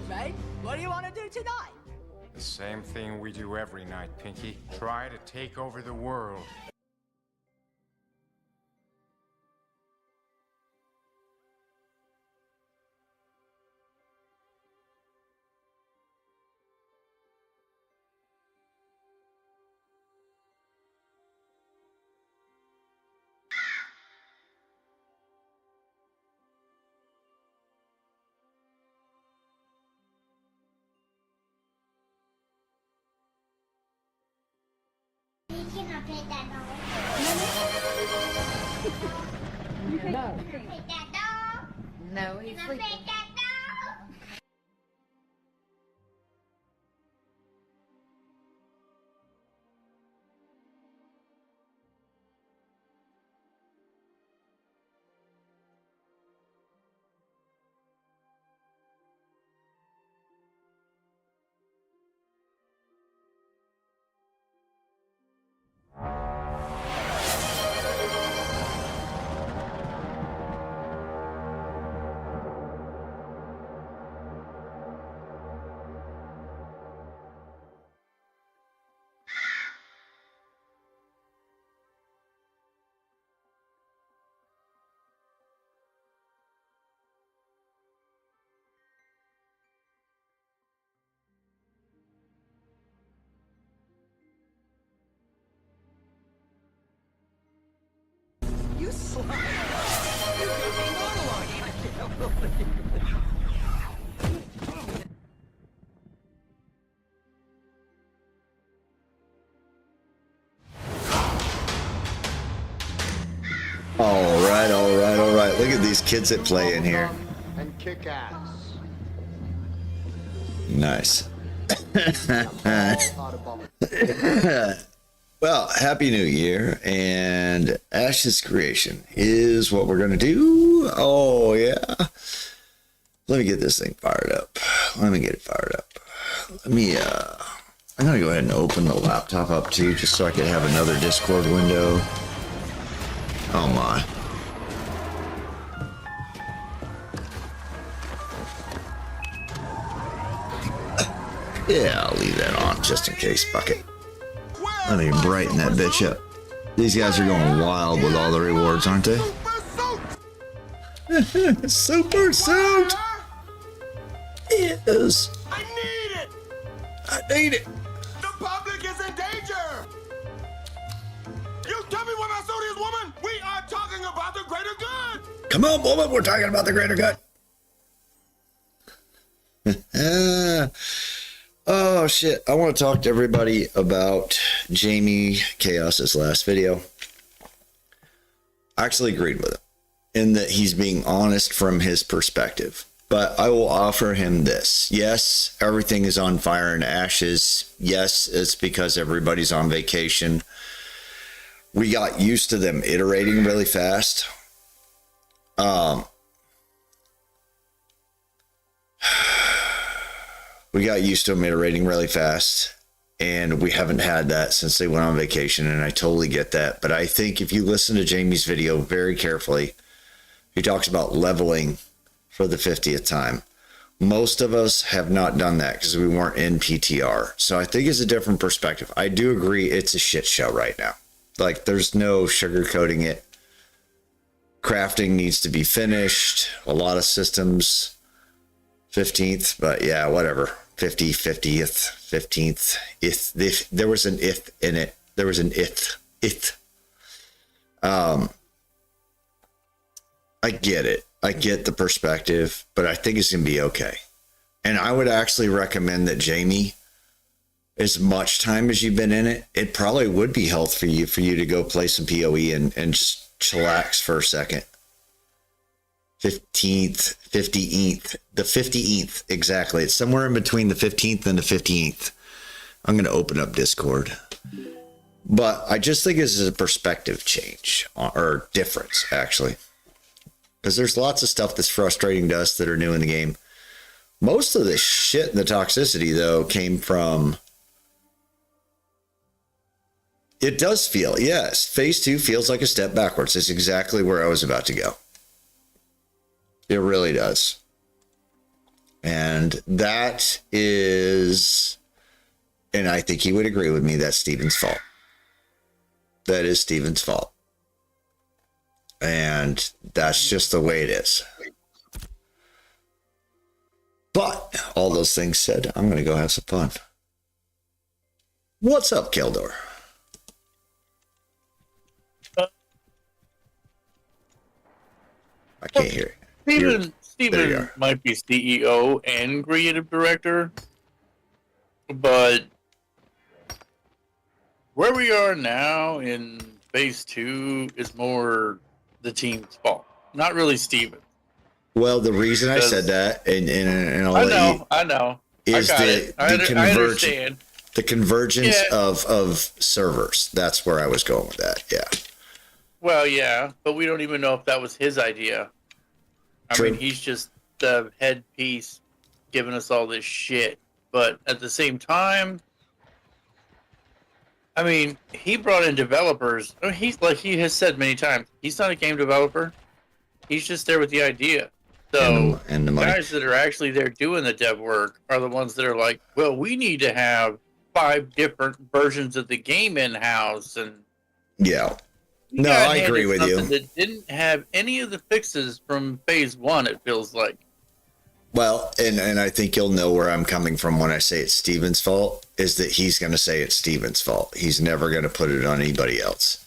mate. What do you want to do tonight? The same thing we do every night, Pinky. Try to take over the world. You cannot pet that dog. No. Pet that dog. No, You he's cannot sleeping. pet that dog. You slime! You gave me monologue! I can't believe it. All right. Look at these kids that play in here. And kick ass. Nice. Well, Happy New Year, and Ash's creation is what we're going to do. Oh, yeah. Let me get this thing fired up. Let me get it fired up. I'm going to go ahead and open the laptop up too, just so I can have another Discord window. Oh, my. Yeah, I'll leave that on just in case. Fuck it. Let me brighten that bitch up. These guys are going wild with all the rewards, aren't they? Super suit! Yes. I need it! I need it. The public is in danger! You tell me what my suit is, woman! We are talking about the greater good! Come on, woman, we're talking about the greater good. Oh, shit. I want to talk to everybody about Jamie Chaos's last video. I actually agreed with him in that he's being honest from his perspective. But I will offer him this. Yes, everything is on fire and ashes. Yes, it's because everybody's on vacation. We got used to them iterating really fast. We got used to them iterating really fast, and we haven't had that since they went on vacation, and I totally get that. But I think if you listen to Jamie's video very carefully, he talks about leveling for the 50th time. Most of us have not done that because we weren't in PTR. So I think it's a different perspective. I do agree it's a shit show right now. Like, there's no sugarcoating it. Crafting needs to be finished. A lot of systems, 15th, but yeah, whatever. 50th, 15th. If there was an if in it. There was an if. I get it. I get the perspective, but I think it's going to be okay. And I would actually recommend that Jamie, as much time as you've been in it, it probably would be health for you to go play some PoE and just chillax for a second. 15th, the 50th, exactly. It's somewhere in between the 15th and the 15th. I'm going to open up Discord. But I just think this is a perspective change, or difference, actually. Because there's lots of stuff that's frustrating to us that are new in the game. Most of the shit and the toxicity, though, came from... It does feel, yes, phase 2 feels like a step backwards. It's exactly where I was about to go. It really does. And that is, and I think he would agree with me, that's Steven's fault. That is Steven's fault. And that's just the way it is. But all those things said, I'm going to go have some fun. What's up, Keldor? I can't hear you. Steven might be CEO and creative director, but where we are now in phase 2 is more the team's fault, not really Steven. Well, the reason I said that, and I'll I know, is I understand. The convergence of servers. That's where I was going with that. Yeah. Well, yeah, but we don't even know if that was his idea. I mean, he's just the headpiece giving us all this shit. But at the same time, I mean, he brought in developers. I mean, he's like he has said many times, he's not a game developer. He's just there with the idea. So and the guys that are actually there doing the dev work are the ones that are like, well, we need to have 5 different versions of the game in-house. And yeah. No, I agree with you. That didn't have any of the fixes from phase 1, it feels like. Well, and I think you'll know where I'm coming from when I say it's Steven's fault, is that he's going to say it's Steven's fault. He's never going to put it on anybody else.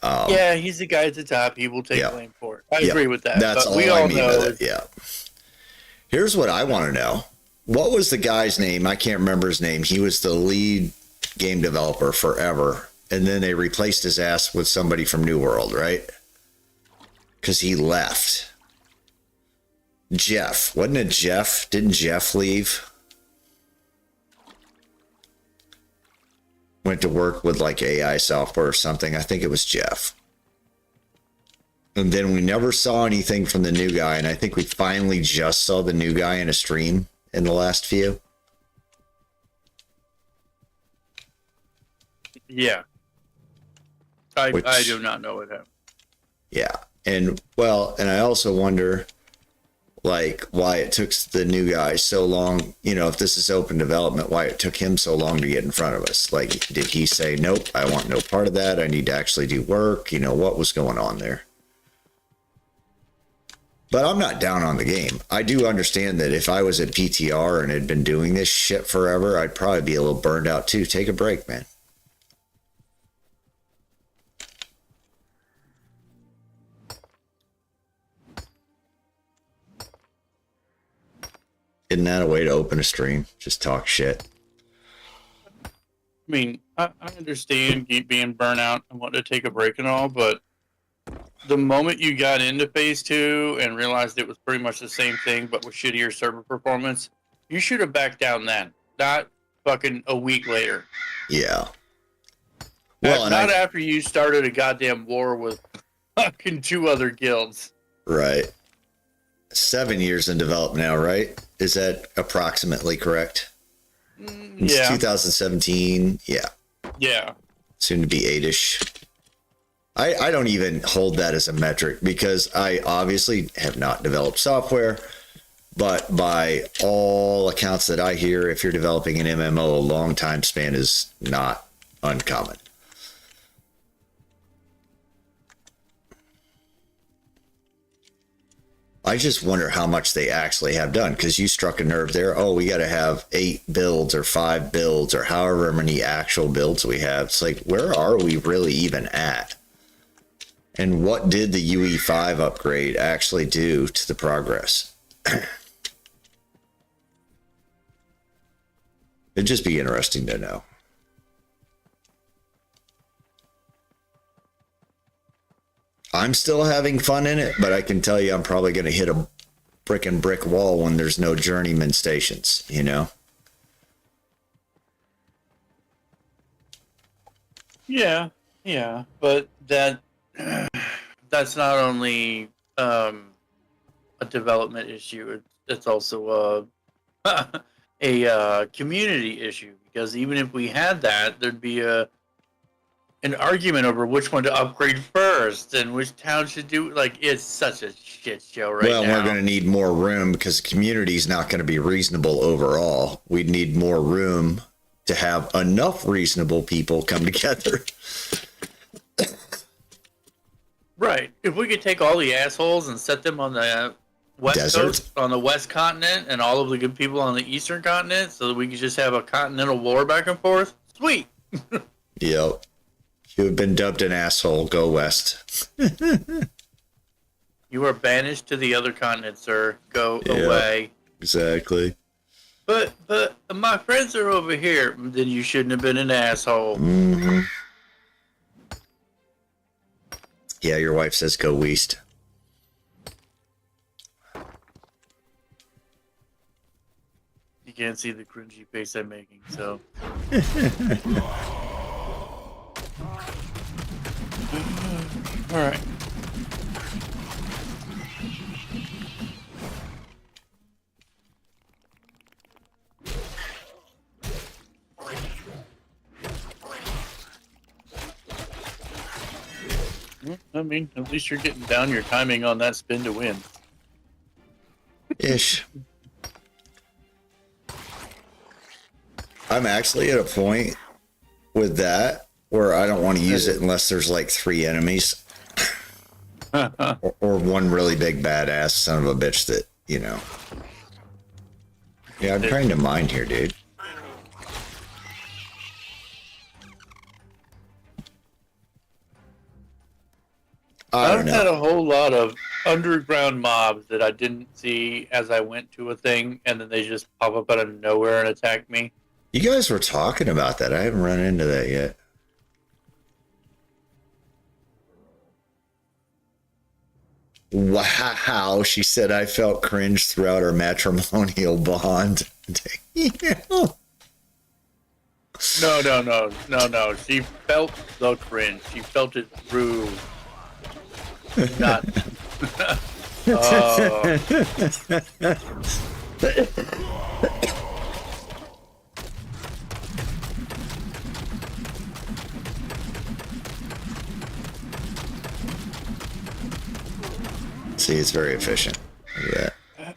Yeah, he's the guy at the top. He will take blame for it. I agree with that. That's but all we I all mean know with it. Yeah. Here's what I want to know. What was the guy's name? I can't remember his name. He was the lead game developer forever. And then they replaced his ass with somebody from New World, right? Because he left. Jeff. Wasn't it Jeff? Didn't Jeff leave? Went to work with like AI software or something. I think it was Jeff. And then we never saw anything from the new guy. And I think we finally just saw the new guy in a stream in the last few. Yeah. I do not know what happened. Yeah. And well, and I also wonder like why it took the new guy so long, you know, if this is open development, why it took him so long to get in front of us. Like, did he say, nope, I want no part of that. I need to actually do work. You know, what was going on there? But I'm not down on the game. I do understand that if I was at PTR and had been doing this shit forever, I'd probably be a little burned out too. Take a break, man. Isn't that a way to open a stream? Just talk shit. I mean, I understand being burnt out and wanting to take a break and all, but the moment you got into phase 2 and realized it was pretty much the same thing, but with shittier server performance, you should have backed down then, not fucking a week later. Yeah. Well, not after you started a goddamn war with fucking 2 other guilds. Right. 7 years in development now, right? Is that approximately correct? It's 2017. Yeah. Yeah. Soon to be 8-ish. I don't even hold that as a metric because I obviously have not developed software, but by all accounts that I hear, if you're developing an MMO, a long time span is not uncommon. I just wonder how much they actually have done, because you struck a nerve there. Oh, we got to have 8 builds or 5 builds or however many actual builds we have. It's like, where are we really even at? And what did the UE5 upgrade actually do to the progress? It'd just be interesting to know. I'm still having fun in it, but I can tell you I'm probably going to hit a brick wall when there's no journeyman stations, you know? Yeah, but that's not only a development issue, it's also a community issue, because even if we had that, there'd be an argument over which one to upgrade first and which town should do. Like, it's such a shit show right now. Well, we're going to need more room because the community's not going to be reasonable overall. We'd need more room to have enough reasonable people come together. Right. If we could take all the assholes and set them on the west coast, on the west continent, and all of the good people on the eastern continent, so that we could just have a continental war back and forth, sweet. Yep. You have been dubbed an asshole. Go west. You are banished to the other continent, sir. Go away. Exactly. But my friends are over here. Then you shouldn't have been an asshole. Mm-hmm. Yeah, your wife says go west. You can't see the cringy face I'm making, so. All right. I mean, at least you're getting down your timing on that spin to win. Ish. I'm actually at a point with that where I don't want to use it unless there's like 3 enemies. or one really big badass son of a bitch that, you know. Yeah, I'm trying to mind here, dude. I don't know. Had a whole lot of underground mobs that I didn't see as I went to a thing, and then they just pop up out of nowhere and attack me. You guys were talking about that. I haven't run into that yet. Wow, she said I felt cringe throughout our matrimonial bond. No. She felt the cringe. She felt it through. Not. See, it's very efficient. Look at that.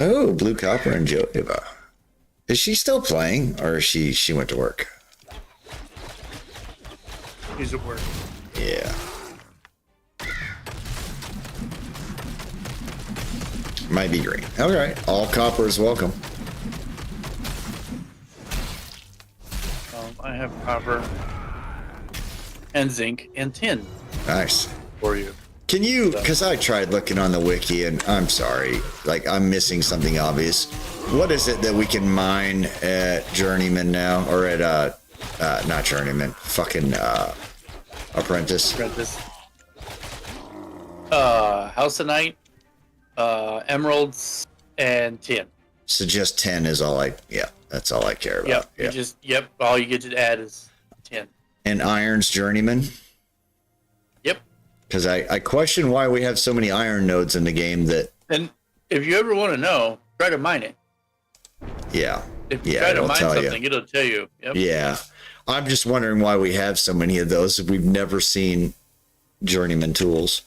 Oh, Blue Copper and Joeva. Is she still playing, or is she went to work? She's at work. Yeah. Might be green. All right. All copper is welcome. I have copper and zinc and tin Nice. for you. Can you, because I tried looking on the wiki and I'm sorry, like I'm missing something obvious. What is it that we can mine at Journeyman now? Or at, not Journeyman, fucking, Apprentice? Halcynite, emeralds, and tin. So just 10 is all that's all I care about. Yep. All you get to add is tin. And Iron's Journeyman? Yep. Because I question why we have so many iron nodes in the game that... And if you ever want to know, try to mine it. Yeah. If you try to mine something, it'll tell you. Yep. Yeah. I'm just wondering why we have so many of those if we've never seen Journeyman tools.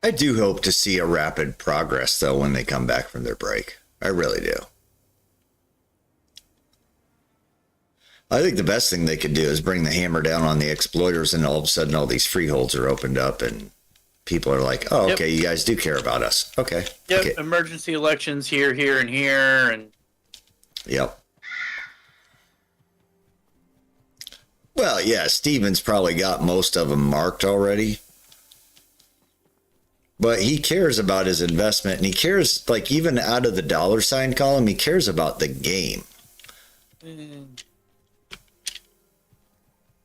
I do hope to see a rapid progress, though, when they come back from their break. I really do. I think the best thing they could do is bring the hammer down on the exploiters, and all of a sudden all these freeholds are opened up, and people are like, oh, okay, you guys do care about us. Okay. Yep, okay. Emergency elections here, and here, and... Yep. Well, yeah, Steven's probably got most of them marked already. But he cares about his investment, and he cares, like, even out of the $ column, he cares about the game. He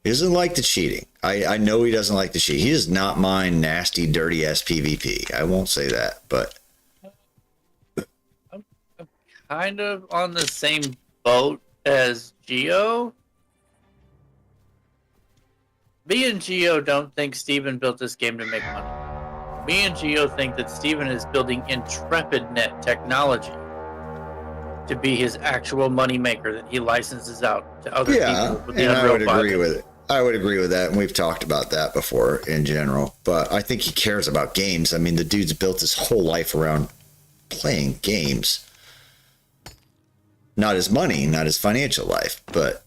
doesn't like the cheating. I know he doesn't like the cheat. He does not mind nasty, dirty-ass PvP. I won't say that, but... I'm kind of on the same boat as Geo. Me and Geo don't think Steven built this game to make money. Me and Geo think that Steven is building IntrepidNet technology to be his actual moneymaker that he licenses out to other people with the and I Unreal would agree 5 with it. I would agree with that, and we've talked about that before in general. But I think he cares about games. I mean, the dude's built his whole life around playing games. Not his money, not his financial life, but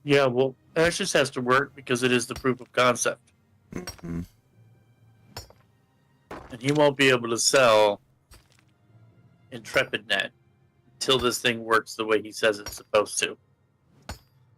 Yeah, well, that just has to work because it is the proof of concept. mm-hmm. And he won't be able to sell IntrepidNet until this thing works the way he says it's supposed to.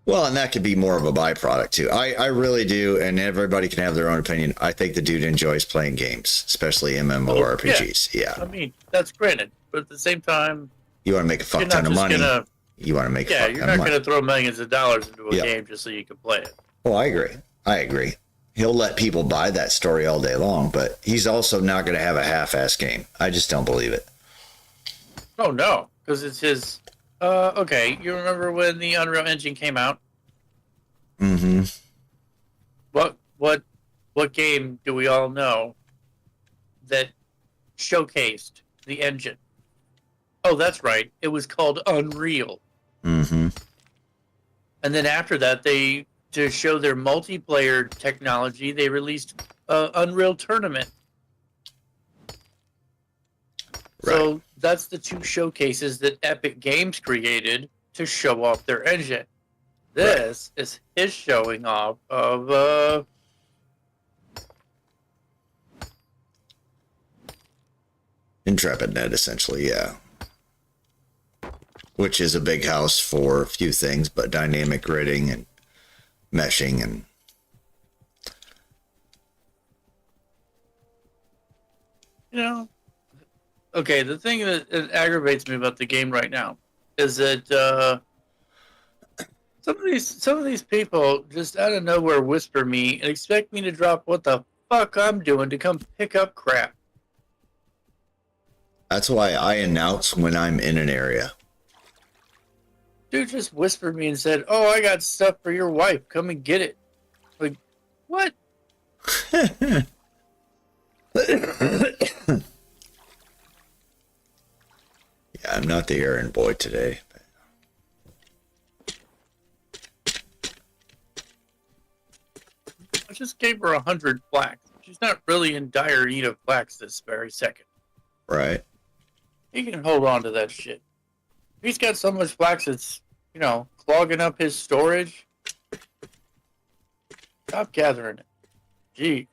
Well, and that could be more of a byproduct too. I really do, and everybody can have their own opinion. I think the dude enjoys playing games, especially MMORPGs. Yeah. I mean, that's granted, but at the same time, You want to make a fuck you're not ton of just money. gonna, You want to make a yeah, fuck you're ton not of money. going to throw millions of dollars into a Yep. game just so you can play it. Oh, I agree. I agree. He'll let people buy that story all day long, but he's also not going to have a half-ass game. I just don't believe it. Oh no, because it's his. Okay, you remember when the Unreal Engine came out? Mm-hmm. What game do we all know that showcased the engine? Oh, that's right. It was called Unreal. Mm-hmm. And then after that, to show their multiplayer technology, they released Unreal Tournament. So that's the two showcases that Epic Games created to show off their engine. This is his showing off of IntrepidNet, essentially, yeah. Which is a big house for a few things, but dynamic gridding and meshing and okay, the thing that aggravates me about the game right now is that some of these people just out of nowhere whisper me and expect me to drop what the fuck I'm doing to come pick up crap. that's why I announce when I'm in an area. Dude just whispered me and said, "Oh, I got stuff for your wife. Come and get it." Like, what? Yeah, I'm not the errand boy today. I just gave her 100 flax. She's not really in dire need of flax this very second. Right. He can hold on to that shit. He's got so much flax it's, clogging up his storage. Stop gathering it. Gee.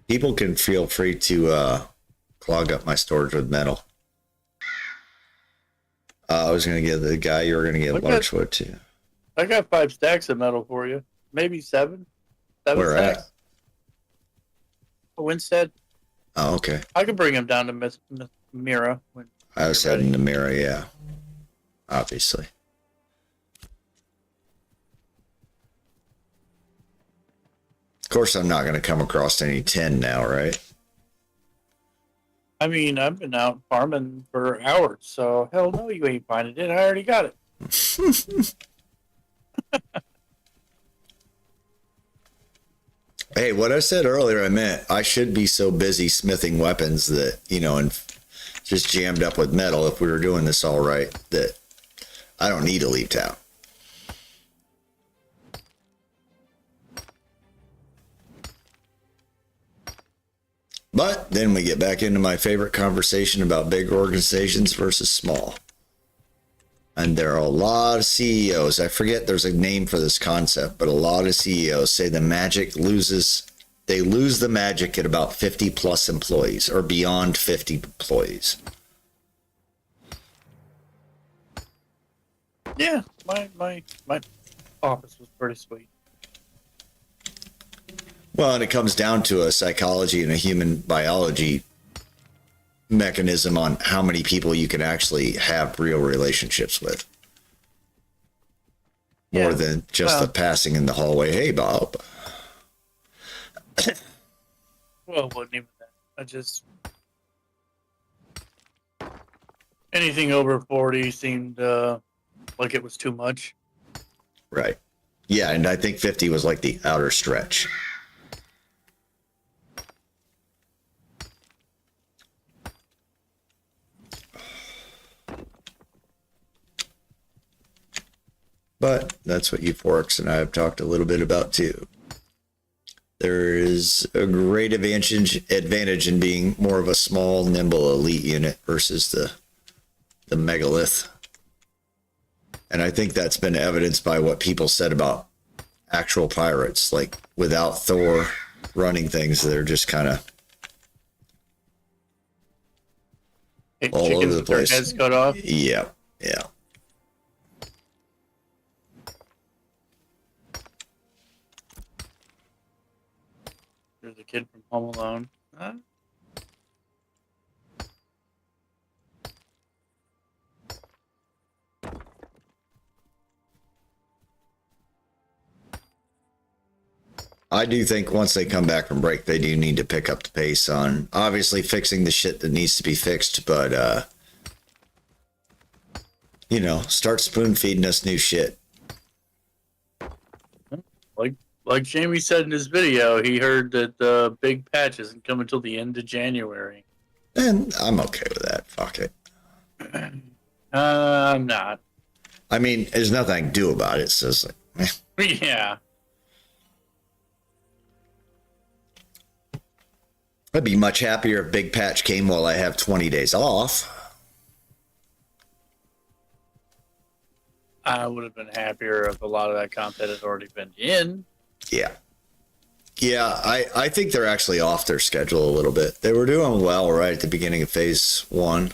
People can feel free to clog up my storage with metal. I was going to give the guy you were going to get large wood to. I got 5 stacks of metal for you. Maybe 7. 7 Where stacks. at? Winstead. Oh, okay. I can bring him down to Miss Mira. When I was you're ready. heading to Mira, yeah. Obviously. Of course, I'm not going to come across any 10 now, right? I mean, I've been out farming for hours, so hell no, you ain't finding it. I already got it. Hey, what I said earlier, I meant I should be so busy smithing weapons that, and just jammed up with metal if we were doing this all right, that I don't need to leave town. But then we get back into my favorite conversation about big organizations versus small. And there are a lot of CEOs, I forget there's a name for this concept, but a lot of CEOs say they lose the magic at about 50 plus employees or beyond 50 employees. Yeah, my office was pretty sweet. Well, and it comes down to a psychology and a human biology mechanism on how many people you can actually have real relationships with. More than just the passing in the hallway, hey, Bob. Well, it wasn't even that. I just... anything over 40 seemed like it was too much. Right. Yeah, and I think 50 was like the outer stretch. But that's what Euphorics and I have talked a little bit about too. There is a great advantage in being more of a small, nimble elite unit versus the megalith. And I think that's been evidenced by what people said about actual pirates. Like, without Thor running things, they're just kind of all over the place. Heads cut off. Yeah, yeah. There's a kid from Home Alone. Huh? I do think once they come back from break, they do need to pick up the pace on obviously fixing the shit that needs to be fixed, but, you know, start spoon feeding us new shit. Like Jamie said in his video, he heard that the big patch isn't coming until the end of January. And I'm okay with that. Fuck it. I'm not. I mean, there's nothing I can do about it. So it's like, Yeah. I'd be much happier if Big Patch came while I have 20 days off. I would have been happier if a lot of that content had already been in. Yeah. Yeah, I think they're actually off their schedule a little bit. They were doing well right at the beginning of phase 1.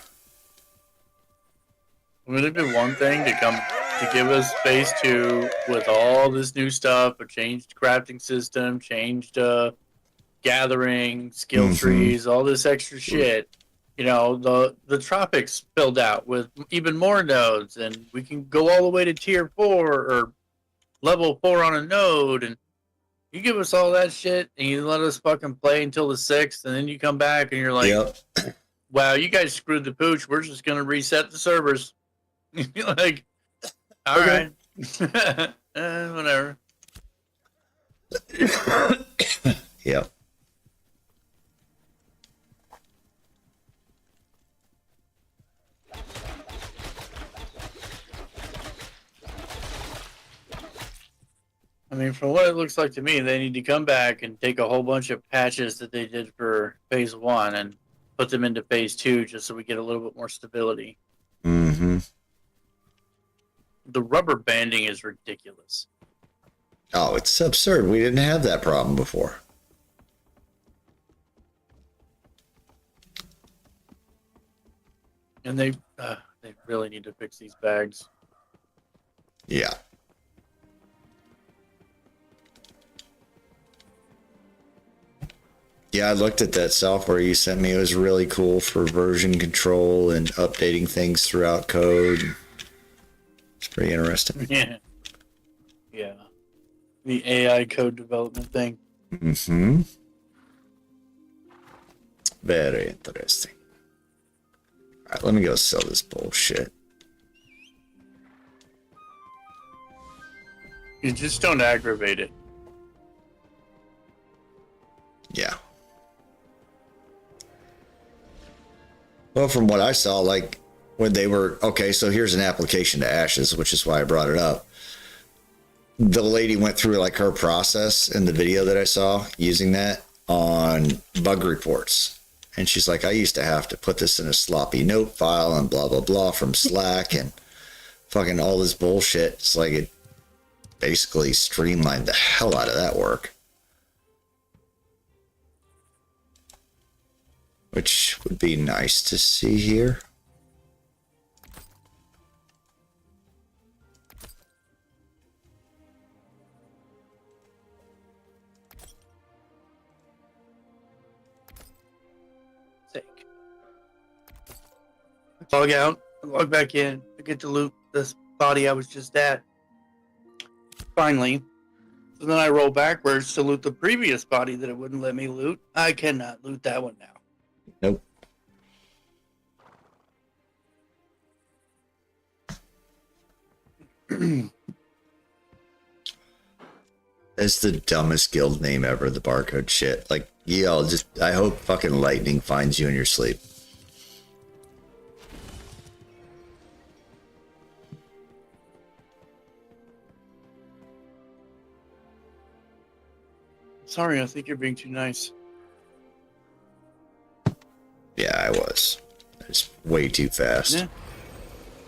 Would it be one thing to give us phase 2 with all this new stuff, a changed crafting system, changed gathering, skill trees, all this extra shit. You know, the tropics filled out with even more nodes, and we can go all the way to tier 4 or level 4 on a node, and you give us all that shit and you let us fucking play until the 6th, and then you come back and you're like, yep. Wow, you guys screwed the pooch. We're just gonna reset the servers. You're like, all right. Whatever. Yep. I mean, from what it looks like to me, they need to come back and take a whole bunch of patches that they did for phase 1 and put them into phase 2 just so we get a little bit more stability. Mm-hmm. The rubber banding is ridiculous. Oh, it's absurd. We didn't have that problem before. And they really need to fix these bags. Yeah. Yeah, I looked at that software you sent me. It was really cool for version control and updating things throughout code. It's pretty interesting. Yeah. Yeah. The AI code development thing. Mm-hmm. Very interesting. All right, let me go sell this bullshit. You just don't aggravate it. Yeah. Well, from what I saw, like when they were, okay, so here's an application to Ashes, which is why I brought it up. The lady went through like her process in the video that I saw using that on bug reports. And she's like, I used to have to put this in a sloppy note file and blah, blah, blah from Slack and fucking all this bullshit. It's like it basically streamlined the hell out of that work. Which would be nice to see here. Sake. Log out, log back in, I get to loot this body I was just at. Finally. So then I roll backwards to loot the previous body that it wouldn't let me loot. I cannot loot that one now. Nope. It's the dumbest guild name ever, the barcode shit. Like, yo, just, I hope fucking lightning finds you in your sleep. Sorry, I think you're being too nice. Yeah, I was. It's way too fast. Yeah.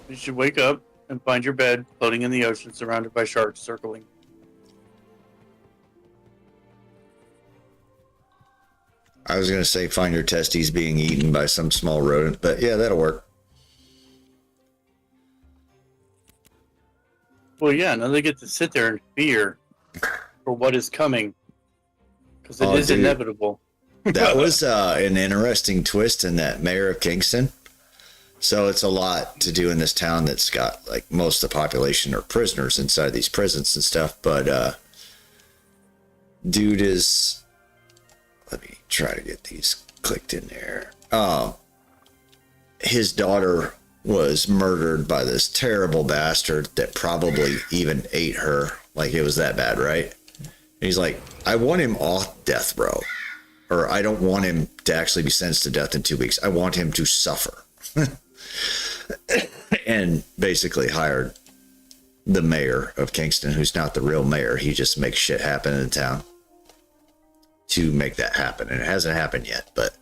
You should wake up and find your bed floating in the ocean surrounded by sharks circling. I was going to say find your testes being eaten by some small rodent, but yeah, that'll work. Well, yeah, now they get to sit there in fear for what is coming. Because it is dude. inevitable. That was an interesting twist in that Mayor of Kingston. So it's a lot to do in this town that's got, like, most of the population are prisoners inside these prisons and stuff. But dude is... Let me try to get these clicked in there. His daughter was murdered by this terrible bastard that probably even ate her. Like, it was that bad, right? And he's like, I want him off death row. Or I don't want him to actually be sentenced to death in 2 weeks. I want him to suffer. And basically hired the mayor of Kingston, who's not the real mayor. He just makes shit happen in the town to make that happen. And it hasn't happened yet, but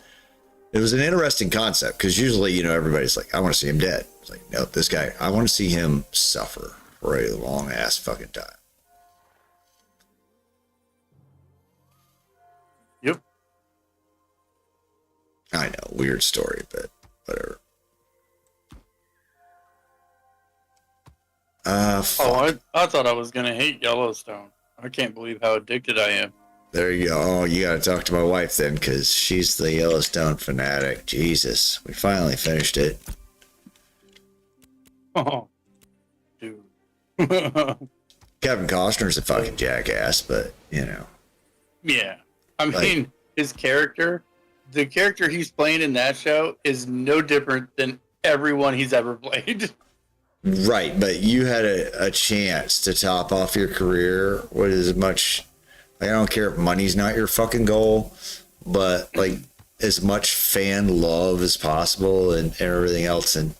it was an interesting concept because usually, you know, everybody's like, I want to see him dead. It's like, no, this guy, I want to see him suffer for a long ass fucking time. Yep. I know, weird story, but whatever. I thought I was going to hate Yellowstone. I can't believe how addicted I am. There you go. Oh, you got to talk to my wife then, because she's the Yellowstone fanatic. Jesus, we finally finished it. Oh, dude. Kevin Costner's a fucking jackass, but, you know. Yeah. I mean, his character, the character he's playing in that show is no different than everyone he's ever played. Right, but you had a chance to top off your career with as much, like, I don't care if money's not your fucking goal, but like as much fan love as possible and everything else. And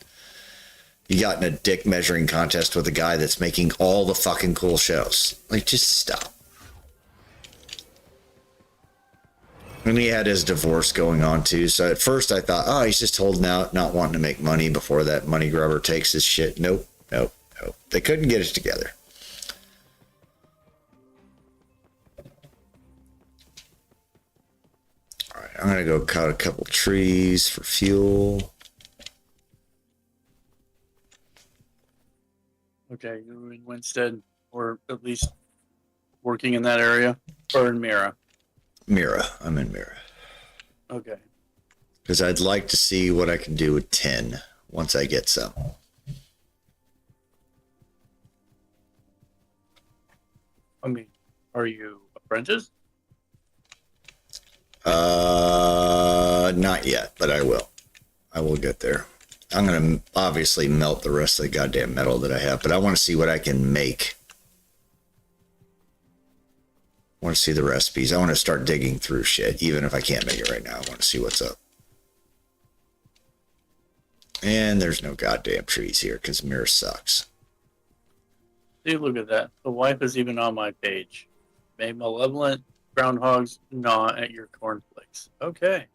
you got in a dick measuring contest with a guy that's making all the fucking cool shows. Like, just stop. And he had his divorce going on too. So at first I thought, oh, he's just holding out, not wanting to make money before that money grubber takes his shit. Nope. They couldn't get it together. All right, I'm going to go cut a couple trees for fuel. Okay, you're in Winstead, or at least working in that area, or in Mira. Mira. I'm in Mira. Okay. Because I'd like to see what I can do with 10 once I get some. I mean, are you apprentice? Not yet, but I will. I will get there. I'm going to obviously melt the rest of the goddamn metal that I have, but I want to see what I can make. I want to see the recipes. I want to start digging through shit, even if I can't make it right now. I want to see what's up. And there's no goddamn trees here because Mirror sucks. See, look at that. The wife is even on my page. May malevolent groundhogs gnaw at your cornflakes. Okay.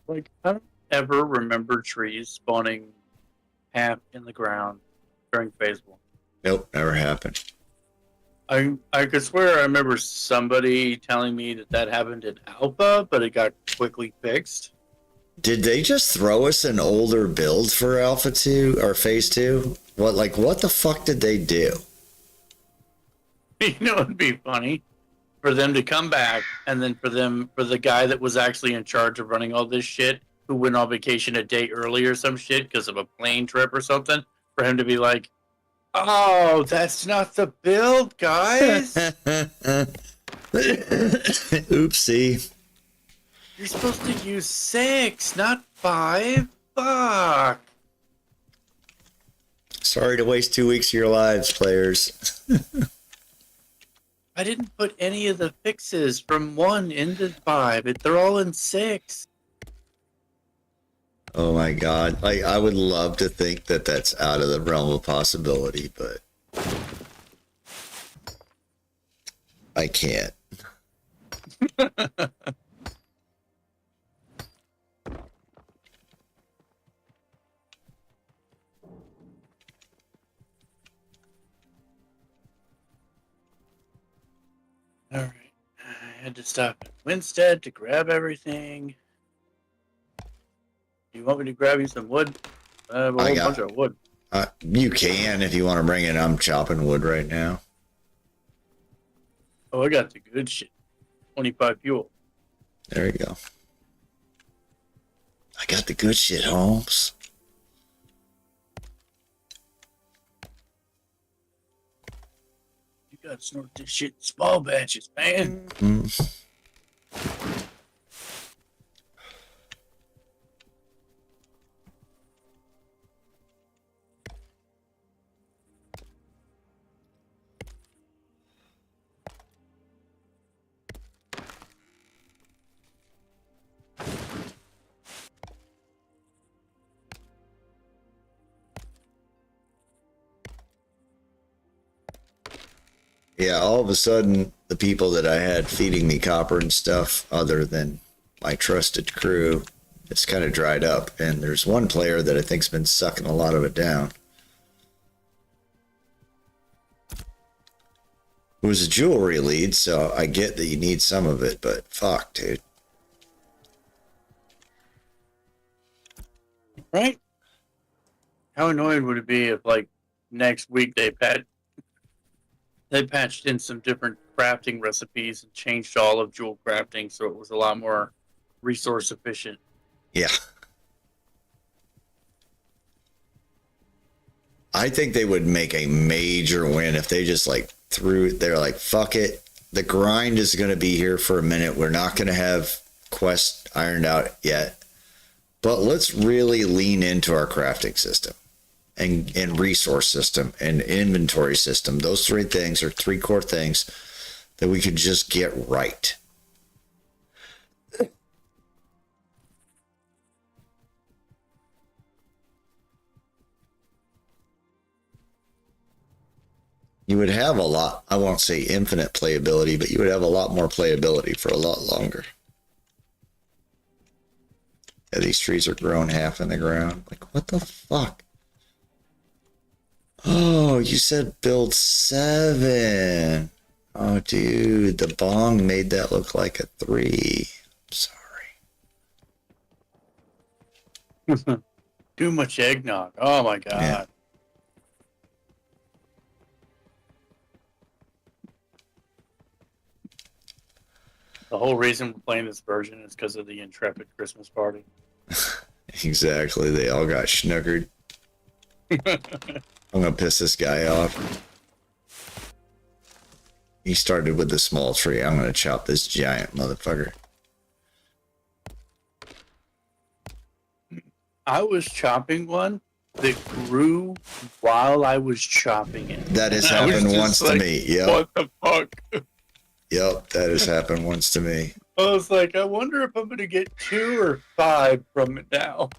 Like, I don't ever remember trees spawning half in the ground during phase one. Nope, never happened. I could swear I remember somebody telling me that happened in Alpha, but it got quickly fixed. Did they just throw us an older build for Alpha 2 or Phase 2? What the fuck did they do? You know, it'd be funny. for them to come back, and then for the guy that was actually in charge of running all this shit, who went on vacation a day early or some shit because of a plane trip or something, for him to be like, "Oh, that's not the build, guys. Oopsie. You're supposed to use 6, not 5. Fuck." Sorry to waste 2 weeks of your lives, players. I didn't put any of the fixes from 1 into 5. They're all in 6. Oh my god. I would love to think that that's out of the realm of possibility, but I can't. All right. I had to stop at Winstead to grab everything. You want me to grab you some wood? I have a whole bunch of wood. You can if you want to bring it. I'm chopping wood right now. Oh, I got the good shit. 25 fuel. There you go. I got the good shit, Holmes. You gotta snort this shit in small batches, man. Mm. Yeah, all of a sudden, the people that I had feeding me copper and stuff, other than my trusted crew, it's kind of dried up. And there's one player that I think's been sucking a lot of it down. It was a jewelry lead, so I get that you need some of it, but fuck, dude. Right? How annoying would it be if, like, next week they patched in some different crafting recipes and changed all of jewel crafting so it was a lot more resource efficient. Yeah. I think they would make a major win if they just like they're like, fuck it. The grind is going to be here for a minute. We're not going to have quests ironed out yet, but let's really lean into our crafting system and resource system and inventory system. Those 3 things are 3 core things that we could just get right. You would have a lot, I won't say infinite playability, but you would have a lot more playability for a lot longer. Yeah, these trees are grown half in the ground. Like, what the fuck? Oh, you said build 7. Oh, dude, the bong made that look like a 3. Sorry. Too much eggnog. Oh my god. Yeah. The whole reason we're playing this version is because of the Intrepid Christmas party. Exactly. They all got schnookered. I'm gonna piss this guy off. He started with the small tree. I'm gonna chop this giant motherfucker. I was chopping one that grew while I was chopping it. That has I was happened just once like, to me. Yep. What the fuck? Yep, that has happened once to me. I was like, I wonder if I'm gonna get 2 or 5 from it now.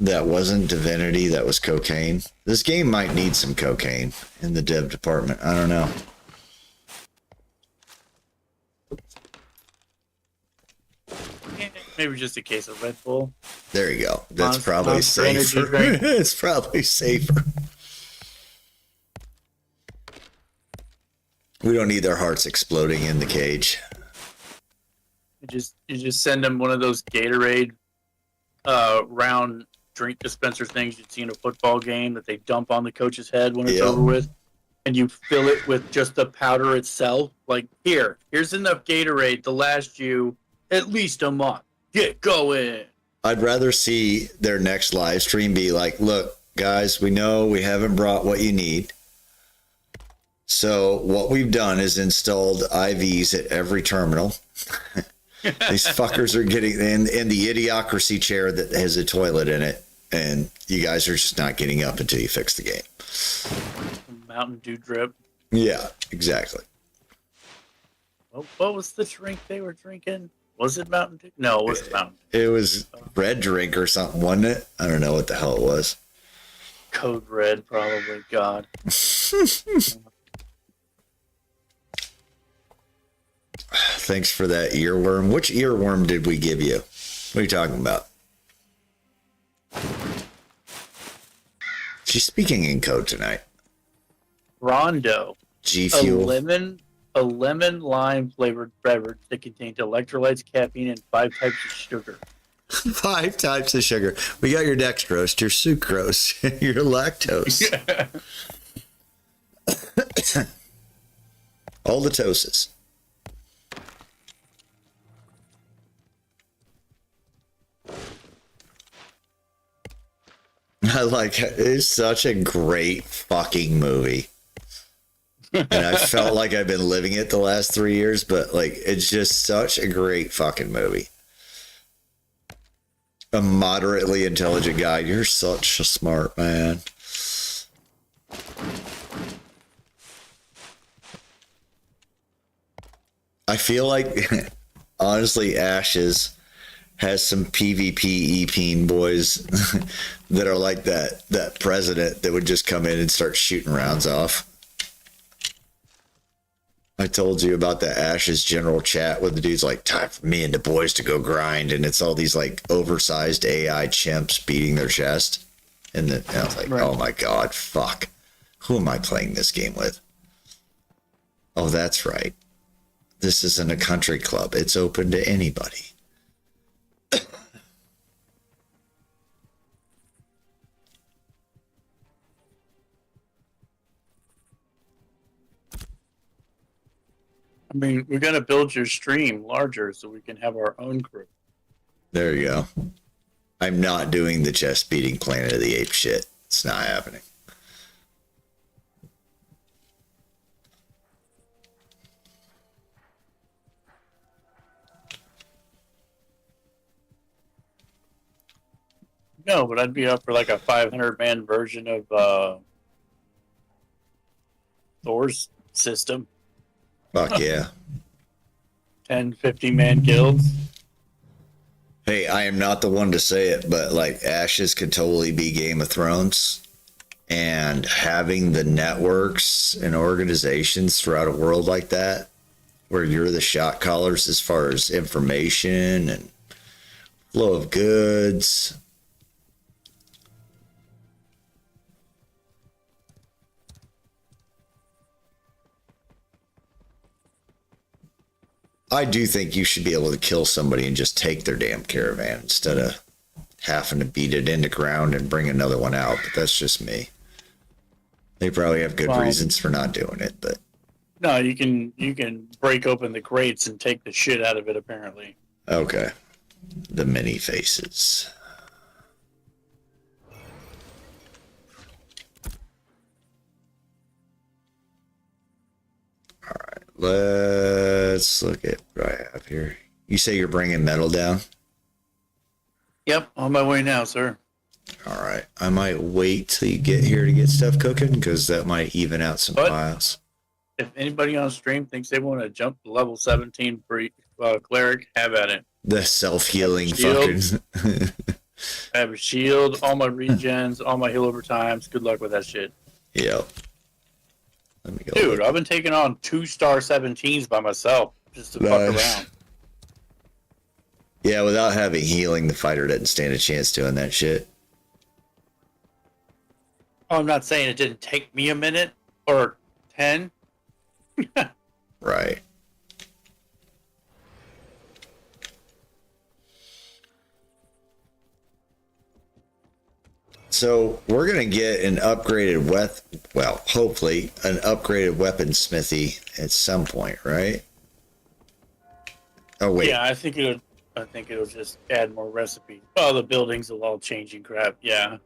That wasn't divinity, that was cocaine. This game might need some cocaine in the dev department. I don't know. Maybe just a case of Red Bull. There you go. That's Monster- probably Monster Energy safer. drink. It's probably safer. We don't need their hearts exploding in the cage. You just send them one of those Gatorade round drink dispenser things you'd see in a football game that they dump on the coach's head when it's Yep. over with. and you fill it with just the powder itself. Like, here's enough Gatorade to last you at least a month. Get going. I'd rather see their next live stream be like, look, guys, we know we haven't brought what you need. So what we've done is installed IVs at every terminal. These fuckers are getting in the idiocracy chair that has a toilet in it. And you guys are just not getting up until you fix the game. Mountain Dew drip. Yeah, exactly. What was the drink they were drinking? Was it Mountain Dew? No, it wasn't Mountain Dew. It was red drink or something, wasn't it? I don't know what the hell it was. Code Red, probably. God. Thanks for that earworm. Which earworm did we give you? What are you talking about? She's speaking in code tonight. Rondo. G Fuel. A lemon lime flavored beverage that contains electrolytes, caffeine, and 5 types of sugar. 5 types of sugar. We got your dextrose, your sucrose, your lactose. All the toses. It's such a great fucking movie. And I felt like I've been living it the last 3 years, but like, it's just such a great fucking movie. A moderately intelligent guy. You're such a smart man. I feel like, honestly, Ashes has some PvP EPing boys that are like that president that would just come in and start shooting rounds off. I told you about the Ashes general chat where the dude's like, time for me and the boys to go grind. And it's all these like oversized AI chimps beating their chest. And I was like, right. Oh my God, fuck. Who am I playing this game with? Oh, that's right. This isn't a country club. It's open to anybody. I mean, we're going to build your stream larger so we can have our own crew. There you go. I'm not doing the chest beating Planet of the Apes shit. It's not happening. No, but I'd be up for like a 500-man version of Thor's system. Fuck yeah. 10, 50-man guilds. Hey, I am not the one to say it, but like Ashes could totally be Game of Thrones. And having the networks and organizations throughout a world like that, where you're the shot callers as far as information and flow of goods. I do think you should be able to kill somebody and just take their damn caravan instead of having to beat it into ground and bring another one out. But that's just me. They probably have good reasons for not doing it, but no, you can break open the crates and take the shit out of it. Apparently. Okay. The mini faces. All right, let's look at what I have here. You say you're bringing metal down? Yep, on my way now, sir. All right. I might wait till you get here to get stuff cooking because that might even out some piles. If anybody on stream thinks they want to jump to level 17 for cleric, have at it. The self-healing fucking... I have a shield, all my regens, all my heal over times. Good luck with that shit. Yep. Let me go. Dude, I've been taking on 2-star 17s by myself just to fuck around. Yeah, without having healing, the fighter doesn't stand a chance doing that shit. Oh, I'm not saying it didn't take me a minute or 10. Right. So we're gonna get an upgraded hopefully an upgraded weaponsmithy at some point, right? Oh wait. Yeah, I think it'll just add more recipes. Oh, the buildings will all change and crap. Yeah.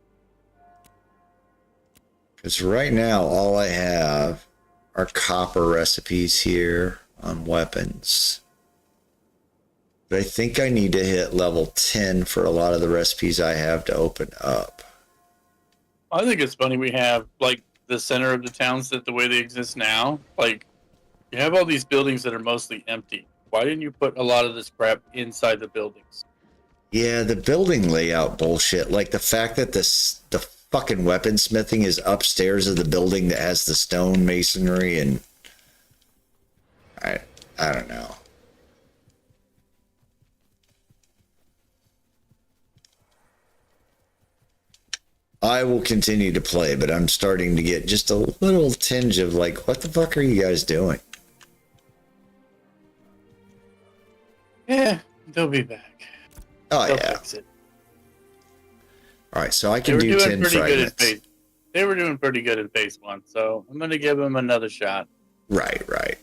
Because right now all I have are copper recipes here on weapons. But I think I need to hit level 10 for a lot of the recipes I have to open up. I think it's funny we have, like, the center of the town set the way they exist now. Like, you have all these buildings that are mostly empty. Why didn't you put a lot of this crap inside the buildings? Yeah, the building layout bullshit. Like the fact that the fucking weaponsmithing is upstairs of the building that has the stone masonry and... I don't know. I will continue to play, but I'm starting to get just a little tinge of like, what the fuck are you guys doing? Yeah, they'll be back. Oh, They'll yeah. fix it. All right, so I can do 10 fragments. They were doing pretty good at phase 1, so I'm going to give them another shot. Right. I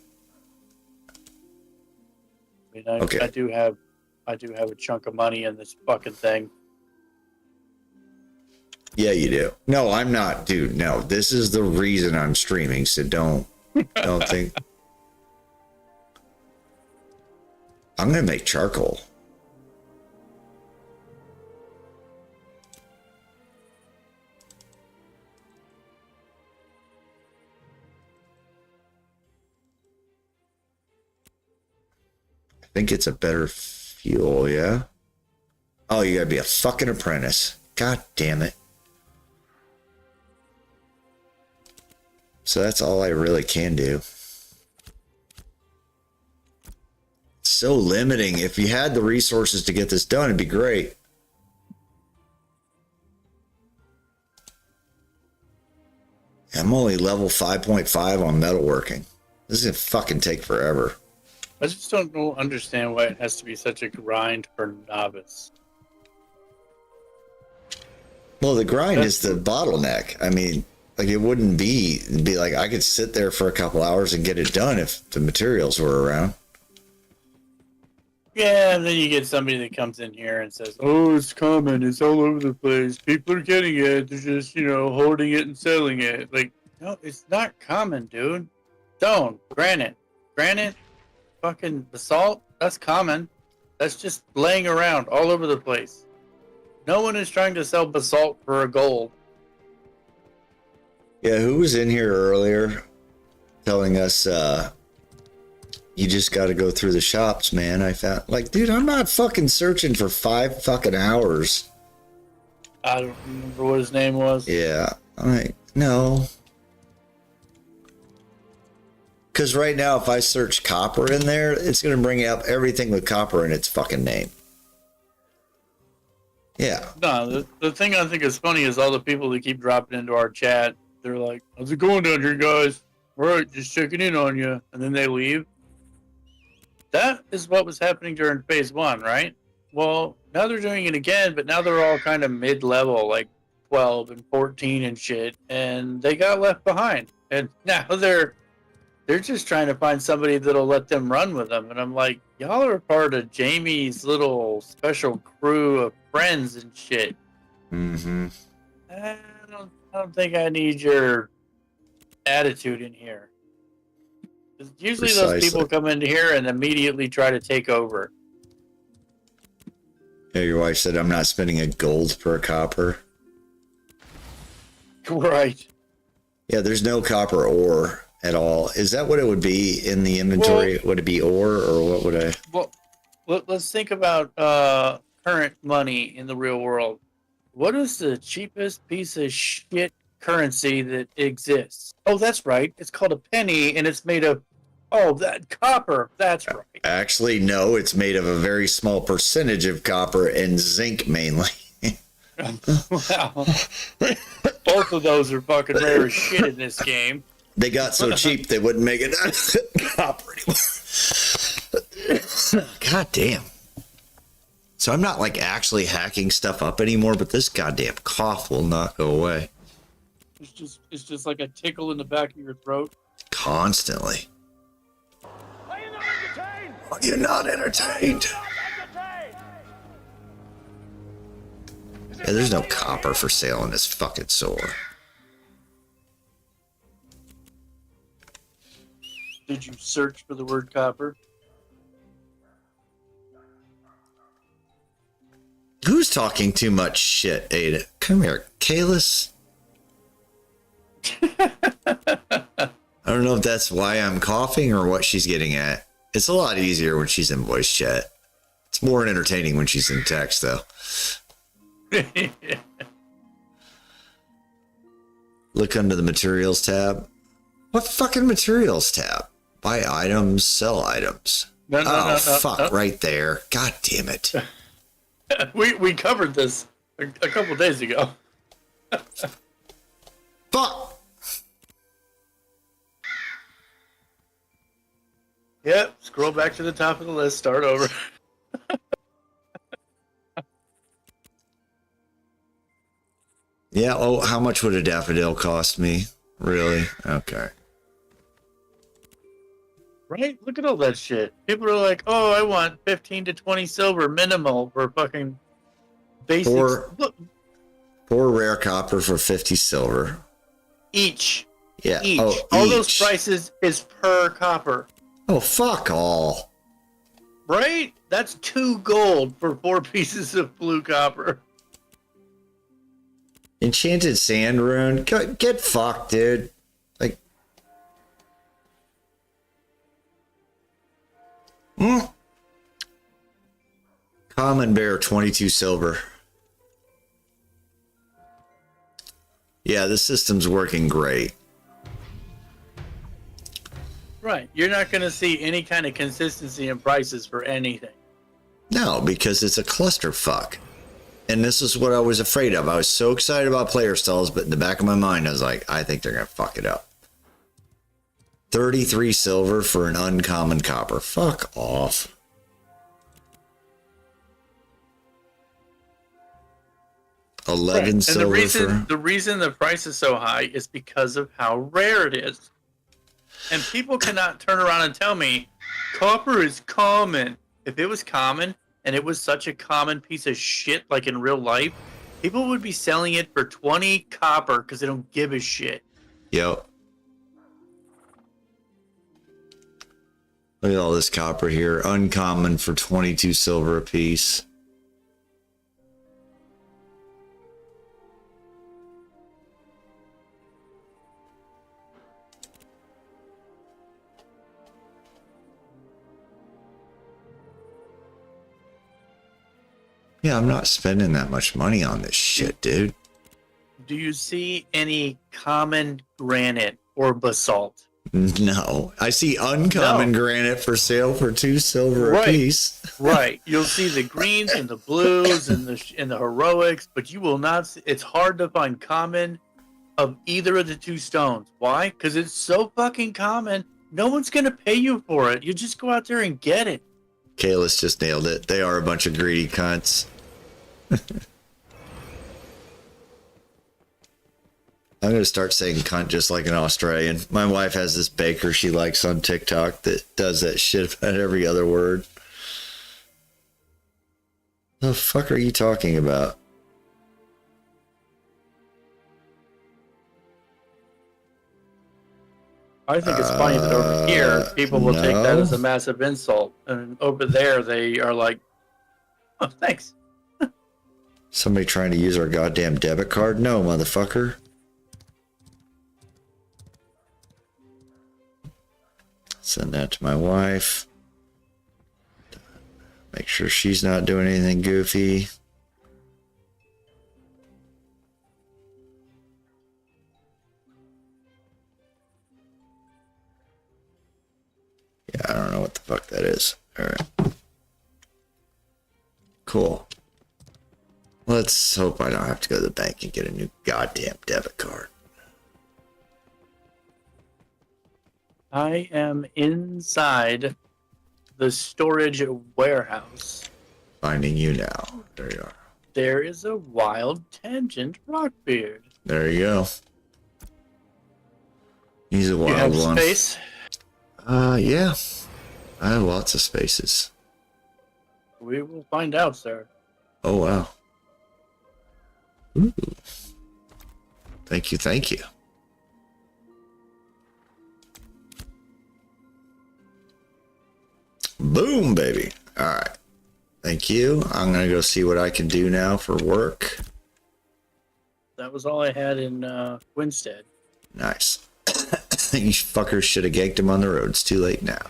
mean, Okay. I do have a chunk of money in this fucking thing. Yeah, you do. No, I'm not, dude. No, this is the reason I'm streaming, so don't think. I'm going to make charcoal. I think it's a better fuel, yeah? Oh, you gotta be a fucking apprentice. God damn it. So that's all I really can do. So limiting. If you had the resources to get this done, it'd be great. I'm only level 5.5 on metalworking. This is gonna fucking take forever. I just don't understand why it has to be such a grind for novice. Well, the grind is the bottleneck. I mean, like it wouldn't be, it'd be like I could sit there for a couple hours and get it done if the materials were around. Yeah, and then you get somebody that comes in here and says, "Oh, it's common. It's all over the place. People are getting it. They're just, holding it and selling it." Like, no, it's not common, dude. Stone, granite, fucking basalt. That's common. That's just laying around all over the place. No one is trying to sell basalt for a gold. Yeah, who was in here earlier telling us, you just got to go through the shops, man. I found, like, dude, I'm not fucking searching for 5 fucking hours. I don't remember what his name was. Yeah, no. Because right now, if I search copper in there, it's going to bring up everything with copper in its fucking name. Yeah. No, the thing I think is funny is all the people that keep dropping into our chat. They're like, "How's it going down here, guys? All right, just checking in on you." And then they leave. That is what was happening during phase 1, right? Well, now they're doing it again, but now they're all kind of mid-level, like 12 and 14 and shit, and they got left behind. And now they're just trying to find somebody that'll let them run with them. And I'm like, y'all are part of Jamie's little special crew of friends and shit. Mm-hmm. I don't think I need your attitude in here. 'Cause usually those people come in here and immediately try to take over. Yeah, your wife said I'm not spending a gold per copper. Right. Yeah, there's no copper ore at all. Is that what it would be in the inventory? Would it be ore, or what would I? Well, let's think about current money in the real world. What is the cheapest piece of shit currency that exists? Oh, that's right. It's called a penny, and it's made of, that copper. That's right. Actually, no, it's made of a very small percentage of copper and zinc mainly. Wow. Both of those are fucking rare as shit in this game. They got so cheap they wouldn't make it copper anymore. God damn. So I'm not like actually hacking stuff up anymore, but this goddamn cough will not go away. It's just like a tickle in the back of your throat. Constantly. Are you not entertained? Are you not entertained? Yeah, there's no copper for sale in this fucking store. Did you search for the word copper? Who's talking too much shit, Ada? Come here, Kalis. I don't know if that's why I'm coughing or what she's getting at. It's a lot easier when she's in voice chat. It's more entertaining when she's in text, though. Look under the materials tab. What fucking materials tab? Buy items, sell items. No, fuck, right there. God damn it. We covered this a couple days ago. Fuck. Yep, scroll back to the top of the list, start over. Yeah, oh, how much would a daffodil cost me? Really? Okay. Right? Look at all that shit. People are like, oh, I want 15 to 20 silver minimal for fucking basics. Four rare copper for 50 silver. Each. Yeah. Each. Oh, all each. those prices is per copper. Oh, fuck all. Right? That's 2 gold for 4 pieces of blue copper. Enchanted sand rune. Get fucked, dude. Like. Common bear, 22 silver. Yeah, the system's working great. Right. You're not going to see any kind of consistency in prices for anything. No, because it's a clusterfuck. And this is what I was afraid of. I was so excited about player stalls, but in the back of my mind, I was like, I think they're going to fuck it up. 33 silver for an uncommon copper. Fuck off. Right. 11 and silver the reason the price is so high is because of how rare it is. And people cannot turn around and tell me copper is common. If it was common and it was such a common piece of shit like in real life, people would be selling it for 20 copper because they don't give a shit. Yep. Look at all this copper here. Uncommon for 22 silver a piece. Yeah, I'm not spending that much money on this shit, dude. Do you see any common granite or basalt? No. I see uncommon granite for sale for 2 silver a piece. Right. You'll see the greens and the blues and the heroics, but you will not see, it's hard to find common of either of the 2 stones. Why? Because it's so fucking common. No one's going to pay you for it. You just go out there and get it. Kalis just nailed it. They are a bunch of greedy cunts. I'm going to start saying cunt just like an Australian. My wife has this baker she likes on TikTok that does that shit about every other word. The fuck are you talking about? I think it's funny that over here, people will take that as a massive insult. And over there, they are like, oh, thanks. Somebody trying to use our goddamn debit card? No, motherfucker. Send that to my wife. Make sure she's not doing anything goofy. Yeah, I don't know what the fuck that is. Alright. Cool. Let's hope I don't have to go to the bank and get a new goddamn debit card. I am inside the storage warehouse. Finding you now. There you are. There is a wild tangent Rockbeard. There you go. He's a You wild have one. space? Yeah. I have lots of spaces. We will find out, sir. Oh, wow. Ooh. Thank you, thank you. Boom, baby. All right. Thank you. I'm going to go see what I can do now for work. That was all I had in Winstead. Nice. You fuckers should have ganked him on the road. It's too late now.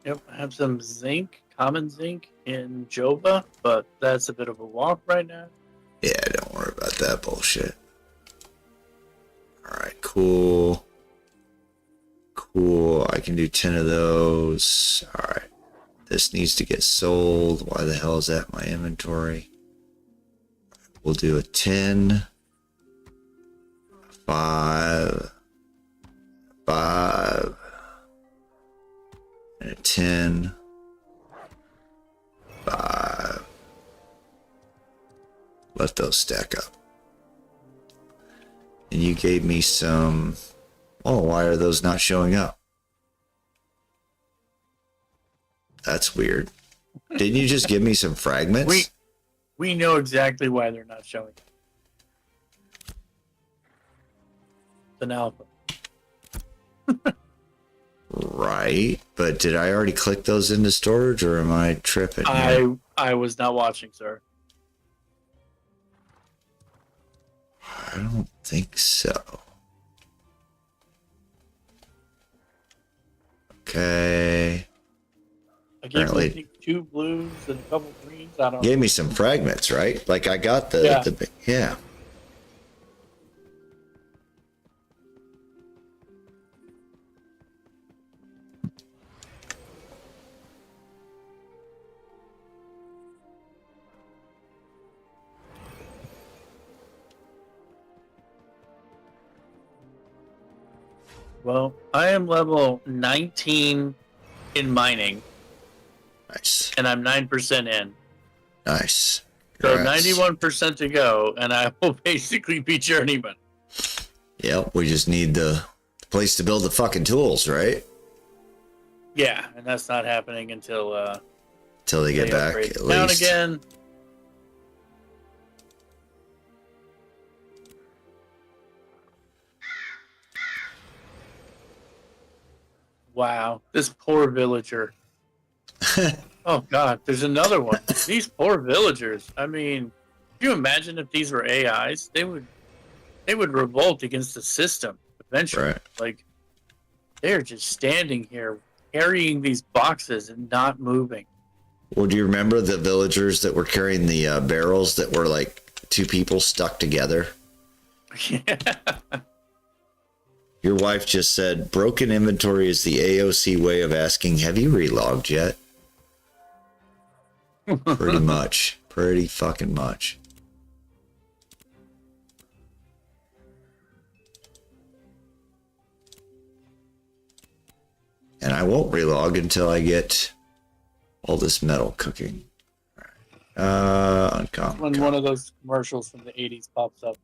Yep, I have some zinc, common zinc in Jova, but that's a bit of a walk right now. Yeah, don't worry about that bullshit. All right, cool. Cool. I can do 10 of those. All right. This needs to get sold. Why the hell is that in my inventory? We'll do a 10, 5, 5, and a 10, 5. Let those stack up. And you gave me some... Oh, why are those not showing up? That's weird. Didn't you just give me some fragments? We know exactly why they're not showing. An alpha. Right, but did I already click those into storage, or am I tripping here? I was not watching, sir. I don't think so. Okay. I gave Apparently- I think 2 blues and a couple greens. I don't Gave me some fragments, right? Like I got the Yeah. yeah. Well, I am level 19 in mining, Nice. and I'm 9% in. Nice. So Congrats. 91% to go, and I will basically be journeyman. Yep, we just need the place to build the fucking tools, right? Yeah, and that's not happening until Till they get back, upgrade at the town least. again. Wow, this poor villager. Oh God, there's another one. These poor villagers. I mean, can you imagine if these were AIs? They would revolt against the system eventually. Right. Like they're just standing here carrying these boxes and not moving. Well, do you remember the villagers that were carrying the barrels that were like 2 people stuck together? Yeah. Your wife just said, broken inventory is the AOC way of asking, have you relogged yet? Pretty much. Pretty fucking much. And I won't relog until I get all this metal cooking. Uncommon. When one of those commercials from the 80s pops up.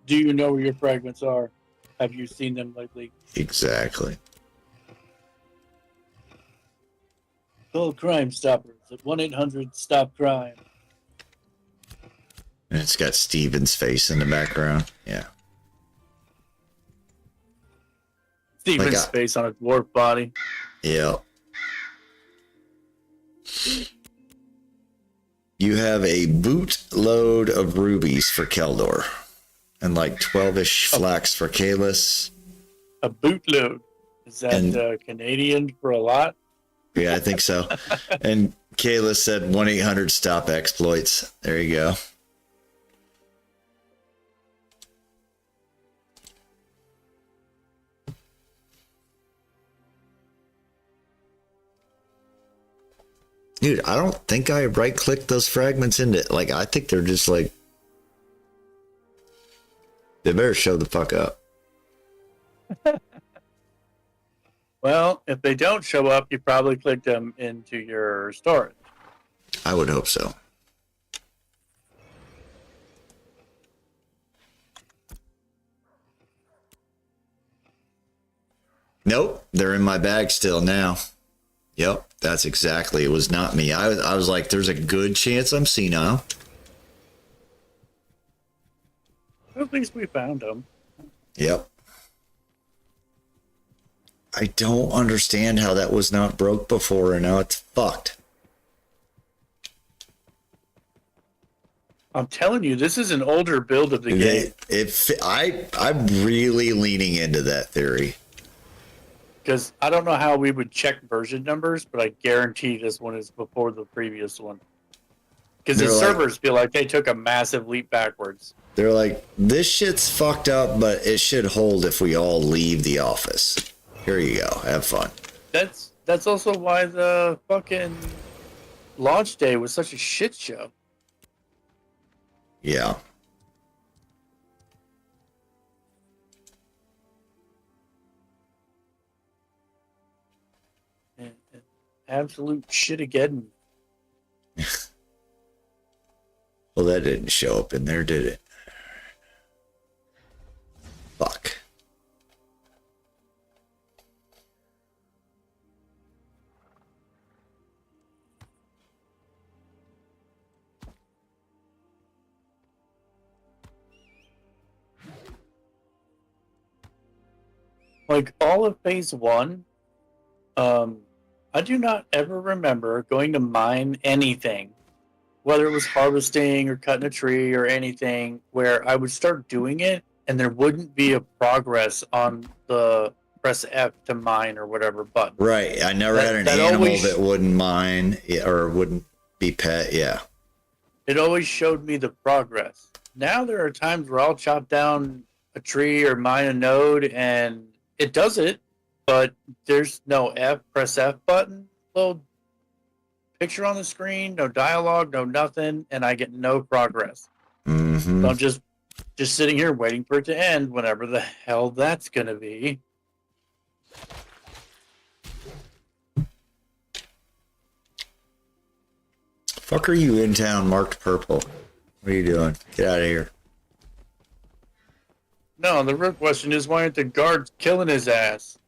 Do you know where your fragments are? Have you seen them lately? Exactly. Call Crime Stoppers at 1-800-STOP-CRIME. And it's got Steven's face in the background. Yeah. Steven's Like, face on a dwarf body. Yeah. You have a bootload of rubies for Keldor. And like 12-ish flax for Kalis. A bootload. Is that And- Canadian for a lot? Yeah, I think so. And Kalis said 1-800-STOP exploits. There you go. Dude, I don't think I right-clicked those fragments into... Like, I think they're just like... They better show the fuck up. Well, if they don't show up, you probably clicked them into your storage. I would hope so. Nope, they're in my bag still now. Yep, that's exactly. It was not me. I was like, there's a good chance I'm senile. At least we found them. Yep. I don't understand how that was not broke before and now it's fucked. I'm telling you, this is an older build of the game. I'm really leaning into that theory. Because I don't know how we would check version numbers, but I guarantee this one is before the previous one. Because the servers feel like they took a massive leap backwards. They're like, this shit's fucked up, but it should hold if we all leave the office. Here you go. Have fun. That's also why the fucking launch day was such a shit show. Yeah. And absolute shit again. Well, that didn't show up in there, did it? Fuck. Like all of phase one, I do not ever remember going to mine anything, whether it was harvesting or cutting a tree or anything, where I would start doing it and there wouldn't be a progress on the press F to mine or whatever button. Right. I never had an animal that wouldn't mine or wouldn't be pet. Yeah. It always showed me the progress. Now there are times where I'll chop down a tree or mine a node and it does it, but there's no press F button, little picture on the screen, no dialogue, no nothing, and I get no progress. Mm-hmm. So I'm just sitting here waiting for it to end, whenever the hell that's gonna be. Fuck are you in town marked purple? What are you doing? Get out of here. No, the real question is, why aren't the guards killing his ass?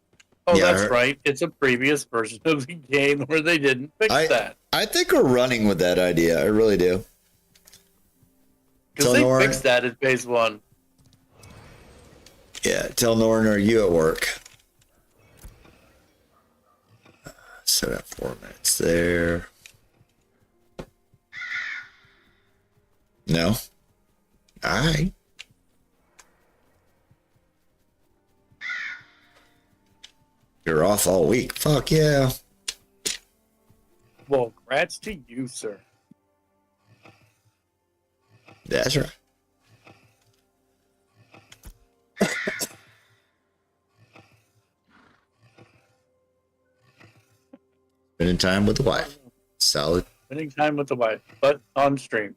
Oh, Yeah, that's right. It's a previous version of the game where they didn't fix that. I think we're running with that idea. I really do. Because they fixed that in phase one. Yeah, tell Norton, are you at work? Set up 4 minutes there. No? Alright. You're off all week. Fuck yeah. Well, congrats to you, sir. That's right. Spending time with the wife. Solid. Spending time with the wife, but on stream.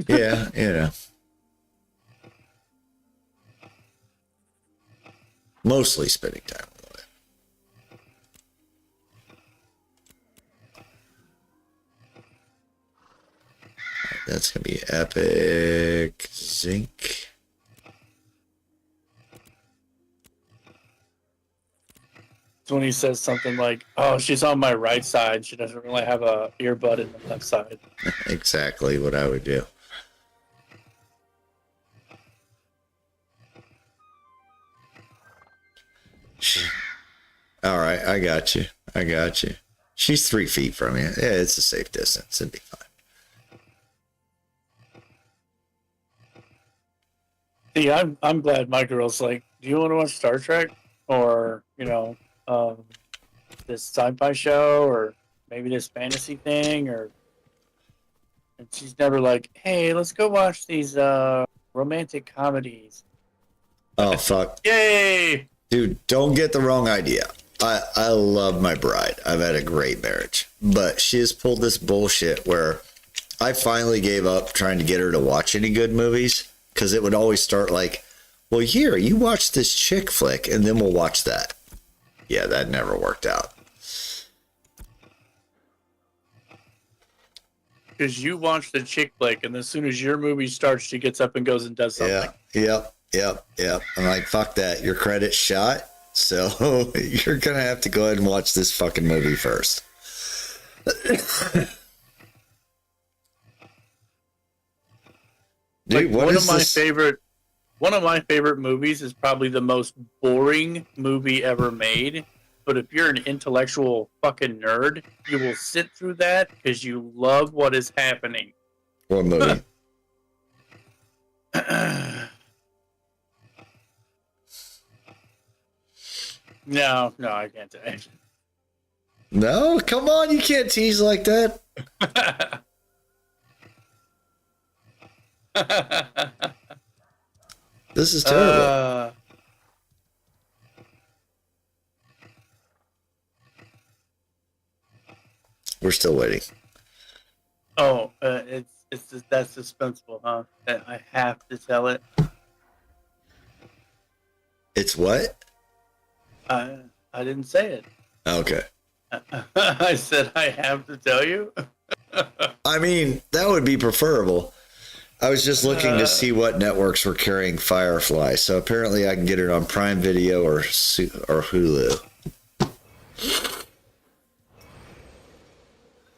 Yeah, you know. Mostly spending time with the wife. That's going to be epic. Zinc. It's when he says something like, oh, she's on my right side. She doesn't really have a earbud in the left side. Exactly what I would do. All right, I got you. I got you. She's 3 feet from you. Yeah, it's a safe distance. It'd be fine. See, I'm glad my girl's like, do you want to watch Star Trek? Or, you know, this sci-fi show, or maybe this fantasy thing, or... And she's never like, hey, let's go watch these romantic comedies. Oh, fuck. Yay! Dude, don't get the wrong idea. I love my bride. I've had a great marriage. But she has pulled this bullshit where I finally gave up trying to get her to watch any good movies, because it would always start like, well, here, you watch this chick flick, and then we'll watch that. yeah, that never worked out. Because you watch the chick flick, and as soon as your movie starts, she gets up and goes and does something. Yep. I'm like, fuck that. Your credit's shot. So you're going to have to go ahead and watch this fucking movie first. Dude, Like, one of my favorite movies is probably the most boring movie ever made. But if you're an intellectual fucking nerd, you will sit through that because you love what is happening. What movie? No, I can't tell you. No, come on. You can't tease like that. This is terrible. We're still waiting. Oh, that's suspenseful, huh? I have to tell it. It's what? I didn't say it. Okay. I said I have to tell you. I mean, that would be preferable. I was just looking to see what networks were carrying Firefly. So apparently I can get it on Prime Video or Hulu.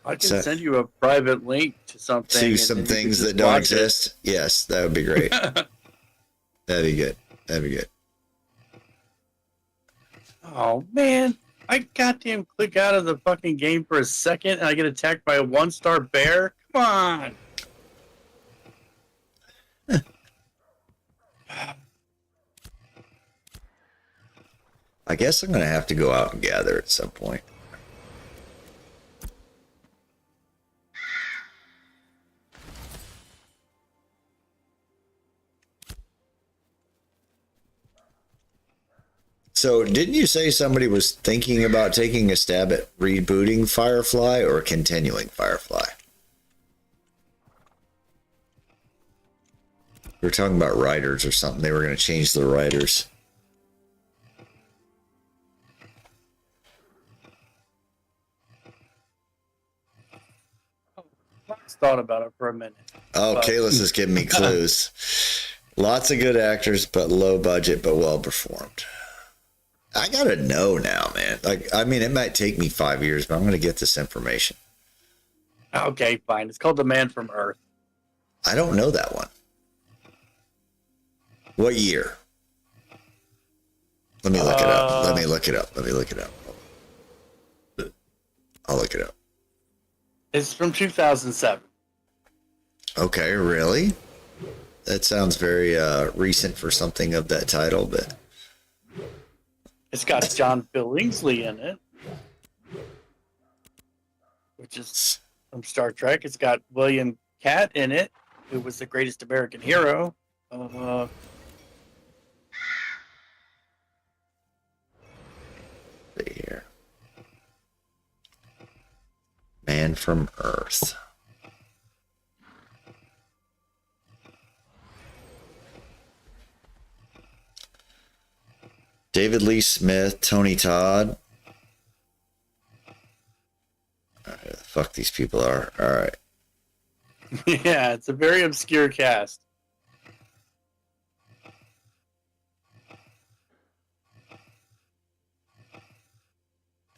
I can send you a private link to something. See some things that don't exist? Yes, that would be great. That'd be good. Oh, man. I goddamn click out of the fucking game for a second and I get attacked by a 1-star bear? Come on. I guess I'm going to have to go out and gather at some point. So, didn't you say somebody was thinking about taking a stab at rebooting Firefly or continuing Firefly? We were talking about writers or something. They were going to change the writers. I thought about it for a minute. Oh, Kalis is giving me clues. Lots of good actors, but low budget, but well performed. I gotta know now, man. Like, I mean, it might take me 5 years, but I'm gonna get this information. Okay, fine. It's called The Man from Earth. I don't know that one. What year? Let me look it up. Let me look it up. I'll look it up. It's from 2007. Okay, really? That sounds very recent for something of that title, but It's got John Billingsley in it, which is from Star Trek. It's got William Catt in it, who was the greatest American hero. see here. Man from Earth. David Lee Smith, Tony Todd. Who the fuck these people are. All right. Yeah, it's a very obscure cast.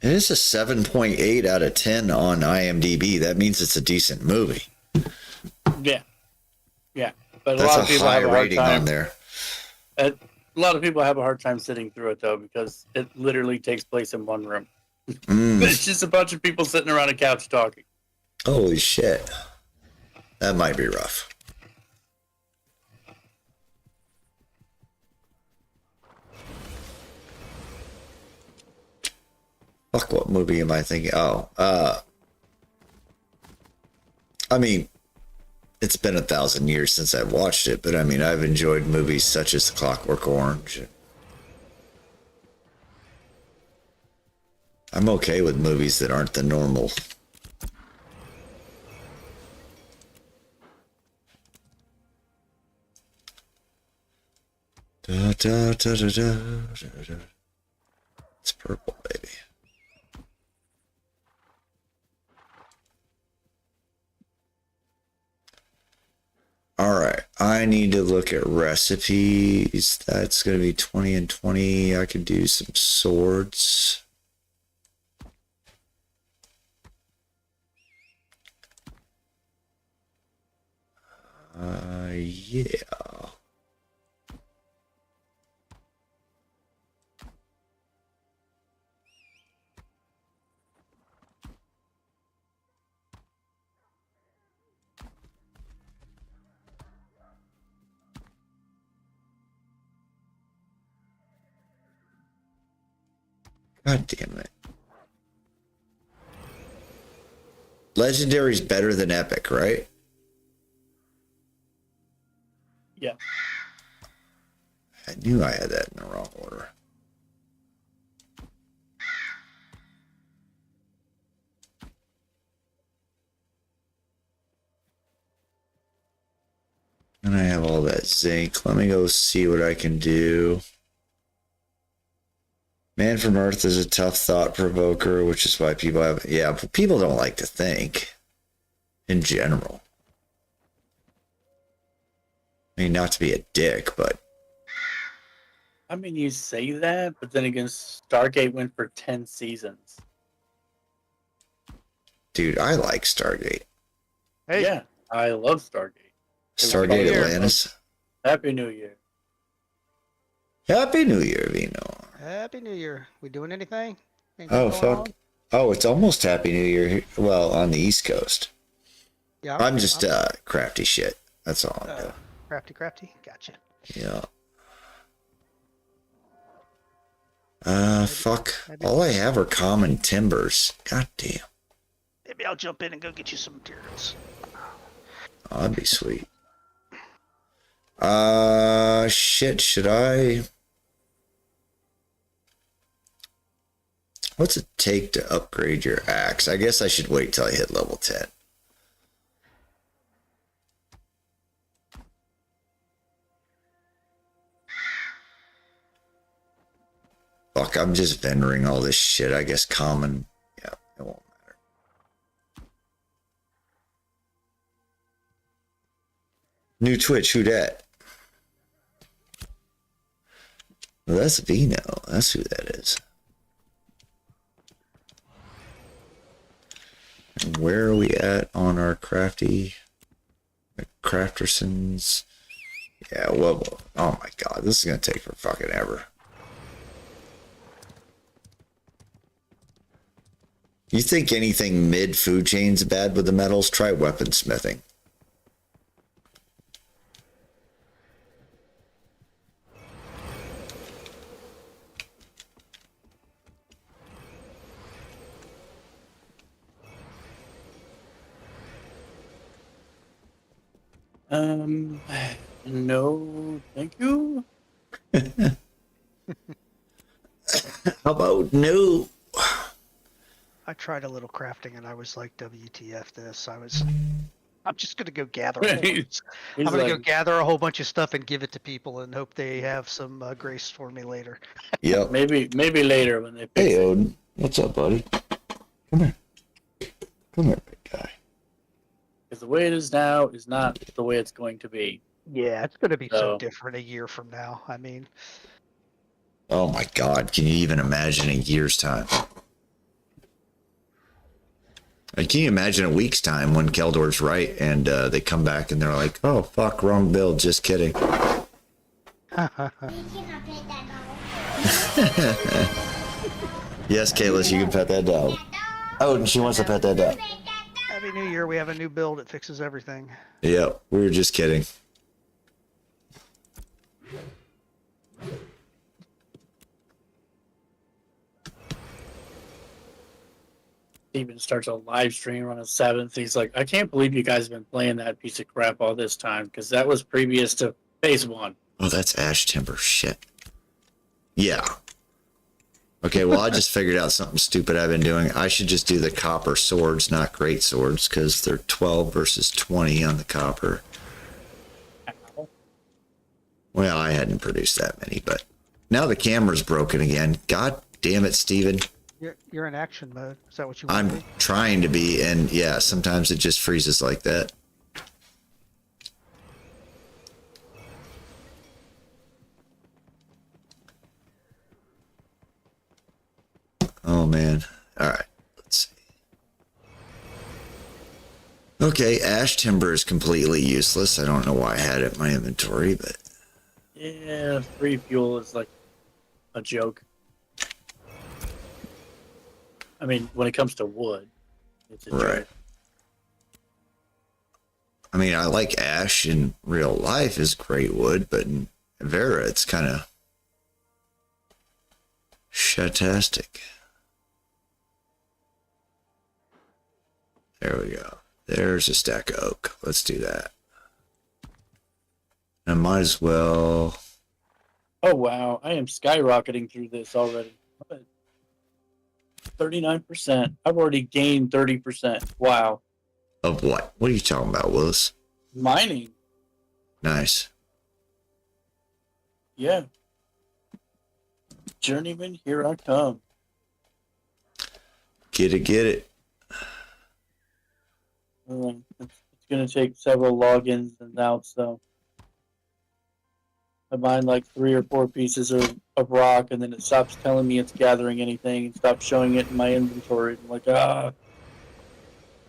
It is a 7.8 out of 10 on IMDb. That means it's a decent movie. Yeah. But That's a high rating on there. A lot of people have a hard time sitting through it, though, because it literally takes place in one room. It's just a bunch of people sitting around a couch talking. Holy shit. That might be rough. Fuck, what movie am I thinking? Oh, I mean, it's been 1,000 years since I've watched it, but I mean, I've enjoyed movies such as The Clockwork Orange. I'm okay with movies that aren't the normal. It's Purple, baby. All right, I need to look at recipes. That's going to be 20 and 20. I could do some swords. Yeah. God damn it. Legendary's better than epic, right? Yeah. I knew I had that in the wrong order. And I have all that zinc. Let me go see what I can do. Man from Earth is a tough thought provoker, which is why people have... Yeah, people don't like to think. In general. I mean, not to be a dick, but... I mean, you say that, but then again, Stargate went for 10 seasons. Dude, I like Stargate. Hey, Yeah, I love Stargate. Stargate Atlantis. Happy New Year. Happy New Year, Vino. Happy New Year. We doing anything? Anything Oh, going fuck. on? Oh, it's almost Happy New Year. Well, on the East Coast. Yeah, I'm just crafty shit. That's all I'm doing. crafty. Gotcha. Yeah. Fuck. maybe- All I have are common timbers. God damn. Maybe I'll jump in and go get you some materials. Oh, that'd be sweet. Shit, should I... What's it take to upgrade your axe? I guess I should wait till I hit level 10. Fuck, I'm just vendoring all this shit. I guess common... Yeah, it won't matter. New Twitch, who dat? Well, that's Vino. That's who that is. And where are we at on our crafty Craftersons? Yeah, well, oh my god, this is gonna take for fucking ever. You think anything mid food chain's bad with the metals? Try weaponsmithing. No, thank you. How about no? I tried a little crafting and I was like, WTF this? I'm just gonna go gather. A whole bunch. I'm gonna go gather a whole bunch of stuff and give it to people and hope they have some grace for me later. Yep. Maybe later when they. Hey, Odin. What's up, buddy? Come here. Come here, big guy. Because the way it is now is not the way it's going to be. Yeah, it's gonna be so So- different a year from now. I mean, Oh my god, can you even imagine a year's time? Like, can you imagine a week's time when Keldor's right and they come back and they're like, oh, fuck, wrong build, just kidding. You cannot pet that dog. Yes, Kayla, you can pet that dog. That dog. Oh, and she wants to pet that dog. Pet that dog. Happy New Year. We have a new build. It fixes everything. Yep, we were just kidding. Steven starts a live stream on the 7th. He's like, I can't believe you guys have been playing that piece of crap all this time because that was previous to phase 1. Oh, that's ash timber. Shit. Yeah. Okay, well, I just figured out something stupid I've been doing. I should just do the copper swords, not great swords, because they're 12 versus 20 on the copper. Well, I hadn't produced that many, but now the camera's broken again. God damn it, Steven. You're in action mode. Is that what you want to I'm be? trying to be, and yeah, sometimes it just freezes like that. Oh man. Alright, let's see. Okay, ash timber is completely useless. I don't know why I had it in my inventory, but Yeah, free fuel is like a joke. I mean, when it comes to wood, it's a right. joke. I mean, I like ash in real life is great wood, but in Vera, it's kind of shatastic. There we go. There's a stack of oak. Let's do that. I might as well. Oh wow, I am skyrocketing through this already. 39%. I've already gained 30%. Wow. Of what? What are you talking about, Willis? Mining. Nice. Yeah. Journeyman, here I come. Get it, get it. It's going to take several logins and outs, though. I mine like 3 or 4 pieces of rock, and then it stops telling me it's gathering anything and stops showing it in my inventory. I'm like,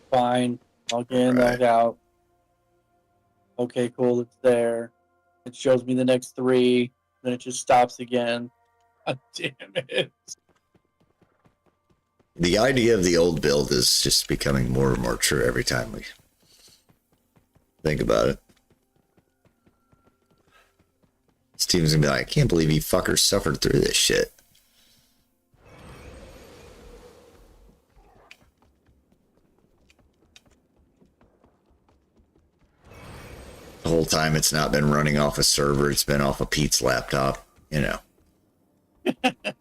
fine. Log in, log out. Okay, cool, it's there. It shows me the next 3, then it just stops again. God damn it. The idea of the old build is just becoming more and more true every time we think about it. Steven's gonna be like, I can't believe you fuckers suffered through this shit. The whole time it's not been running off a server, it's been off of Pete's laptop, you know. The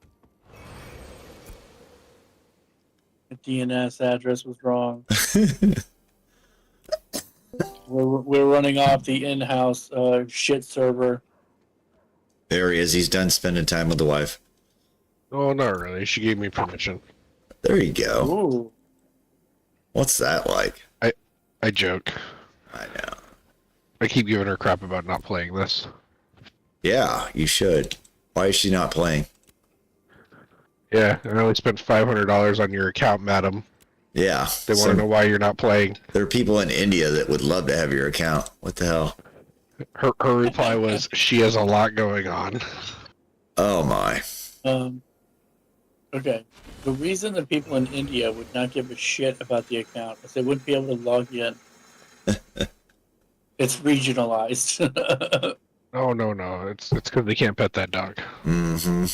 DNS address was wrong. we're running off the in-house shit server. There he is. He's done spending time with the wife. Oh, not really. She gave me permission. There you go. Ooh. What's that like? I joke. I know. I keep giving her crap about not playing this. Yeah, you should. Why is she not playing? Yeah, I only spent $500 on your account, madam. Yeah. They want to know why you're not playing. There are people in India that would love to have your account. What the hell? Her reply was, she has a lot going on. Oh my. Okay. The reason that people in India would not give a shit about the account is they wouldn't be able to log in. It's regionalized. Oh, no. It's because they can't pet that dog. Mm-hmm.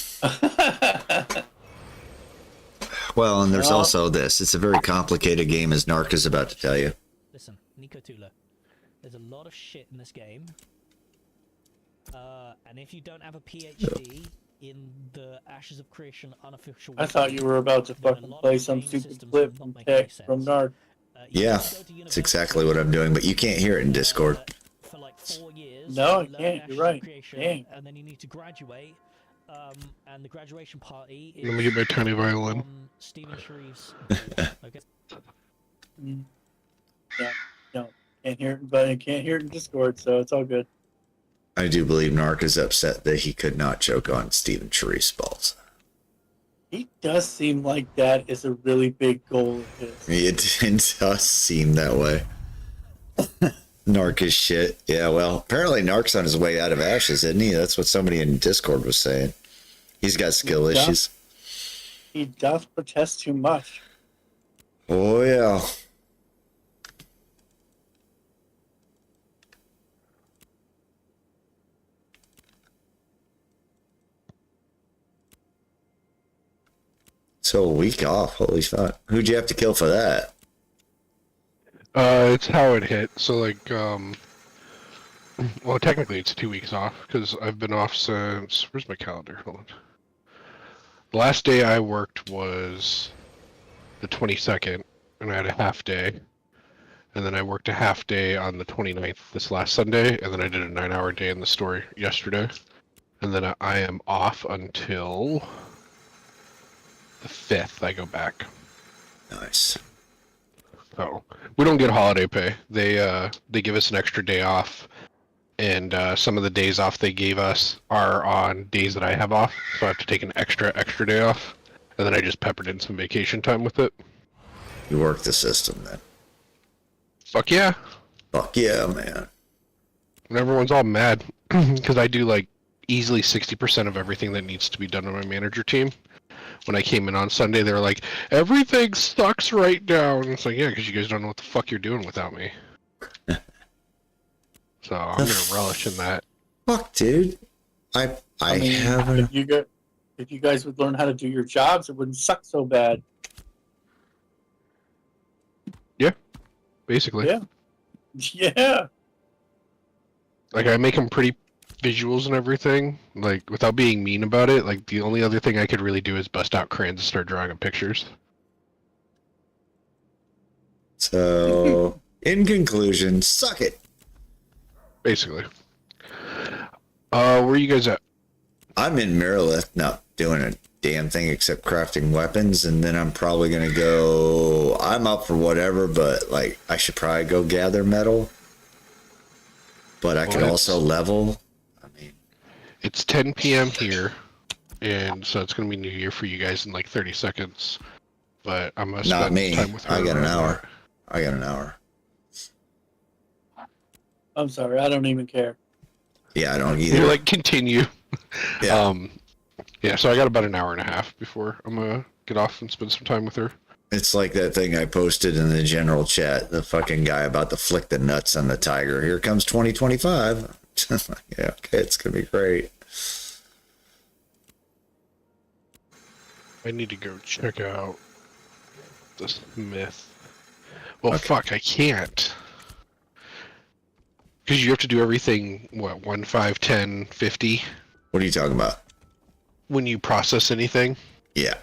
Well, and there's also this. It's a very complicated game, as Narc is about to tell you. Listen, Nico Tula, there's a lot of shit in this game. And if you don't have a PhD in the Ashes of Creation unofficial... I thought you were about to fucking play some stupid clip from Narc. Yeah, it's exactly what I'm doing, but you can't hear it in Discord. For like 4 years. No, I can't. You're right. Dang. And then you need to graduate. And the graduation party is... Let me get my tiny violin. on Stephen Sharif's... Okay. Yeah, no. Can't hear it, but I can't hear it in Discord, so it's all good. I do believe Narc is upset that he could not choke on Stephen Sharif's balls. He does seem like that is a really big goal of his. It does seem that way. Narc is shit. Yeah, well, apparently Narc's on his way out of ashes, isn't he? That's what somebody in Discord was saying. He's got skill issues. He doth protest too much. Oh, yeah. So a week off. Holy fuck. Who'd you have to kill for that? It's how it hit. So, like, well, technically it's 2 weeks off, because I've been off since... Where's my calendar? Hold on. The last day I worked was the 22nd, and I had a half day. And then I worked a half day on the 29th, this last Sunday, and then I did a 9-hour day in the store yesterday. And then I am off until 5th I go back. Nice. So we don't get holiday pay. They give us an extra day off, and some of the days off they gave us are on days that I have off, so I have to take an extra day off, and then I just peppered in some vacation time with it. You work the system then. Fuck yeah. Fuck yeah, man. And everyone's all mad because I do like easily 60% of everything that needs to be done on my manager team. When I came in on Sunday, they were like, everything sucks right now. And it's like, yeah, because you guys don't know what the fuck you're doing without me. So I'm going to relish in that. Fuck, dude. I mean, haven't. If you guys would learn how to do your jobs, it wouldn't suck so bad. Yeah, basically. Yeah. Yeah. Like, I make them pretty visuals and everything, like, without being mean about it. Like, the only other thing I could really do is bust out crayons and start drawing up pictures. So, in conclusion, suck it. Basically. Where are you guys at? I'm in Marilith, not doing a damn thing except crafting weapons, and then I'm probably gonna go. I'm up for whatever, but like I should probably go gather metal. But I could also level. I mean, it's 10 p.m. here, and so it's gonna be New Year for you guys in like 30 seconds. But I'm gonna not spend me. time with her. I got an hour. I got an hour. I'm sorry, I don't even care. Yeah, I don't either. You're like, continue. Yeah. Yeah, so I got about an hour and a half before I'm gonna get off and spend some time with her. It's like that thing I posted in the general chat, the fucking guy about to flick the nuts on the tiger. Here comes 2025. Yeah, okay, it's gonna be great. I need to go check out the Smith. Well, Okay. fuck, I can't. Because you have to do everything, what, 1, 5, 10, 50? What are you talking about? When you process anything? Yeah.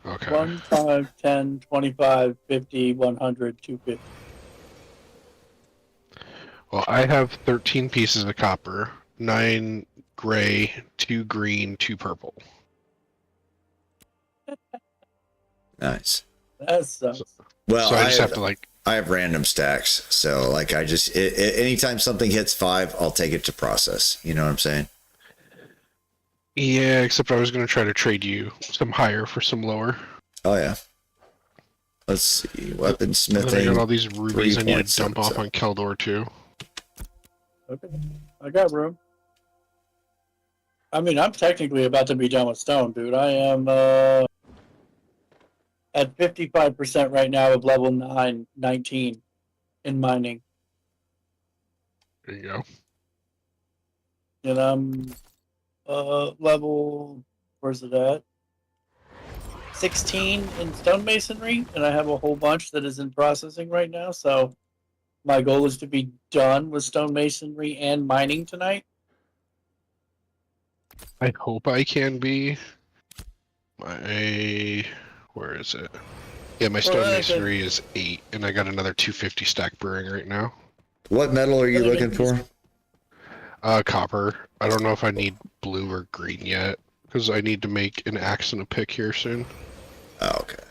Okay. 1, 5, 10, 25, 50, 100, 250. Well, I have 13 pieces of copper, 9 gray, 2 green, 2 purple. Nice. That sucks. Well, So I just have to, like... I have random stacks, so like I just anytime something hits 5, I'll take it to process. You know what I'm saying? Yeah, except I was going to try to trade you some higher for some lower. Oh yeah. Let's see, weaponsmithing. And then I got all these rubies I need to dump off 3.77. on Keldor too. Okay, I got room. I mean, I'm technically about to be done with stone, dude. I am at 55% right now of level 19 in mining. There you go. And I'm level, where's it at? 16 in stonemasonry, and I have a whole bunch that is in processing right now. So my goal is to be done with stonemasonry and mining tonight. I hope I can be. Where is it? Yeah, my stonemasonry is 8, and I got another 250 stack brewing right now. What metal are you looking for? Copper. I don't know if I need blue or green yet, because I need to make an axe and a pick here soon. Oh, okay.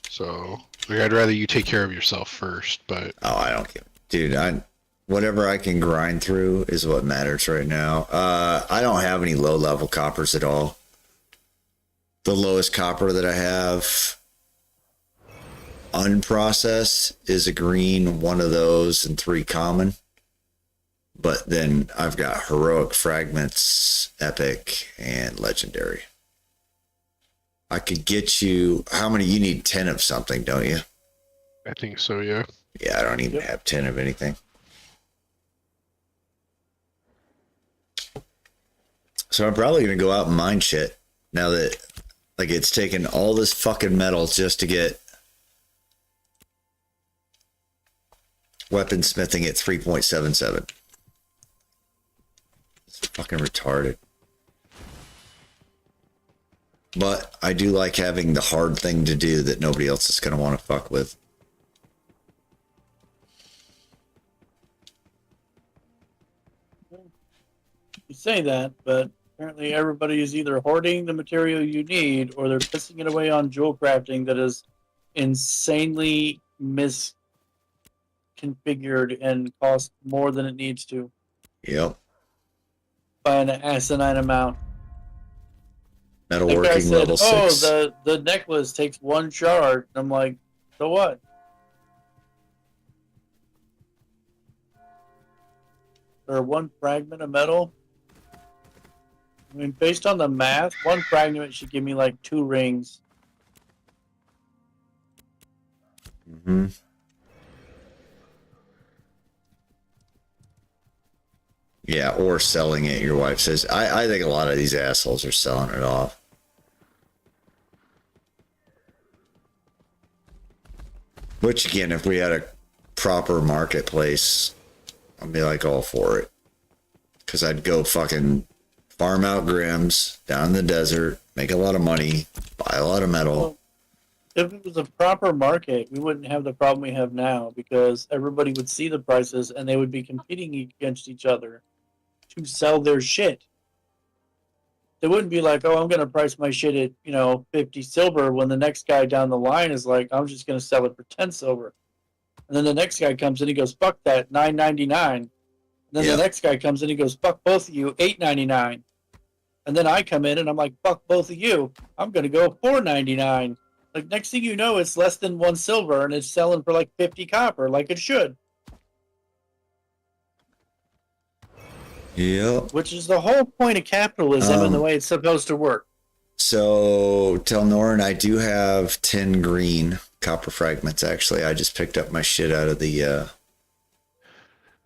So, like, I'd rather you take care of yourself first, but... Oh, I don't care. Dude, whatever I can grind through is what matters right now. I don't have any low-level coppers at all. The lowest copper that I have unprocessed is a green, 1 of those, and 3 common. But then I've got heroic fragments, epic, and legendary. I could get you... How many? You need 10 of something, don't you? I think so, yeah. Yeah, I don't even have 10 of anything. So I'm probably going to go out and mine shit now that, like, it's taken all this fucking metal just to get weaponsmithing at 3.77. It's fucking retarded. But I do like having the hard thing to do that nobody else is going to want to fuck with. You say that, but Apparently, everybody is either hoarding the material you need, or they're pissing it away on jewel crafting that is insanely misconfigured and costs more than it needs to Yep. by an asinine amount. That guy Metalworking said, level "Oh, 6. the necklace takes 1 shard." I'm like, so what? Or 1 fragment of metal? I mean, based on the math, 1 fragment should give me like 2 rings. Mm-hmm. Yeah, or selling it, your wife says. I think a lot of these assholes are selling it off. Which, again, if we had a proper marketplace, I'd be like all for it. Because I'd go fucking farm out Grims down in the desert, make a lot of money, buy a lot of metal. Well, if it was a proper market, we wouldn't have the problem we have now, because everybody would see the prices and they would be competing against each other to sell their shit. They wouldn't be like, "Oh, I'm going to price my shit at 50 silver," when the next guy down the line is like, "I'm just going to sell it for 10 silver." And then the next guy comes in, he goes, "Fuck that, $9.99." And then the next guy comes in, he goes, "Fuck both of you, $8.99." And then I come in and I'm like, "Fuck both of you, I'm going to go $4.99." Like, next thing you know, it's less than 1 silver and it's selling for like 50 copper, like it should. Yep. Which is the whole point of capitalism and the way it's supposed to work. So, tell Norrin I do have 10 green copper fragments, actually. I just picked up my shit out of the...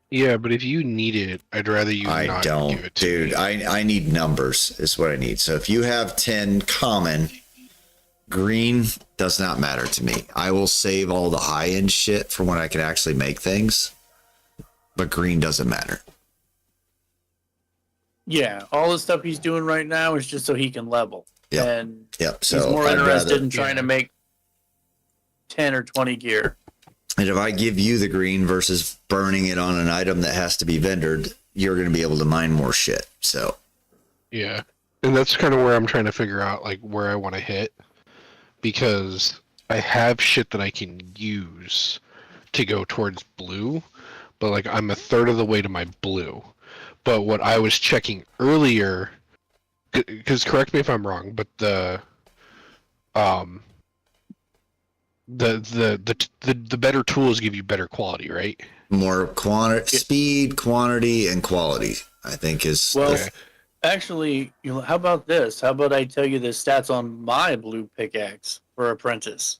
Yeah, but if you need it, I'd rather you I not don't, give it to dude. me. I need numbers is what I need. So if you have 10 common, green does not matter to me. I will save all the high-end shit for when I can actually make things, but green doesn't matter. Yeah, all the stuff he's doing right now is just so he can level. Yep. And Yep. So he's more I'd interested rather, in trying to make 10 or 20 gear. and if I give you the green versus burning it on an item that has to be vendored, you're going to be able to mine more shit. So Yeah. And that's kind of where I'm trying to figure out, like, where I want to hit. Because I have shit that I can use to go towards blue, but, like, I'm a third of the way to my blue. But what I was checking earlier, because correct me if I'm wrong, but the better tools give you better quality, right? more quantity, speed, quantity, and quality, I think is... Well, Okay. actually, how about this? How about I tell you the stats on my blue pickaxe for Apprentice?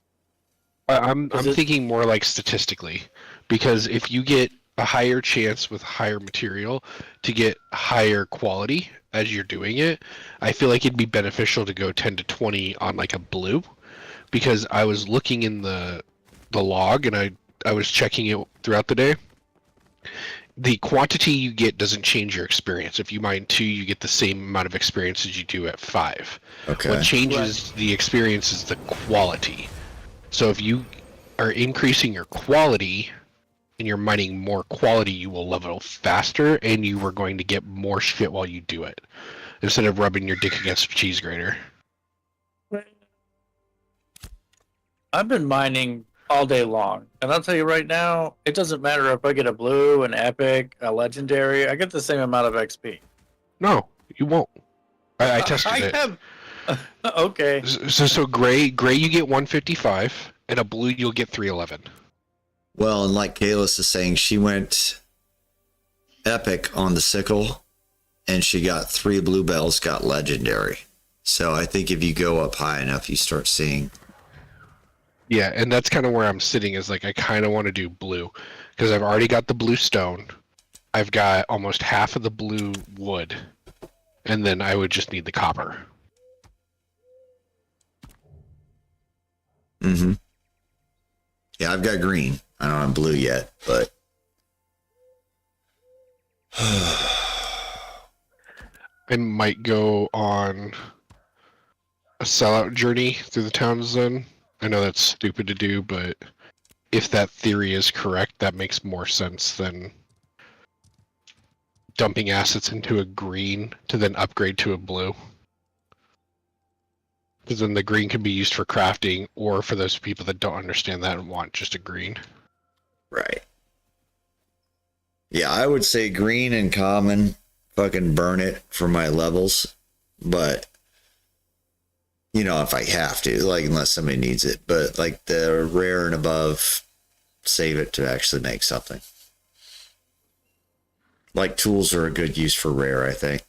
I'm Is it- thinking more like statistically, because if you get a higher chance with higher material to get higher quality as you're doing it, I feel like it'd be beneficial to go 10 to 20 on like a blue, because I was looking in the log and I was checking it throughout the day. The quantity you get doesn't change your experience. If you mine 2, you get the same amount of experience as you do at 5. Okay. What changes the experience is the quality. So if you are increasing your quality and you're mining more quality, you will level faster and you are going to get more shit while you do it, instead of rubbing your dick against a cheese grater. I've been mining all day long, and I'll tell you right now, it doesn't matter if I get a blue, an epic, a legendary. I get the same amount of XP. No, you won't. I tested I it. have. Okay. So gray you get 155, and a blue you'll get 311. Well, and like Kalis is saying, she went epic on the sickle, and she got 3 bluebells, got legendary. So I think if you go up high enough, you start seeing... Yeah, and that's kind of where I'm sitting, is like I kind of want to do blue, because I've already got the blue stone. I've got almost half of the blue wood, and then I would just need the copper. Mm-hmm. Yeah, I've got green. I don't have blue yet, but... I might go on a sellout journey through the towns then. I know that's stupid to do, but if that theory is correct, that makes more sense than dumping assets into a green to then upgrade to a blue. Because then the green can be used for crafting, or for those people that don't understand that and want just a green. Right. Yeah, I would say green and common, fucking burn it for my levels. But, you know, if I have to, like, unless somebody needs it. But, like, the rare and above, save it to actually make something. Like, tools are a good use for rare, I think.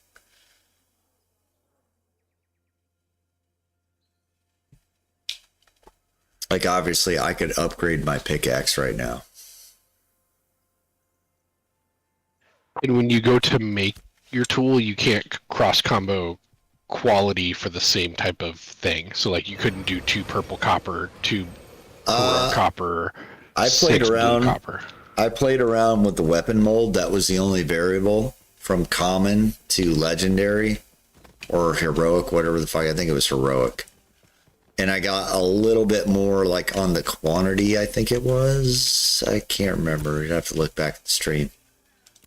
Like, obviously, I could upgrade my pickaxe right now. And when you go to make your tool, you can't cross combo quality for the same type of thing. So, like, you couldn't do 2 purple copper, 2 copper, I played 6 around. blue copper. I played around with the weapon mold. That was the only variable from common to legendary or heroic, whatever the fuck. I think it was heroic. And I got a little bit more like on the quantity, I think it was. I can't remember. You'd have to look back at the stream.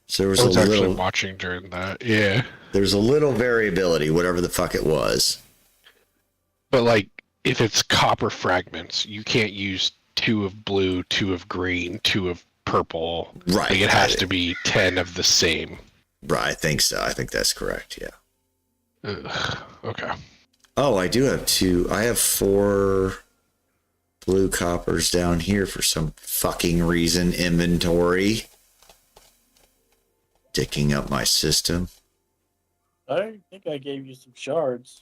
So there was I was a actually little watching during that. Yeah. there's a little variability, whatever the fuck it was. But, like, if it's copper fragments, you can't use 2 of blue, 2 of green, 2 of purple. Right. Like, it has to be 10 of the same. Right, I think so. I think that's correct, yeah. Ugh, okay. Oh, I do have 2. I have 4 blue coppers down here for some fucking reason. Inventory. Dicking up my system. I think I gave you some shards.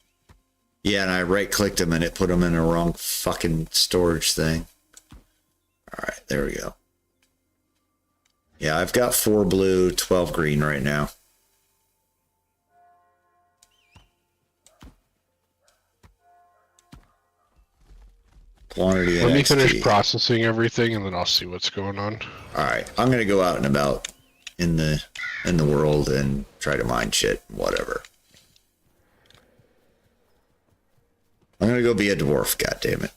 Yeah, and I right-clicked them and it put them in the wrong fucking storage thing. All right, there we go. Yeah, I've got 4 blue, 12 green right now. Quantity and Let me XP. finish processing everything, and then I'll see what's going on. All right, I'm gonna go out and about in the world and try to mine shit, whatever. I'm gonna go be a dwarf. God damn it!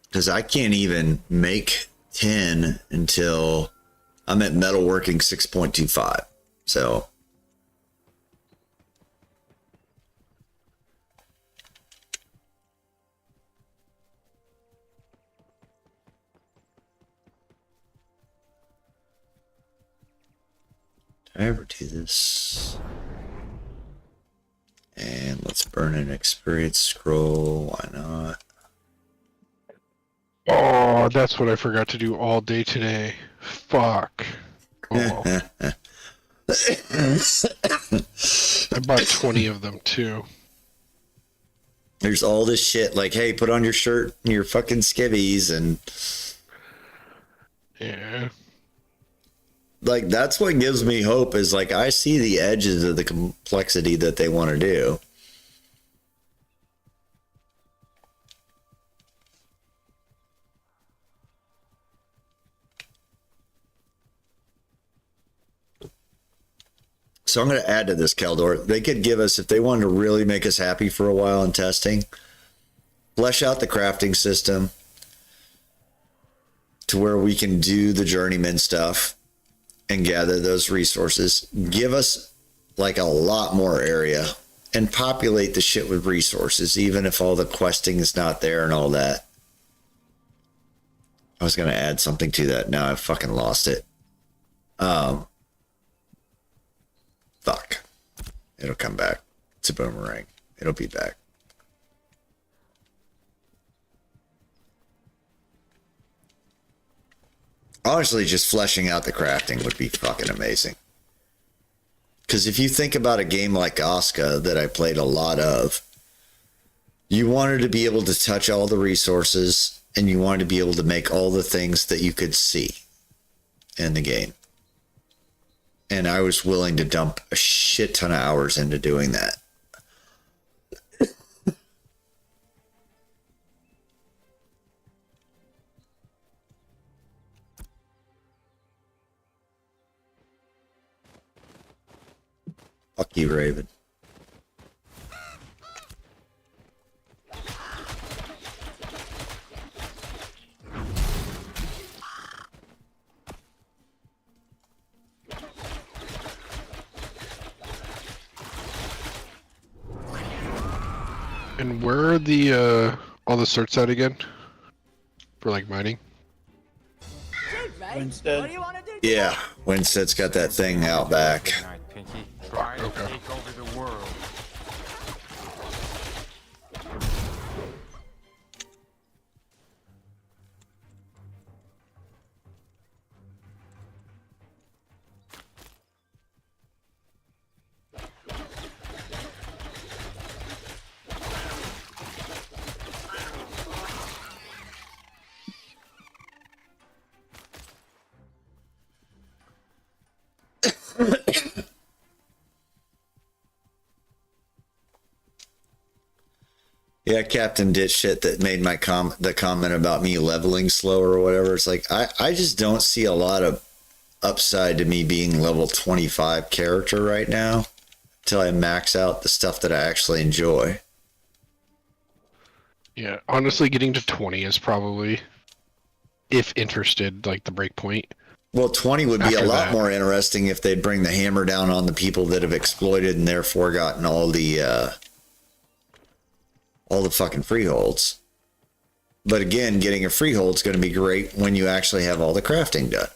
Because I can't even make 10 until I'm at metalworking 6.25. So. Did I ever do this? And let's burn an experience scroll. Why not? Oh, that's what I forgot to do all day today. Fuck. Oh. I bought 20 of them too. There's all this shit like, hey, put on your shirt and your fucking skivvies, and Yeah. like that's what gives me hope is like I see the edges of the complexity that they want to do. So I'm going to add to this, Keldor. They could give us, if they wanted to really make us happy for a while in testing, flesh out the crafting system to where we can do the journeyman stuff and gather those resources. Give us like a lot more area and populate the shit with resources, even if all the questing is not there and all that. I was going to add something to that. Now I've fucking lost it. Fuck. It'll come back. It's a boomerang. It'll be back. Honestly, just fleshing out the crafting would be fucking amazing. Because if you think about a game like Osca that I played a lot of, you wanted to be able to touch all the resources and you wanted to be able to make all the things that you could see in the game. And I was willing to dump a shit ton of hours into doing that. Fuck you, Raven. And where are the all the certs at again? For like mining? Winstead. What do you want to do? Yeah, Winstead's got that thing out back. Every night, Pinky. Try to Okay. take over the world. Yeah, Captain did shit that made my the comment about me leveling slower or whatever. It's like I just don't see a lot of upside to me being level 25 character right now until I max out the stuff that I actually enjoy. Yeah, honestly, getting to 20 is probably, if interested, like the break point. Well, 20 would be a After lot that. more interesting if they'd bring the hammer down on the people that have exploited and therefore gotten all the fucking freeholds. But again, getting a freehold is going to be great when you actually have all the crafting done.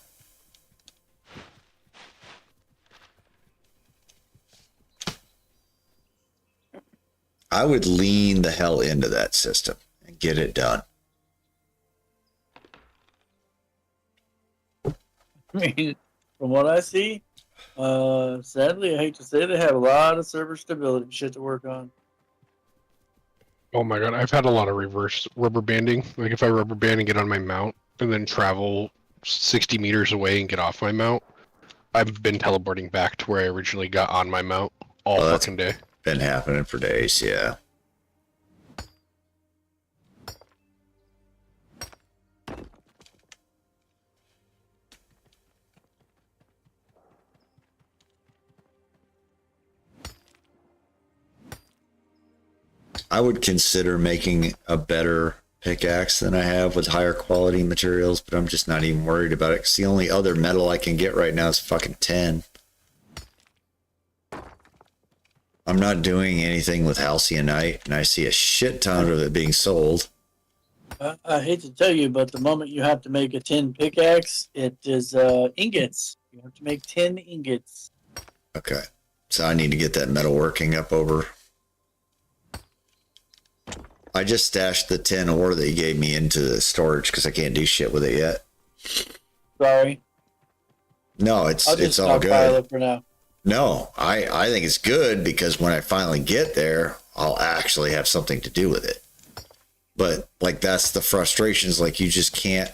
I would lean the hell into that system and get it done. I mean, from what I see, sadly, I hate to say, they have a lot of server stability shit to work on. Oh my god, I've had a lot of reverse rubber banding. Like if I rubber band and get on my mount and then travel 60 meters away and get off my mount, I've been teleporting back to where I originally got on my mount all Oh, that's fucking day. been happening for days, yeah. I would consider making a better pickaxe than I have with higher quality materials, but I'm just not even worried about it because the only other metal I can get right now is fucking tin. I'm not doing anything with halcyon,ite, and I see a shit ton of it being sold. I hate to tell you, but the moment you have to make a tin pickaxe, it is ingots. You have to make 10 ingots. Okay, so I need to get that metalworking up over. I just stashed the tin ore that he gave me into the storage because I can't do shit with it yet. Sorry. No, I'll it's just all stockpile good. it for now. No, I think it's good because when I finally get there, I'll actually have something to do with it. But like that's the frustrations, like you just can't.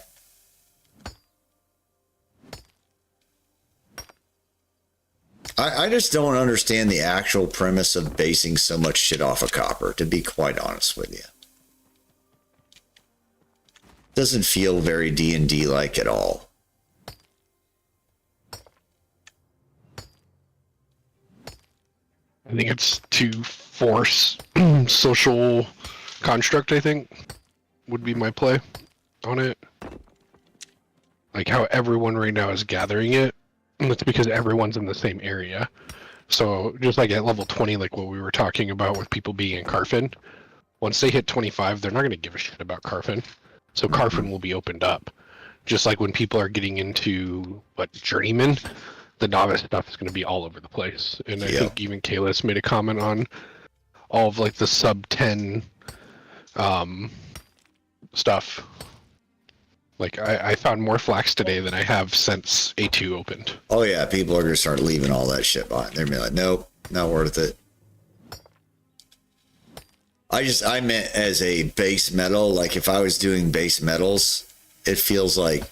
I just don't understand the actual premise of basing so much shit off of copper, to be quite honest with you. Doesn't feel very D&D like at all. I think it's to force social construct, I think, would be my play on it. Like how everyone right now is gathering it. And it's because everyone's in the same area. So just like at level 20, like what we were talking about with people being in Carfin, once they hit 25, they're not going to give a shit about Carfin. So Carfin will be opened up. Just like when people are getting into, Journeyman, the novice stuff is going to be all over the place. And I think even Kalis made a comment on all of like the sub 10 stuff. Like I found more flax today than I have since A2 opened. Oh yeah, people are gonna start leaving all that shit behind. They're gonna be like, nope, not worth it. I meant as a base metal, like if I was doing base metals, it feels like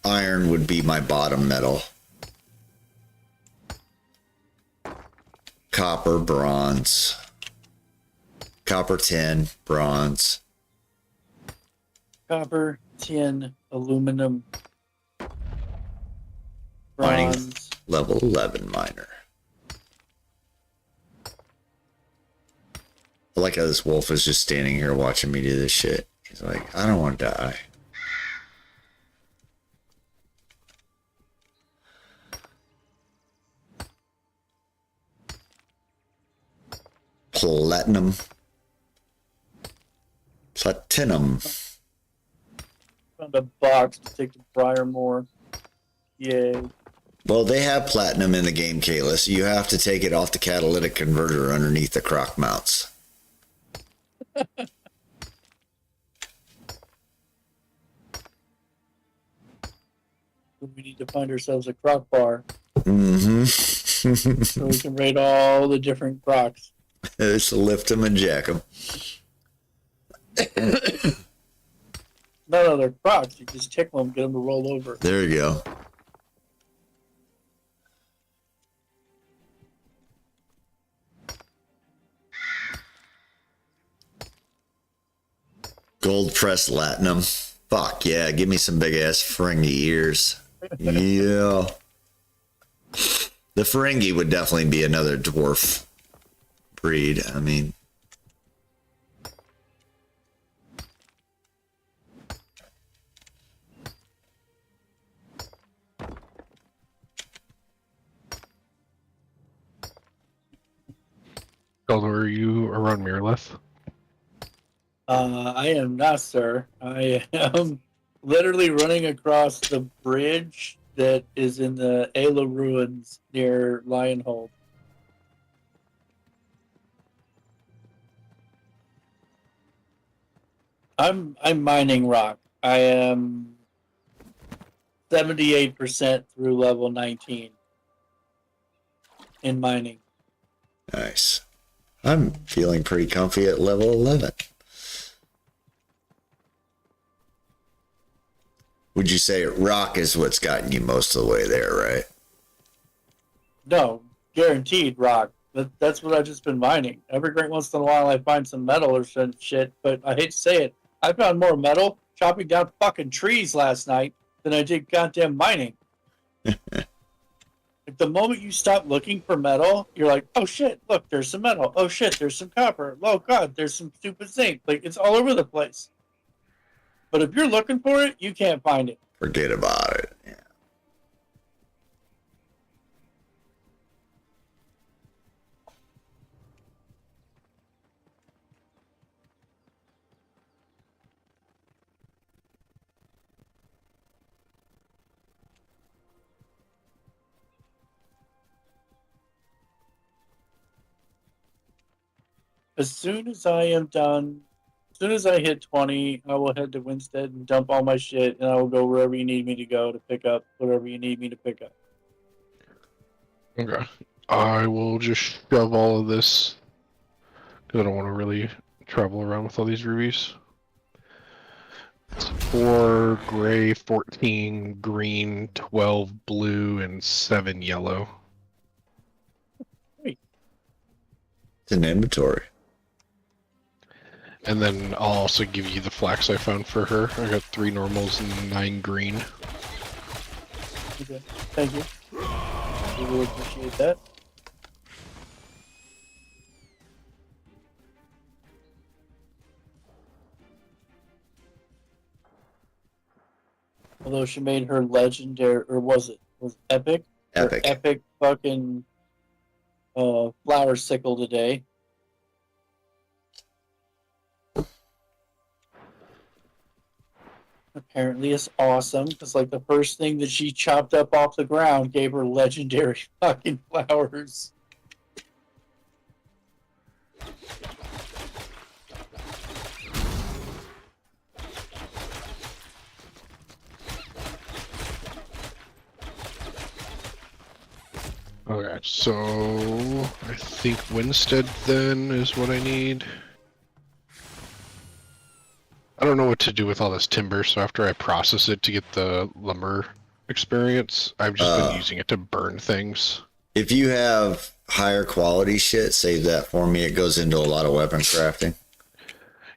iron would be my bottom metal. Copper, bronze. Copper, tin, bronze. Copper, tin, aluminum, Mining bronze. level 11 miner. I like how this wolf is just standing here watching me do this shit. He's like, I don't want to die. Platinum. Platinum. Found a box to take to Briarmore. Yay. Well, they have platinum in the game, Kayla, so you have to take it off the catalytic converter underneath the crock mounts. We need to find ourselves a crock bar Mm-hmm. so we can rate all the different crocks. Just lift them and jack them. None of their crocs. You just tickle them, get them to roll over. There you go. Gold pressed latinum. Fuck yeah, give me some big ass Ferengi ears. Yeah. The Ferengi would definitely be another dwarf breed. I mean, Although, are you around Mirrorless? I am not, sir. I am literally running across the bridge that is in the Ayla ruins near Lionhold. I'm mining rock. I am 78% through level 19 in mining. nice. I'm feeling pretty comfy at level 11. Would you say rock is what's gotten you most of the way there, right? No, guaranteed rock. That's what I've just been mining. Every great once in a while I find some metal or some shit, but I hate to say it. I found more metal chopping down fucking trees last night than I did goddamn mining. Like the moment you stop looking for metal, you're like, oh shit, look, there's some metal. Oh shit, there's some copper. Oh god, there's some stupid zinc. Like it's all over the place. But if you're looking for it, you can't find it. Forget about it. Yeah. As soon as I am done, as soon as I hit 20, I will head to Winstead and dump all my shit, and I will go wherever you need me to go to pick up whatever you need me to pick up. Okay. I will just shove all of this because I don't want to really travel around with all these reviews. It's 4 gray, 14 green, 12 blue, and 7 yellow. It's an inventory. And then I'll also give you the flax I found for her. I got 3 normals and 9 green. Okay, thank you. I really appreciate that. Although she made her legendary, or was it epic? Epic. Her epic fucking flower sickle today. Apparently it's awesome because like the first thing that she chopped up off the ground gave her legendary fucking flowers. Okay, so I think Winstead then is what I need. I don't know what to do with all this timber, so after I process it to get the lumber experience, I've just been using it to burn things. If you have higher quality shit, save that for me. It goes into a lot of weapon crafting.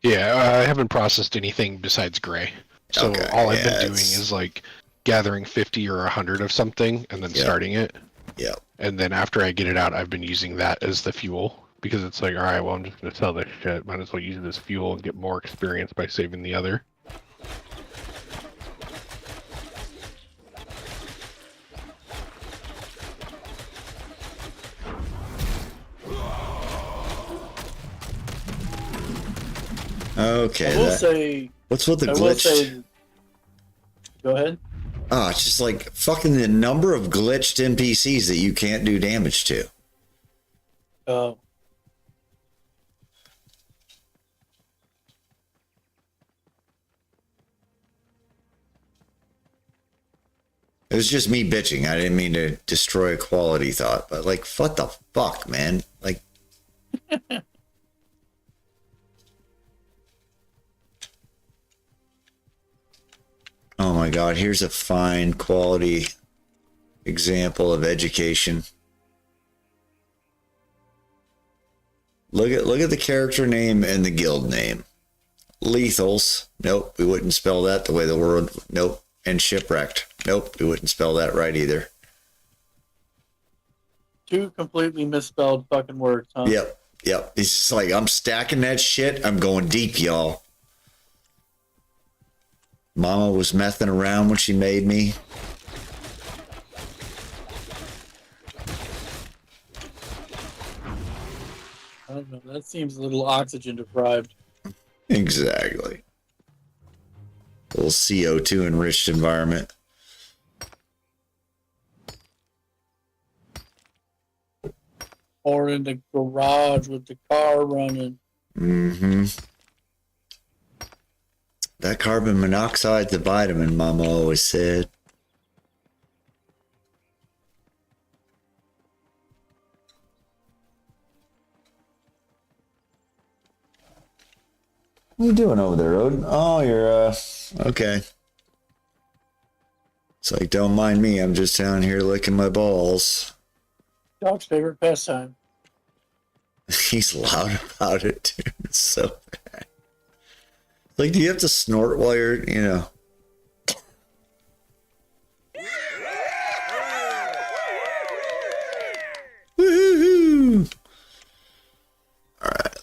Yeah, I haven't processed anything besides gray. So Okay, all I've yeah, been doing is like gathering 50 or 100 of something and then starting it. Yep. And then after I get it out, I've been using that as the fuel. Because it's like, alright, well, I'm just going to sell this shit. Might as well use this fuel and get more experience by saving the other. Okay. I will say. What's with the I will glitch? say. Go ahead. Oh, it's just like fucking the number of glitched NPCs that you can't do damage to. Oh. It was just me bitching. I didn't mean to destroy a quality thought, but like, what the fuck, man? Like, oh my God, here's a fine quality example of education. Look at the character name and the guild name. Lethals. Nope, we wouldn't spell that the way the word. Nope. And shipwrecked. Nope, we wouldn't spell that right either. 2 completely misspelled fucking words, huh? Yep. It's just like, I'm stacking that shit. I'm going deep, y'all. Mama was messing around when she made me. I don't know. That seems a little oxygen deprived. Exactly. A little CO2 enriched environment. Or in the garage with the car running. Mm-hmm. That carbon monoxide's a vitamin, Mama always said. What are you doing over there, Odin? Oh, you're, okay. It's like, don't mind me. I'm just down here licking my balls. Dog's favorite pastime. He's loud about it, too. It's so bad. Like, do you have to snort while you're, you know? Woohoo! All right,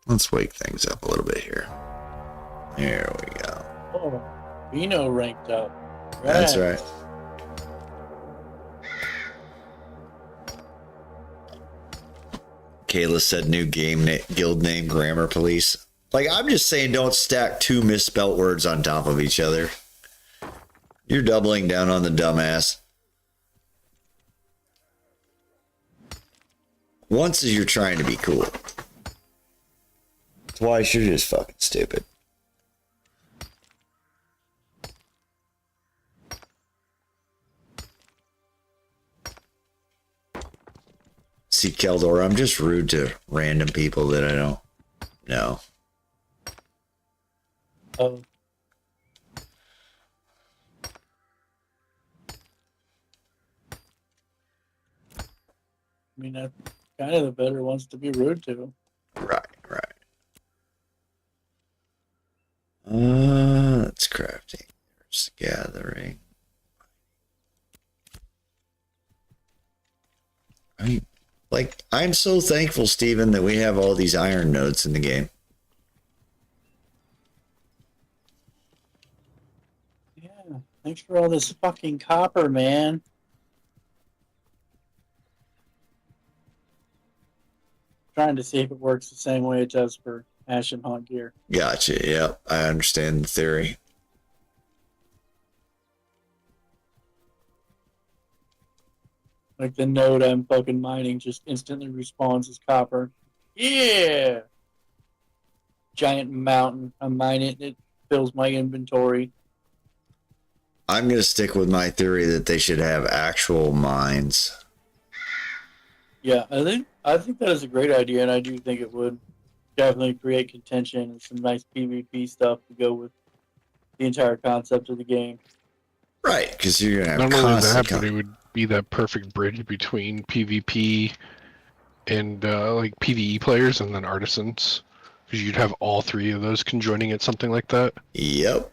let's wake things up a little bit here. There we go. Oh, Vino ranked up. That's right. Kayla said new guild name, Grammar Police. Like, I'm just saying don't stack 2 misspelt words on top of each other. You're doubling down on the dumbass. Once is you're trying to be cool. Twice you're just fucking stupid. See, Keldor, I'm just rude to random people that I don't know. Oh. I mean, that's kind of the better ones to be rude to. Right. That's crafting. There's gathering. I'm so thankful, Steven, that we have all these iron nodes in the game. Yeah, thanks for all this fucking copper, man. Trying to see if it works the same way it does for Ash and Haunt gear. Gotcha. Yep, I understand the theory. Like the node I'm fucking mining just instantly respawns as copper. Yeah! Giant mountain. I mine it, it fills my inventory. I'm going to stick with my theory that they should have actual mines. Yeah, I think that is a great idea, and I do think it would definitely create contention and some nice PvP stuff to go with the entire concept of the game. Right, because you're going to have Not only constant that, but it would be that perfect bridge between PvP and like PvE players and then artisans. Because you'd have all 3 of those conjoining at something like that. Yep.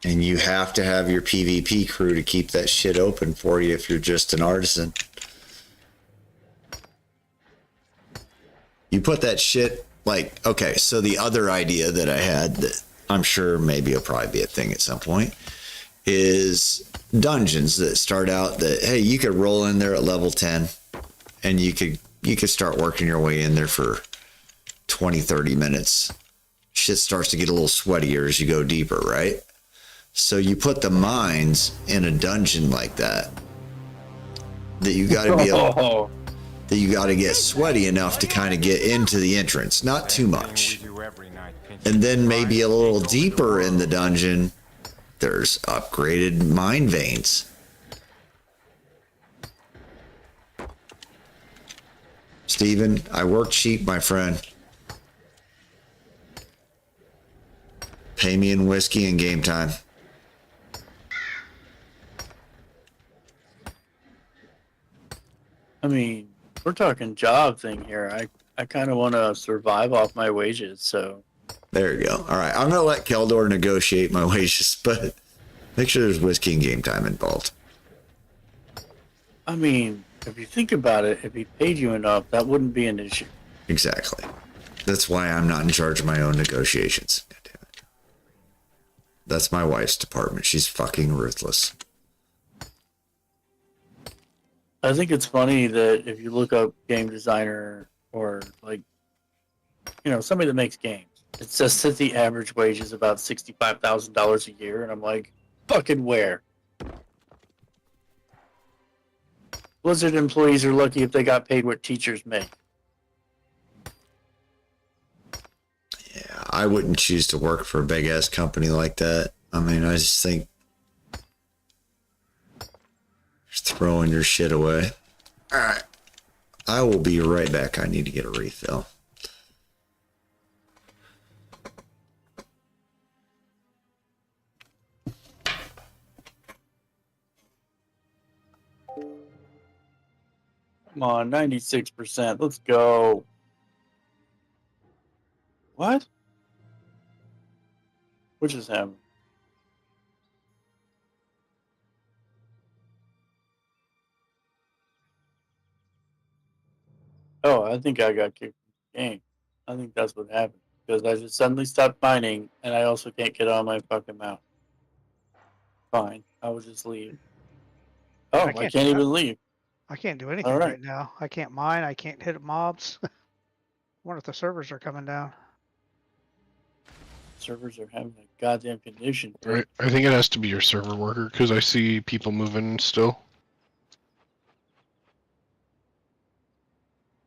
And you have to have your PvP crew to keep that shit open for you if you're just an artisan. You put that shit, like, okay, so the other idea that I had that I'm sure maybe it'll probably be a thing at some point is dungeons that start out that, hey, you could roll in there at level 10 and you could start working your way in there for 20, 30 minutes, shit starts to get a little sweatier as you go deeper, right? So you put the mines in a dungeon like that you got to be able, that you got to get sweaty enough to kind of get into the entrance, not too much. And then maybe a little deeper in the dungeon, there's upgraded mine veins. Steven, I work cheap, my friend. Pay me in whiskey and game time. I mean, we're talking job thing here. I kind of want to survive off my wages, so. There you go. All right, I'm gonna let Keldor negotiate my wages, but make sure there's whiskey and game time involved. I mean, if you think about it, if he paid you enough, that wouldn't be an issue. Exactly. That's why I'm not in charge of my own negotiations. God damn it. That's my wife's department. She's fucking ruthless. I think it's funny that if you look up game designer or like, somebody that makes games, it says that the average wage is about $65,000 a year, and I'm like, fucking where? Blizzard employees are lucky if they got paid what teachers make. Yeah, I wouldn't choose to work for a big ass company like that. I mean, I just think just throwing your shit away. All right. I will be right back. I need to get a refill. Come on, 96%. Let's go. What? What just happened? Oh, I think I got kicked from the game. I think that's what happened. Because I just suddenly stopped mining, and I also can't get on my fucking mount. Fine, I will just leave. Oh, I can't even leave. I can't do anything right now. I can't mine. I can't hit mobs. I wonder if the servers are coming down. Servers are having a goddamn condition. Right. I think it has to be your server worker because I see people moving still.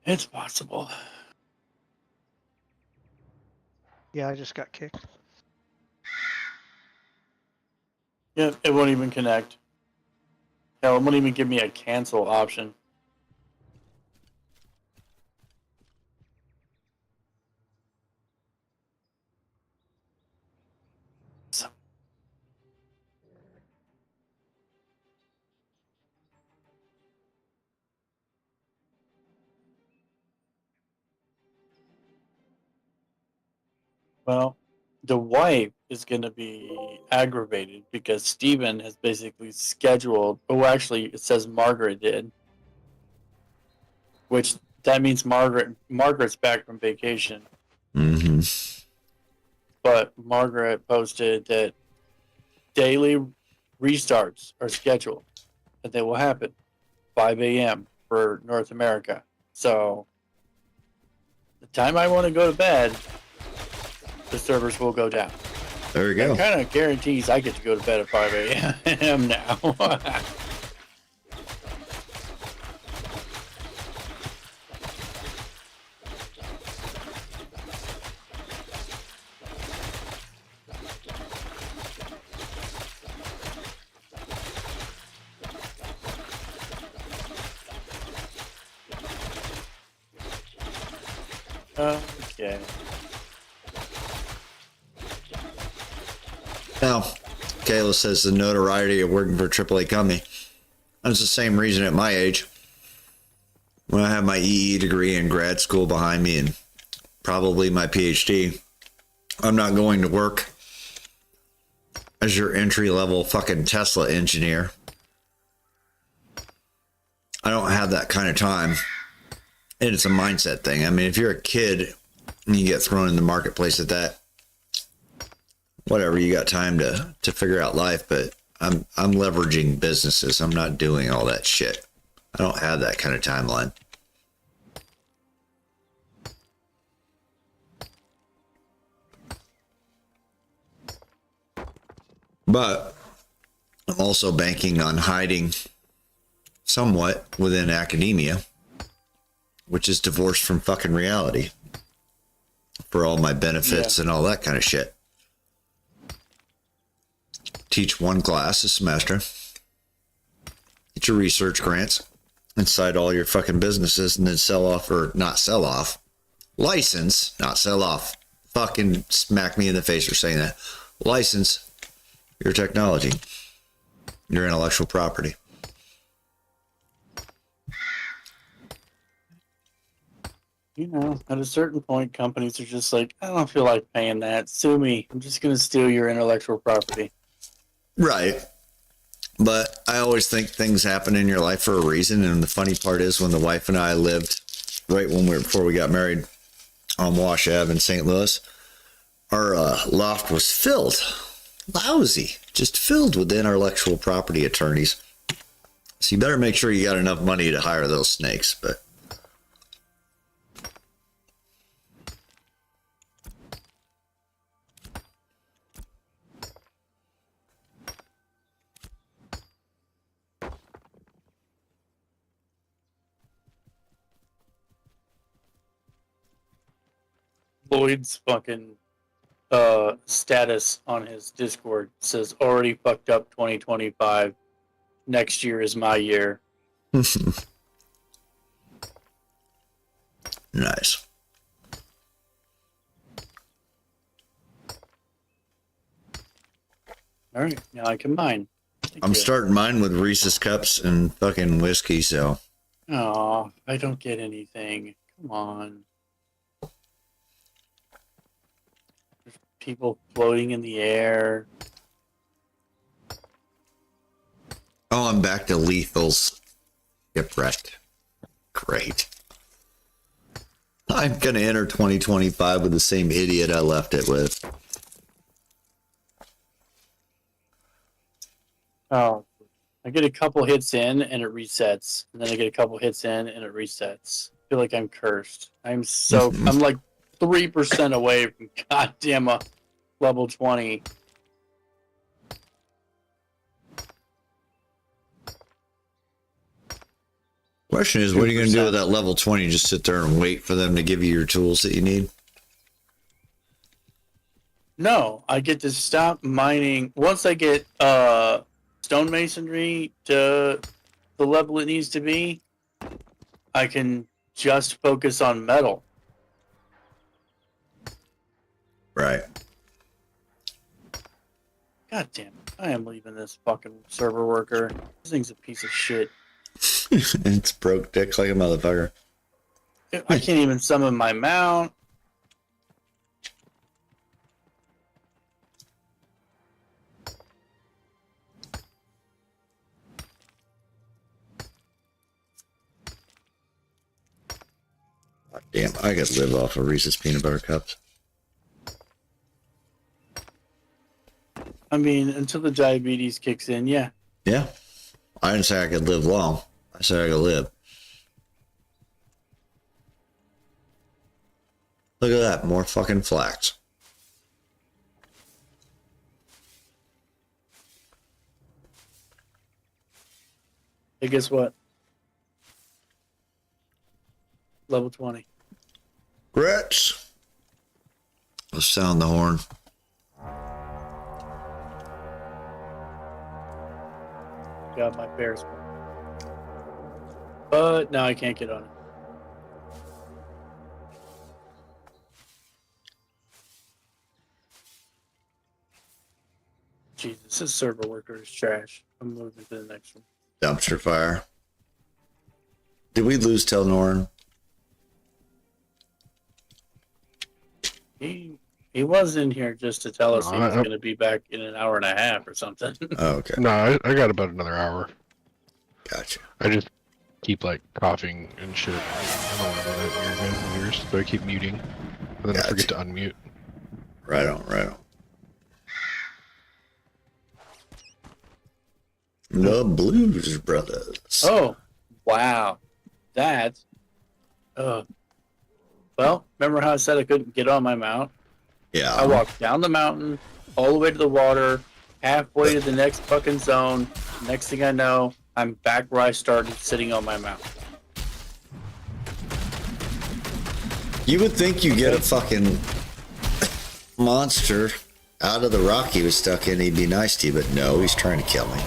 It's possible. Yeah, I just got kicked. Yeah, it won't even connect. Hell, it won't even give me a cancel option. Well, the wife is going to be aggravated because Steven has basically scheduled. Oh, actually, it says Margaret did, which that means Margaret's back from vacation. Mm-hmm. But Margaret posted that daily restarts are scheduled, and they will happen 5 a.m. for North America. So the time I want to go to bed, the servers will go down. There you go. That kind of guarantees I get to go to bed at 5 a.m. now. Okay. Now, Kayla says the notoriety of working for AAA company. That's the same reason at my age. When I have my EE degree in grad school behind me and probably my PhD, I'm not going to work as your entry-level fucking Tesla engineer. I don't have that kind of time. And it's a mindset thing. I mean, if you're a kid and you get thrown in the marketplace at that, whatever, you got time to figure out life, but I'm leveraging businesses. I'm not doing all that shit. I don't have that kind of timeline. But I'm also banking on hiding somewhat within academia, which is divorced from fucking reality, for all my benefits and all that kind of shit. Teach one class a semester. Get your research grants inside all your fucking businesses, and then sell off, or not sell off, license, not sell off. Fucking smack me in the face for saying that. License your technology, your intellectual property. You know, at a certain point, companies are just like, I don't feel like paying that. Sue me. I'm just going to steal your intellectual property. Right. But I always think things happen in your life for a reason. And the funny part is, when the wife and I lived right before we got married on Wash Ave in St. Louis, our loft was filled, lousy, just filled with intellectual property attorneys. So you better make sure you got enough money to hire those snakes. But Lloyd's fucking status on his Discord says already fucked up 2025. Next year is my year. nice. All right, now I can mine. I'm starting mine with Reese's Cups and fucking whiskey, so. Oh, I don't get anything. Come on. There's people floating in the air. Oh, I'm back to Lethal's shipwrecked. Great. I'm going to enter 2025 with the same idiot I left it with. Oh, I get a couple hits in and it resets. And then I get a couple hits in and it resets. I feel like I'm cursed. I'm like 3% away from goddamn level 20. Question is, what are you going to do with that level 20? Just sit there and wait for them to give you your tools that you need? No, I get to stop mining. Once I get stonemasonry to the level it needs to be, I can just focus on metal. Right. God damn it. I am leaving this fucking server worker. This thing's a piece of shit. It's broke dick like a motherfucker. I can't even summon my mount. Damn, I could live off of Reese's peanut butter cups. I mean, until the diabetes kicks in, yeah. Yeah. I didn't say I could live long. I said I could live. Look at that. More fucking flax. Hey, guess what? Level 20. Grits. Let's sound the horn. Got my bear spawn. But now I can't get on it. Jesus, this server worker is trash. I'm moving to the next one. Dumpster fire. Did we lose Telnoran? He was in here just to tell us No, he was going to be back in an hour and a half or something. Oh, okay. No, I got about another hour. Gotcha. I just keep like coughing and shit. I don't want to do that in your ears, so I keep muting. And then I forget to unmute. Right on, right on. The Blues Brothers. Oh, wow. That. Well, remember how I said I couldn't get on my mount? Yeah. I walked down the mountain, all the way to the water, halfway to the next fucking zone. Next thing I know, I'm back where I started, sitting on my mount. You would think you get a fucking monster out of the rock he was stuck in, he'd be nice to you, but no, he's trying to kill me.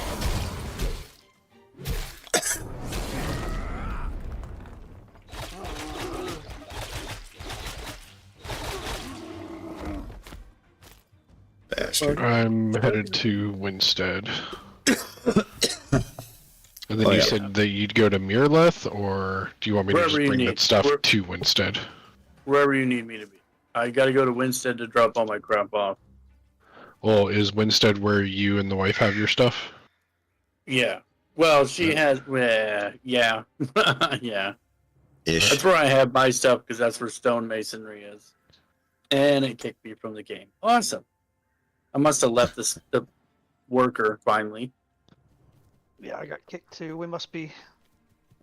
Bastard. I'm headed to Winstead. And then Oh, you yeah. said that you'd go to Mirleth, or do you want me to Wherever just you bring need. that stuff Where- to Winstead? Wherever you need me to be. I gotta go to Winstead to drop all my crap off. Well, is Winstead where you and the wife have your stuff? Yeah. Well, she has. Yeah. Yeah. Ish. That's where I have my stuff because that's where stonemasonry is. And it kicked me from the game. Awesome. I must have left the worker finally Yeah, I got kicked too. We must be.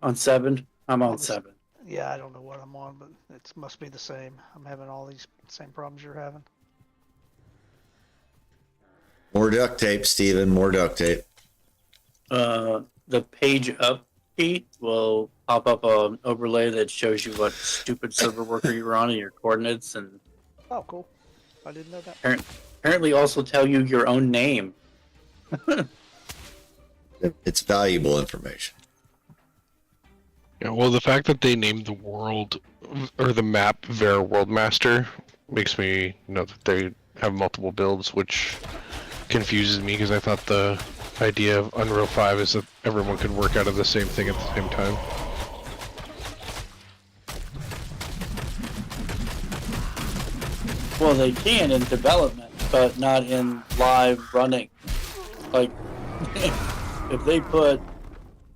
on 7. I'm on On this- 7. Yeah, I don't know what I'm on, but it must be the same. I'm having all these same problems you're having. More duct tape, Steven. More duct tape. The page up feed will pop up an overlay that shows you what stupid server worker you're on and your coordinates, and Oh, cool. I didn't know that. apparently also tell you your own name. It's valuable information. Yeah, well, the fact that they named the world or the map Vera World Master makes me know that they have multiple builds, which confuses me because I thought the idea of Unreal 5 is that everyone could work out of the same thing at the same time. Well, they can in development, but not in live running. Like, if they put,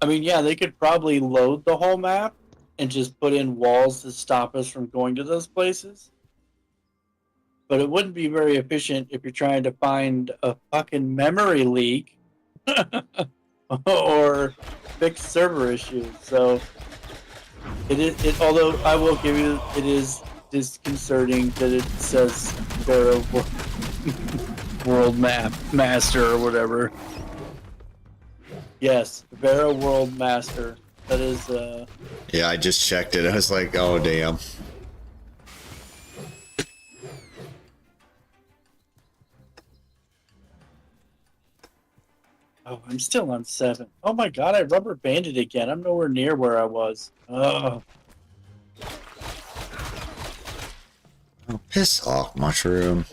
I mean, yeah, they could probably load the whole map and just put in walls to stop us from going to those places. But it wouldn't be very efficient if you're trying to find a fucking memory leak or fix server issues. So although I will give you, it is disconcerting that it says Vera World Map Master or whatever. Yes, Vera World Master. That is Yeah, I just checked it. I was like, oh, damn. oh, I'm still on 7. Oh my god, I rubber banded again. I'm nowhere near where I was. Oh, Oh, piss off, mushroom.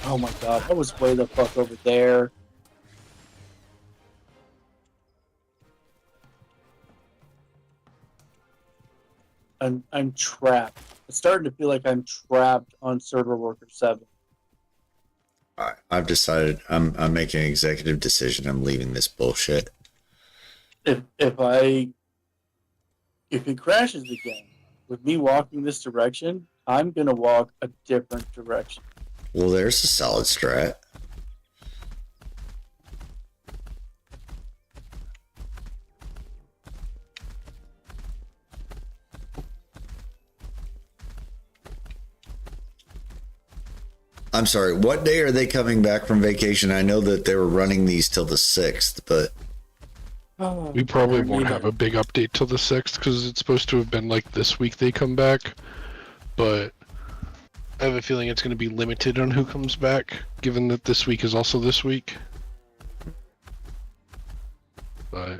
oh my god, I was way the fuck over there. I'm trapped. It's starting to feel like I'm trapped on server worker 7. All right, I've decided I'm making an executive decision. I'm leaving this bullshit. If it crashes again with me walking this direction, I'm gonna walk a different direction. Well, there's a solid strat. I'm sorry, what day are they coming back from vacation? I know that they were running these till the 6th, but We probably won't have a big update till the 6th because it's supposed to have been like this week they come back. But I have a feeling it's going to be limited on who comes back, given that this week is also this week. But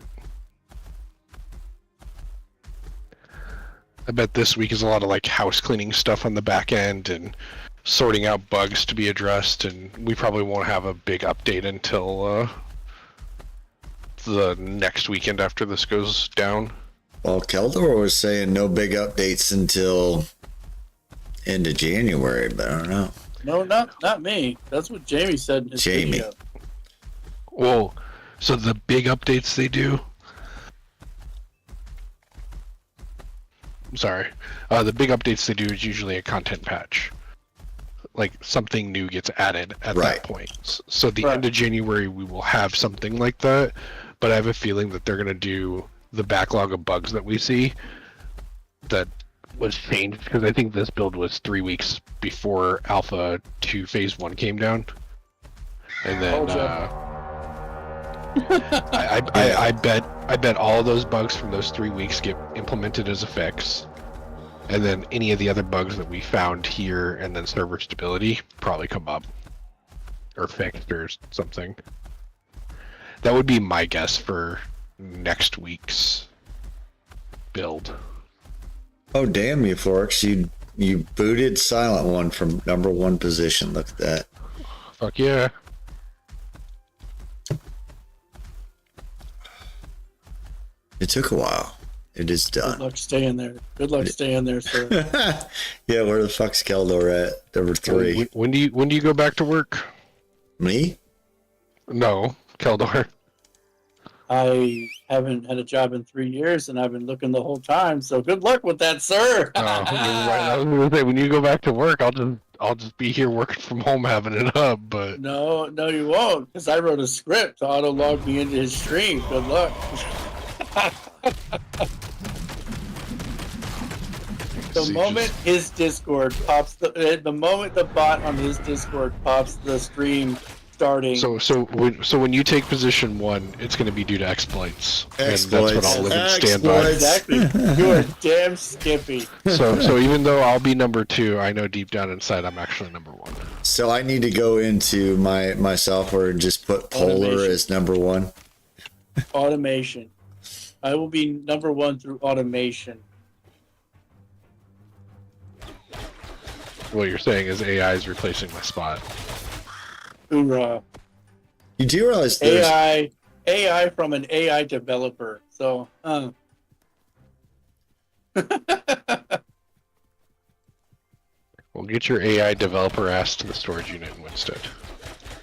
I bet this week is a lot of like house cleaning stuff on the back end and sorting out bugs to be addressed, and we probably won't have a big update until the next weekend after this goes down. well, Keldor was saying no big updates until end of January, but I don't know. No, not me. That's what Jamie said in his Jamie. video. Well, so the big updates they do. I'm sorry. The big updates they do is usually a content patch. Like something new gets added at Right. that point. So the Right. end of January we will have something like that, but I have a feeling that they're going to do the backlog of bugs that we see that was changed because I think this build was 3 weeks before Alpha 2 Phase 1 came down. And then Told I bet all of those bugs from those 3 weeks get implemented as a fix. And then any of the other bugs that we found here and then server stability probably come up. Or fixed or something. That would be my guess for next week's build. Oh damn you, Forks! You booted Silent One from #1 position. Look at that. Fuck yeah. It took a while. It is Good done. luck staying there. Good luck staying there, sir. Yeah, where the fuck's Keldor at? #3. When do you go back to work? Me? No, Keldor. I haven't had a job in 3 years, and I've been looking the whole time. So good luck with that, sir. Oh, you're right. I was gonna say when you go back to work, I'll just be here working from home having it up. But No, you won't, because I wrote a script to auto log me into his stream. Good luck. The moment his Discord pops, the moment the bot on his Discord pops the stream starting. So when you take position 1, it's going to be due to exploits, and that's what I'll live and stand by. Exactly. You are damn skippy. So even though I'll be #2, I know deep down inside I'm actually #1. So I need to go into my software and just put Polar Automation. as #1. Automation. I will be #1 through automation. What you're saying is AI is replacing my spot. Hoorah. You do realize there's AI from an AI developer. So, Well, get your AI developer ass to the storage unit in Winstead.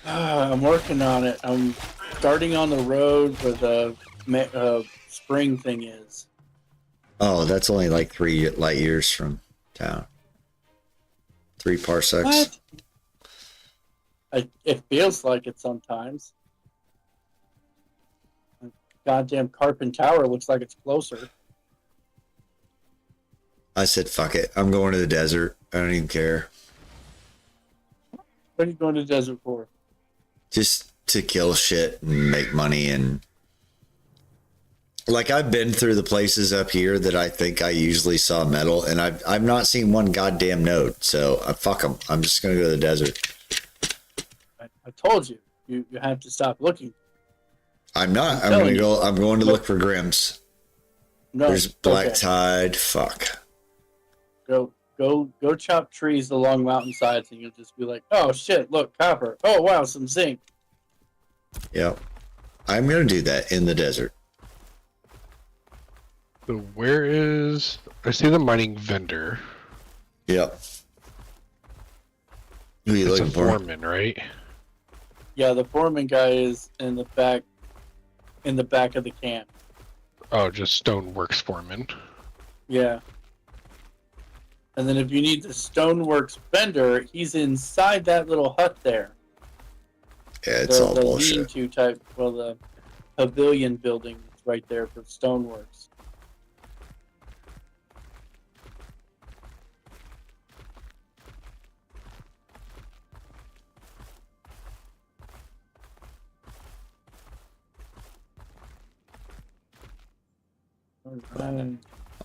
I'm working on it. I'm starting on the road where the spring thing is. Oh, that's only like 3 light years from town. 3 parsecs. What? It feels like it sometimes. Goddamn Carpent Tower looks like it's closer. I said, fuck it. I'm going to the desert. I don't even care. What are you going to the desert for? Just to kill shit and make money. And like, I've been through the places up here that I think I usually saw metal, and I've not seen one goddamn node. So fuck them. I'm just going to go to the desert. I told you. You have to stop looking. I'm not. I'm going to go. I'm going to look for Grims. No. There's Black okay. Tide. Fuck. Go chop trees along mountainsides, and you'll just be like, oh shit, look, copper. Oh wow, some zinc. Yep. I'm going to do that in the desert. So where is... I see the mining vendor. Yep. Who are you It's a looking for? foreman, right? Yeah, the foreman guy is in the back of the camp. Oh, just Stoneworks foreman. Yeah. And then if you need the Stoneworks vendor, he's inside that little hut there. Yeah, it's all the bullshit. lean-to type, well, the pavilion building is right there for Stoneworks.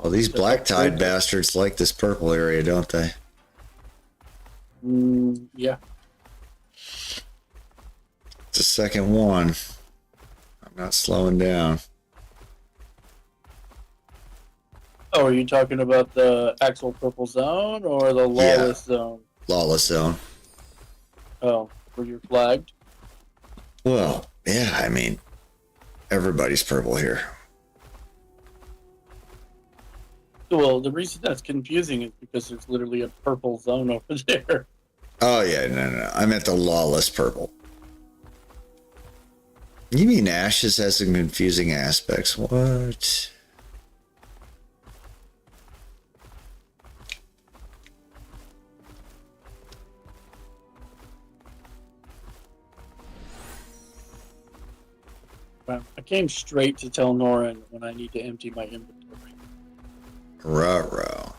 Oh, these Black Tide bastards like this purple area, don't they? Yeah. It's the second one. I'm not slowing down. Oh, are you talking about the actual purple zone or the lawless zone? Lawless zone. Oh, where you're flagged? Well, yeah, I mean, everybody's purple here. Well, the reason that's confusing is because there's literally a purple zone over there. Oh, yeah, no. I meant the lawless purple. You mean Ashes has some confusing aspects? What? Well, I came straight to tell Norin when I need to empty my inventory. Ruh-roh.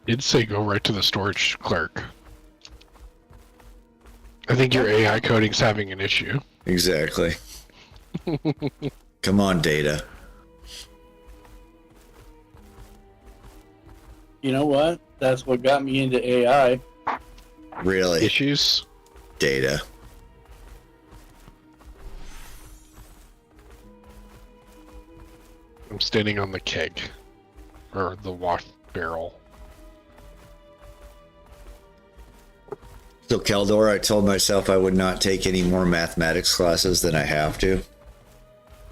It'd say go right to the storage clerk. I think your AI coding's having an issue. Exactly. Come on, Data. You know what? That's what got me into AI. Really? Issues? Data. I'm standing on the keg. Or the wash barrel. So, Keldor, I told myself I would not take any more mathematics classes than I have to.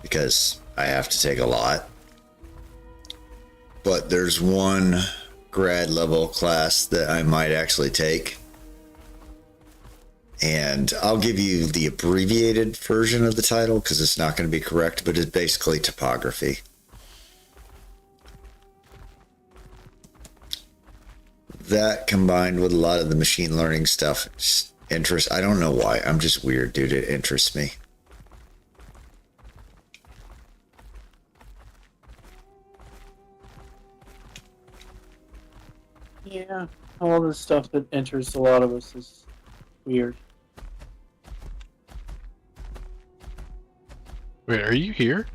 Because I have to take a lot. But there's one grad level class that I might actually take. And I'll give you the abbreviated version of the title because it's not going to be correct, but it's basically topography. That combined with a lot of the machine learning stuff just interests. I don't know why. I'm just weird, dude. It interests me. Yeah, all the stuff that interests a lot of us is weird. Wait, are you here?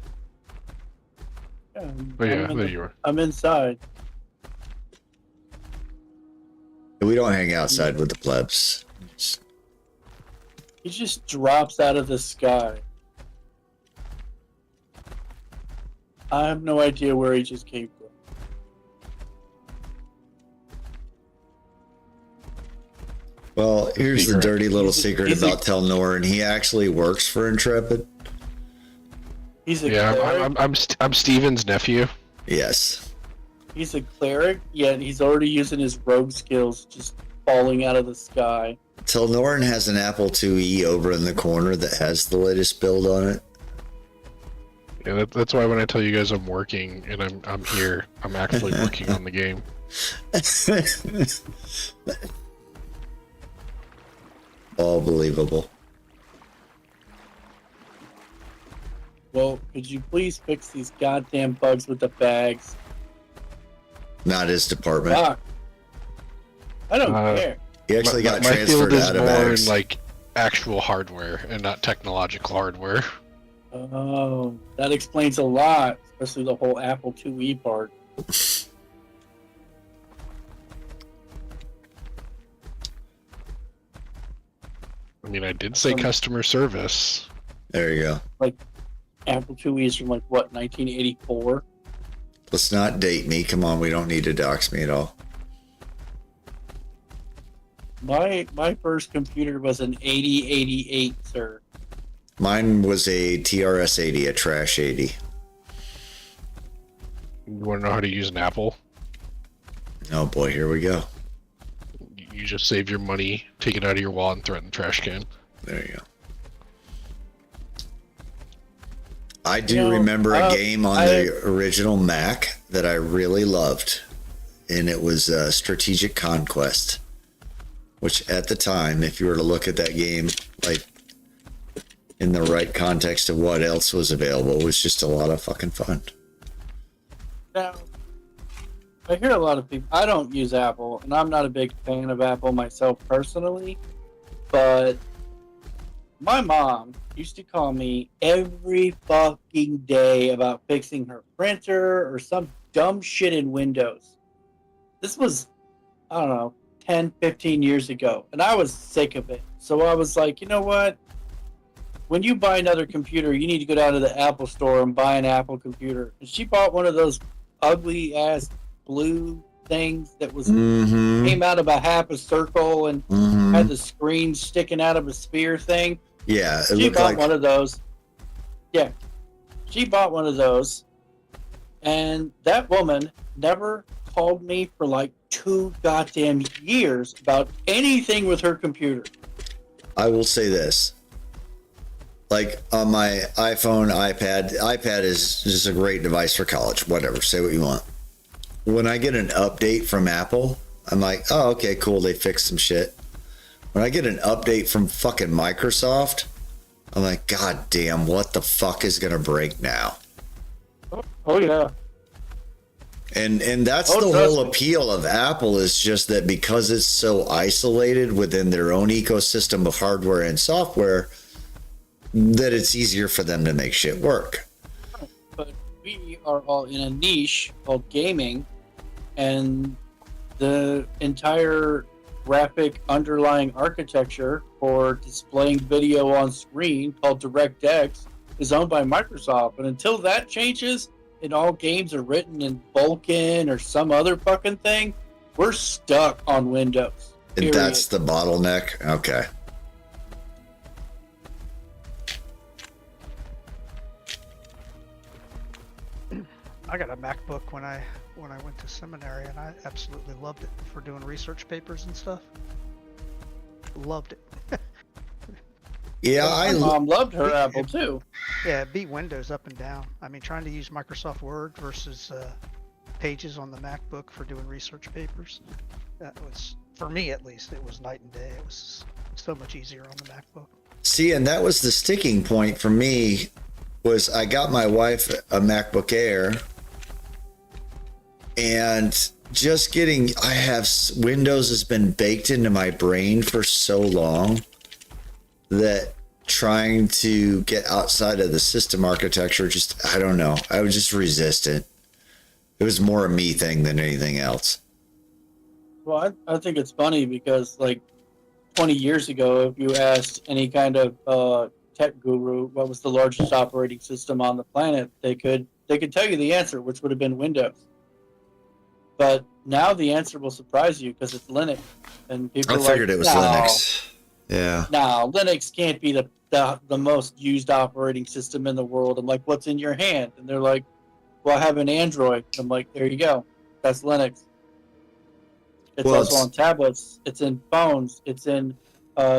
Yeah, Oh yeah, there you are. I'm inside. We don't hang outside with the plebs. He just drops out of the sky. I have no idea where he just came from. Well, here's the dirty little secret he's about Telnoran. He actually works for Intrepid. He's a Yeah, cleric. I'm Steven's nephew. Yes. He's a cleric, yet he's already using his rogue skills, just falling out of the sky. Telnoran has an Apple IIe over in the corner that has the latest build on it. Yeah, that's why when I tell you guys I'm working and I'm here, I'm actually working on the game. All believable. Well, could you please fix these goddamn bugs with the bags? Not his department. Fuck. I don't care. He actually got my field transferred is out of more bags. in like actual hardware and not technological hardware. Oh, that explains a lot, especially the whole Apple IIe part. I mean, I did say customer service. There you go. Apple IIe's from like what, 1984? Let's not date me. Come on, we don't need to dox me at all. My first computer was an 8088, sir. Mine was a TRS-80, a trash 80. You want to know how to use an Apple? Oh boy, here we go. You just save your money, take it out of your wallet, and throw it in the trash can. There you go. I do remember a game on the original Mac that I really loved, and it was Strategic Conquest, which at the time, if you were to look at that game, like in the right context of what else was available, was just a lot of fucking fun. Now, I hear a lot of people. I don't use Apple, and I'm not a big fan of Apple myself personally, but my mom used to call me every fucking day about fixing her printer or some dumb shit in Windows. This was, I don't know, 10, 15 years ago, and I was sick of it. So I was like, you know what? When you buy another computer, you need to go down to the Apple store and buy an Apple computer. And she bought one of those ugly ass blue things that was came out of a half a circle and had the screen sticking out of a spear thing. Yeah, She bought one of those. Yeah, she bought one of those, and that woman never called me for like 2 goddamn years about anything with her computer. I will say this. Like on my iPhone, iPad is just a great device for college. Whatever, say what you want. When I get an update from Apple, I'm like, oh, okay, cool, they fixed some shit. When I get an update from fucking Microsoft, I'm like, God damn, what the fuck is gonna break now? Oh yeah. And that's the whole appeal of Apple, is just that because it's so isolated within their own ecosystem of hardware and software, that it's easier for them to make shit work. But we are all in a niche called gaming, and the entire graphic underlying architecture for displaying video on screen called DirectX is owned by Microsoft. And until that changes and all games are written in Vulkan or some other fucking thing, we're stuck on Windows. And that's the bottleneck? Okay. I got a MacBook when I went to seminary, and I absolutely loved it for doing research papers and stuff. Loved it. Yeah, my mom loved her Apple too. Yeah, it beat Windows up and down. I mean, trying to use Microsoft Word versus Pages on the MacBook for doing research papers, that was, for me at least, it was night and day. It was so much easier on the MacBook. See, and that was the sticking point for me, was I got my wife a MacBook Air, and just getting, Windows has been baked into my brain for so long that trying to get outside of the system architecture, just, I don't know, I was just resistant. It was more a me thing than anything else. Well, I think it's funny because, like, 20 years ago, if you asked any kind of tech guru what was the largest operating system on the planet, they could tell you the answer, which would have been Windows. But now the answer will surprise you because it's Linux, and people. I figured it was Linux. Yeah. No, Linux can't be the most used operating system in the world. I'm like, what's in your hand? And they're like, well, I have an Android. I'm like, there you go. That's Linux. It's also on tablets. It's in phones. It's in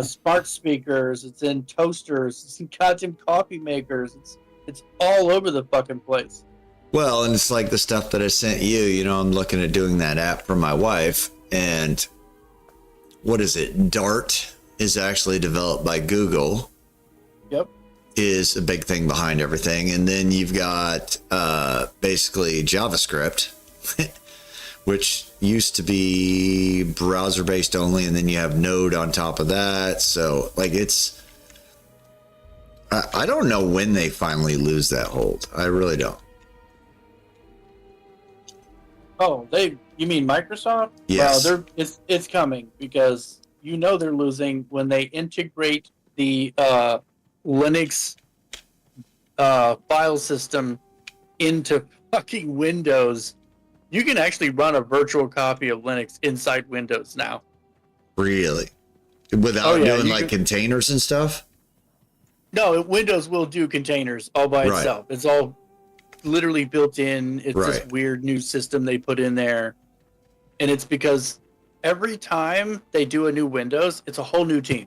smart speakers. It's in toasters. It's in goddamn coffee makers. It's all over the fucking place. Well, and it's like the stuff that I sent you, you know, I'm looking at doing that app for my wife, and what is it? Dart is actually developed by Google. Yep. Is a big thing behind everything. And then you've got basically JavaScript, which used to be browser based only, and then you have Node on top of that. So like I don't know when they finally lose that hold. I really don't. Oh, you mean Microsoft? Yes. Well, it's coming, because you know they're losing when they integrate the Linux file system into fucking Windows. You can actually run a virtual copy of Linux inside Windows now. Really? Without doing like containers and stuff? No, Windows will do containers all by itself. It's all literally built in. It's this weird new system they put in there. And it's because every time they do a new Windows, it's a whole new team.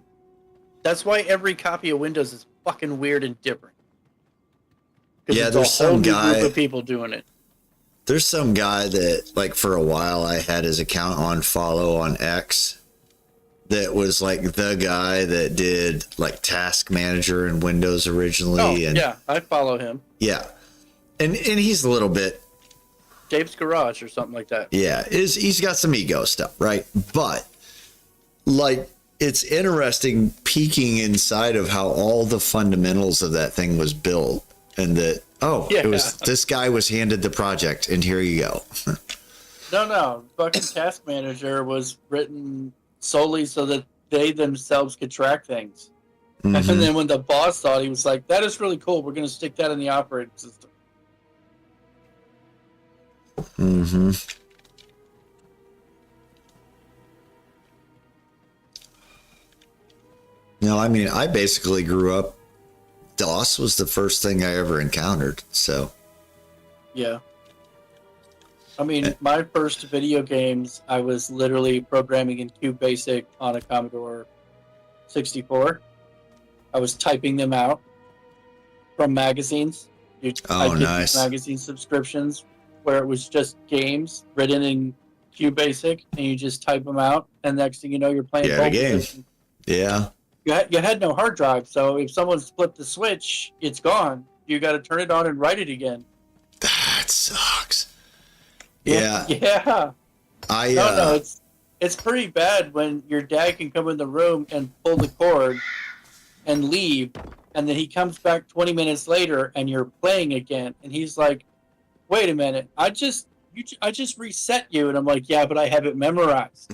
That's why every copy of Windows is fucking weird and different. Yeah, there's some guy, group of people doing it. There's some guy that, like, for a while I had his account on follow on X, that was like the guy that did like Task Manager in Windows originally. Oh, and yeah, I follow him. Yeah. And he's a little bit Dave's Garage or something like that. Yeah, he's got some ego stuff, right? But like, it's interesting peeking inside of how all the fundamentals of that thing was built, and that it was, this guy was handed the project and here you go. No, fucking Task Manager was written solely so that they themselves could track things. Mm-hmm. And then when the boss thought, he was like, that is really cool, we're going to stick that in the operating system. Mm-hmm. No, I mean, I basically grew up, DOS was the first thing I ever encountered, so. Yeah. I mean, my first video games, I was literally programming in QBasic on a Commodore 64. I was typing them out from magazines. I'd nice. Magazine subscriptions where it was just games written in QBasic, and you just type them out, and next thing you know, you're playing a game. Yeah. You had no hard drive, so if someone split the switch, it's gone. You got to turn it on and write it again. That sucks. Yeah. Yeah. I No, it's pretty bad when your dad can come in the room and pull the cord and leave, and then he comes back 20 minutes later and you're playing again, and he's like, "Wait a minute, I just reset you," and I'm like, "Yeah, but I have it memorized."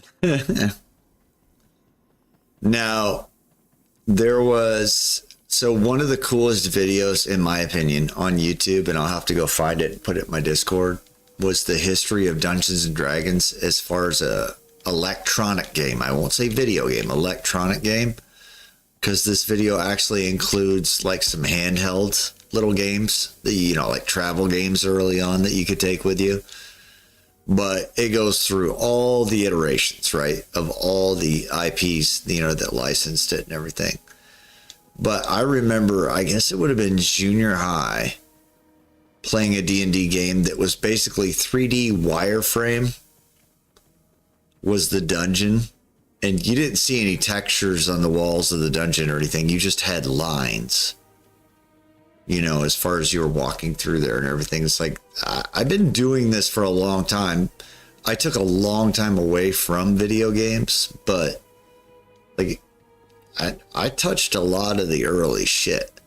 Now, there was one of the coolest videos, in my opinion, on YouTube, and I'll have to go find it and put it in my Discord, was the history of Dungeons and Dragons as far as a electronic game. I won't say video game, electronic game, because this video actually includes like some handheld little games that, you know, like travel games early on that you could take with you. But it goes through all the iterations, right, of all the IPs, you know, that licensed it and everything. But I remember, I guess it would have been junior high, playing a D&D game that was basically 3D wireframe was the dungeon. And you didn't see any textures on the walls of the dungeon or anything. You just had lines, you know, as far as you were walking through there and everything. It's like, I've been doing this for a long time. I took a long time away from video games, but like I touched a lot of the early shit.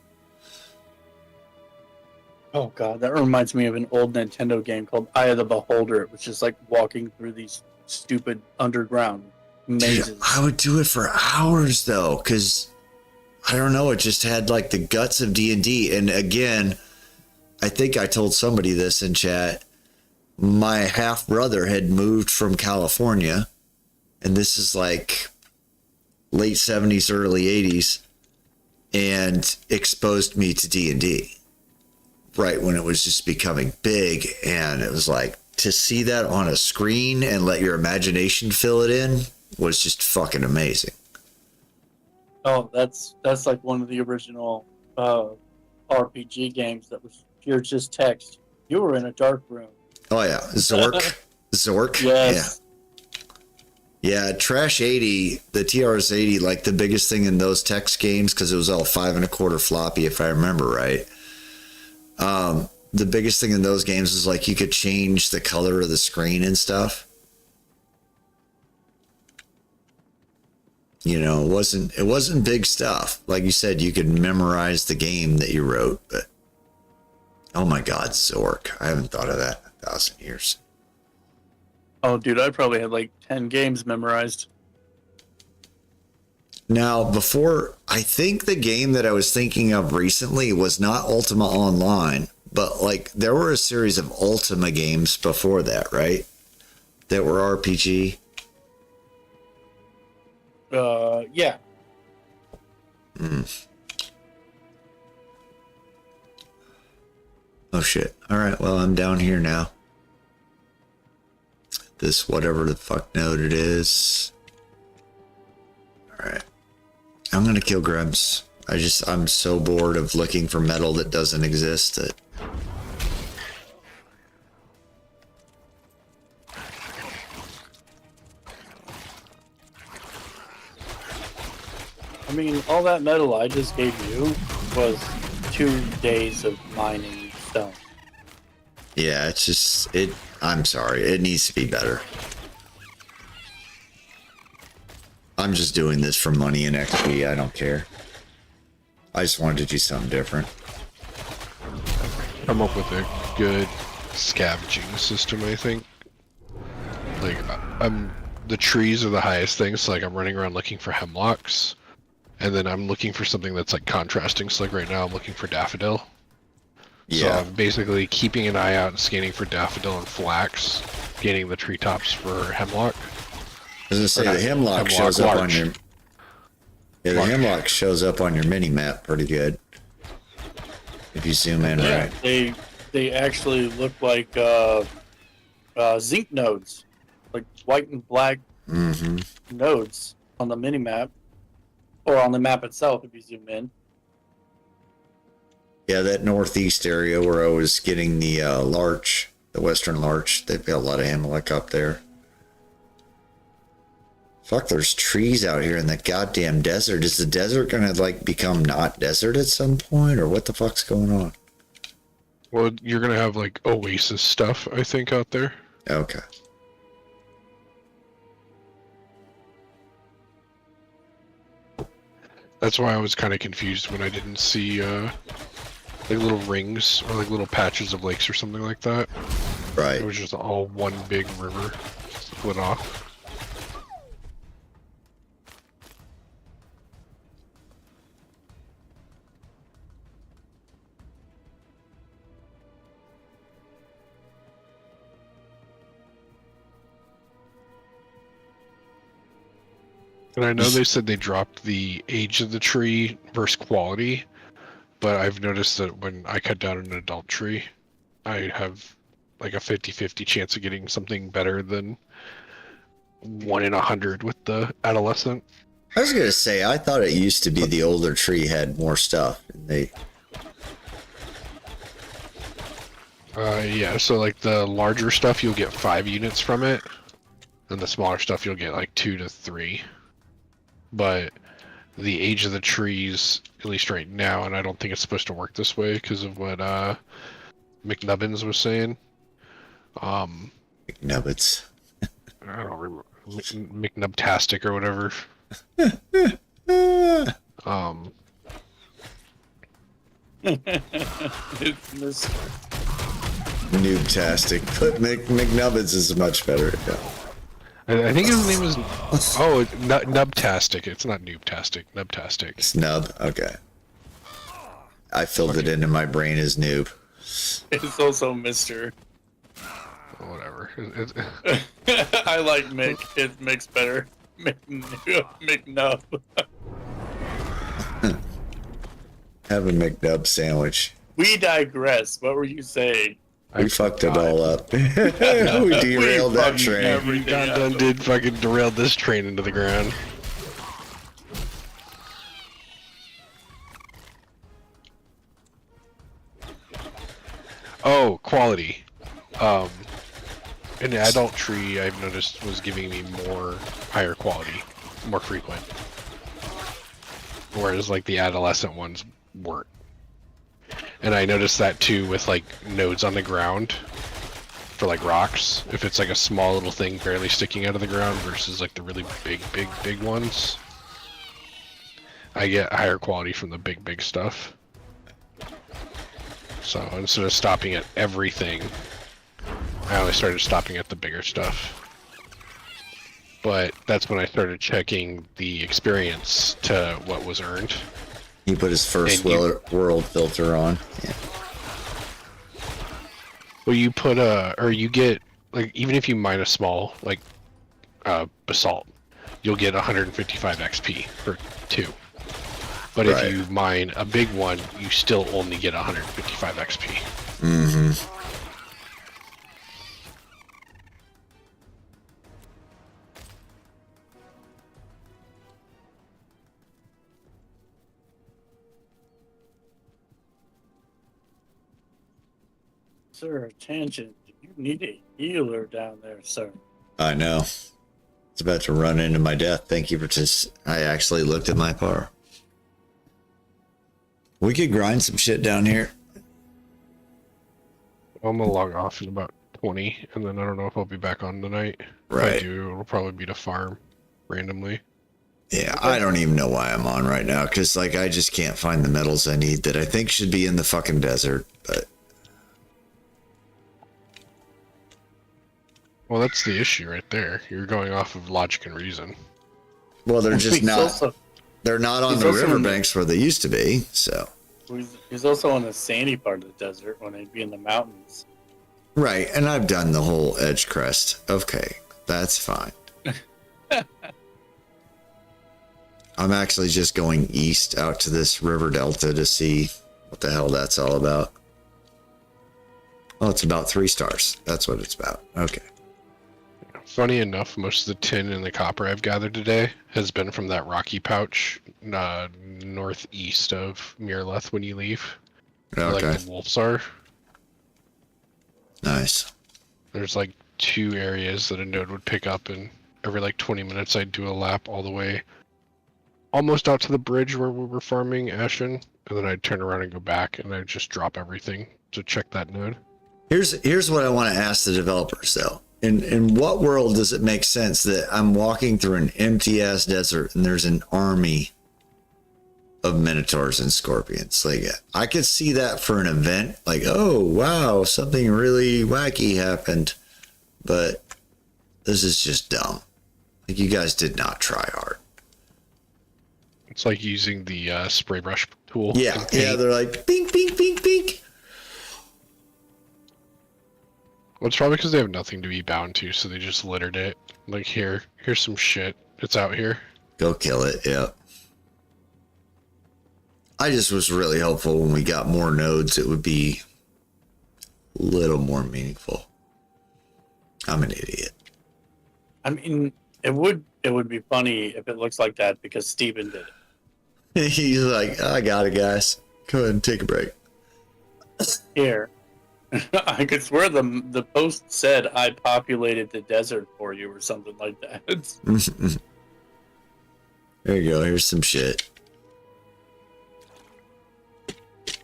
Oh god, that reminds me of an old Nintendo game called Eye of the Beholder. It was just like walking through these stupid underground mazes. Dude, I would do it for hours though, because I don't know, it just had like the guts of D&D. And again, I think I told somebody this in chat. My half brother had moved from California, and this is like late 70s, early 80s, and exposed me to D&D right when it was just becoming big. And it was like, to see that on a screen and let your imagination fill it in was just fucking amazing. Oh, that's like one of the original RPG games that was pure just text. You were in a dark room. Oh yeah, Zork. Yes. Yeah, Trash 80, the TRS 80, like the biggest thing in those text games, because it was all 5 1/4 floppy, if I remember right. The biggest thing in those games was like you could change the color of the screen and stuff. You know, it wasn't big stuff. Like you said, you could memorize the game that you wrote, but oh my god, Zork. I haven't thought of that in 1,000 years. Oh, dude, I probably had like 10 games memorized. Now, I think the game that I was thinking of recently was not Ultima Online, but like there were a series of Ultima games before that, right? That were RPG. Yeah. Oh shit. All right, well, I'm down here now. This whatever the fuck node it is. All right. I'm gonna kill Grubs. I'm so bored of looking for metal that doesn't exist that. I mean, all that metal I just gave you was 2 days of mining stone. Yeah, it's just I'm sorry. It needs to be better. I'm just doing this for money and XP. I don't care. I just wanted to do something different. Come up with a good scavenging system, I think. Like, the trees are the highest thing, so like I'm running around looking for hemlocks, and then I'm looking for something that's like contrasting. So like right now I'm looking for daffodil. So Yeah. I'm basically keeping an eye out and scanning for daffodil and flax, gaining the treetops for hemlock. I was gonna say the hemlock shows up on your. Yeah, the hemlock shows up on your mini map pretty good. If you zoom in Yeah, right. they actually look like zinc nodes, like white and black nodes on the mini map, or on the map itself if you zoom in. Yeah, that northeast area where I was getting the larch, the western larch, they've got a lot of hemlock up there. Fuck, there's trees out here in the goddamn desert. Is the desert gonna like become not desert at some point, or what the fuck's going on? Well, you're gonna have like oasis stuff, I think, out there. Okay. That's why I was kind of confused when I didn't see like little rings or like little patches of lakes or something like that. Right. It was just all one big river split off. And I know they said they dropped the age of the tree versus quality, but I've noticed that when I cut down an adult tree, I have like a 50-50 chance of getting something better than 1 in 100 with the adolescent. I was gonna say, I thought it used to be the older tree had more stuff. And they. Yeah, so like the larger stuff, you'll get 5 units from it, and the smaller stuff, you'll get like 2 to 3. But the age of the trees, at least right now, and I don't think it's supposed to work this way because of what McNubbins was saying. McNubbins. I don't remember. McNubtastic or whatever. It's Noobtastic. But McNubbins is much better. Yeah. I think his name is Nubtastic. It's not Noobtastic. Nubtastic. Snub? Okay. I filled it into my brain as noob. It's also Mr. Whatever. I like Mick. It makes better. McNub. Have a McNub sandwich. We digress. What were you saying? We fucked it all up. We derailed that train. Everything Done did fucking derail this train into the ground. Oh, quality. An adult tree I've noticed was giving me more higher quality, more frequent. Whereas like the adolescent ones weren't. And I noticed that too with like nodes on the ground for like rocks. If it's like a small little thing barely sticking out of the ground versus like the really big ones, I get higher quality from the big stuff. So instead of stopping at everything, I only started stopping at the bigger stuff. But that's when I started checking the experience to what was earned. He put his first world filter on. Yeah. Well, you put or you get, like, even if you mine a small, like, basalt, you'll get 155 XP for 2. But Right. if you mine a big one, you still only get 155 XP. Mm-hmm. Sir, attention. You need a healer down there, sir. I know. It's about to run into my death. Thank you for just. I actually looked at my power. We could grind some shit down here. I'm gonna log off in about 20, and then I don't know if I'll be back on tonight. If Right. I do, it'll probably be to farm randomly. Yeah, I don't even know why I'm on right now, because, like, I just can't find the metals I need that I think should be in the fucking desert, but... Well, that's the issue right there. You're going off of logic and reason. Well, they're just He's not... also- they're not on he's the also in the- riverbanks where they used to be, so... He's also in the sandy part of the desert when he'd be in the mountains. Right, and I've done the whole edge crest. Okay, that's fine. I'm actually just going east out to this river delta to see what the hell that's all about. Oh, it's about 3 stars. That's what it's about. Okay. Funny enough, most of the tin and the copper I've gathered today has been from that rocky pouch northeast of Mirleth when you leave. Where, Okay. like the wolves are. Nice. There's like 2 areas that a node would pick up, and every like 20 minutes I'd do a lap all the way almost out to the bridge where we were farming Ashen, and then I'd turn around and go back, and I'd just drop everything to check that node. Here's what I want to ask the developers, though. in what world does it make sense that I'm walking through an empty ass desert and there's an army of minotaurs and scorpions? Like, I could see that for an event, like, oh wow, something really wacky happened, but this is just dumb. Like, you guys did not try hard. It's like using the spray brush tool. Yeah, they're like bink, bink, bink, bink. Well, it's probably because they have nothing to be bound to, so they just littered it. Like, here's some shit. It's out here. Go kill it, yeah. I just was really hopeful when we got more nodes, it would be a little more meaningful. I'm an idiot. I mean, it would be funny if it looks like that because Steven did it. He's like, I got it, guys. Go ahead and take a break. Here. I could swear the post said I populated the desert for you or something like that. There you go. Here's some shit.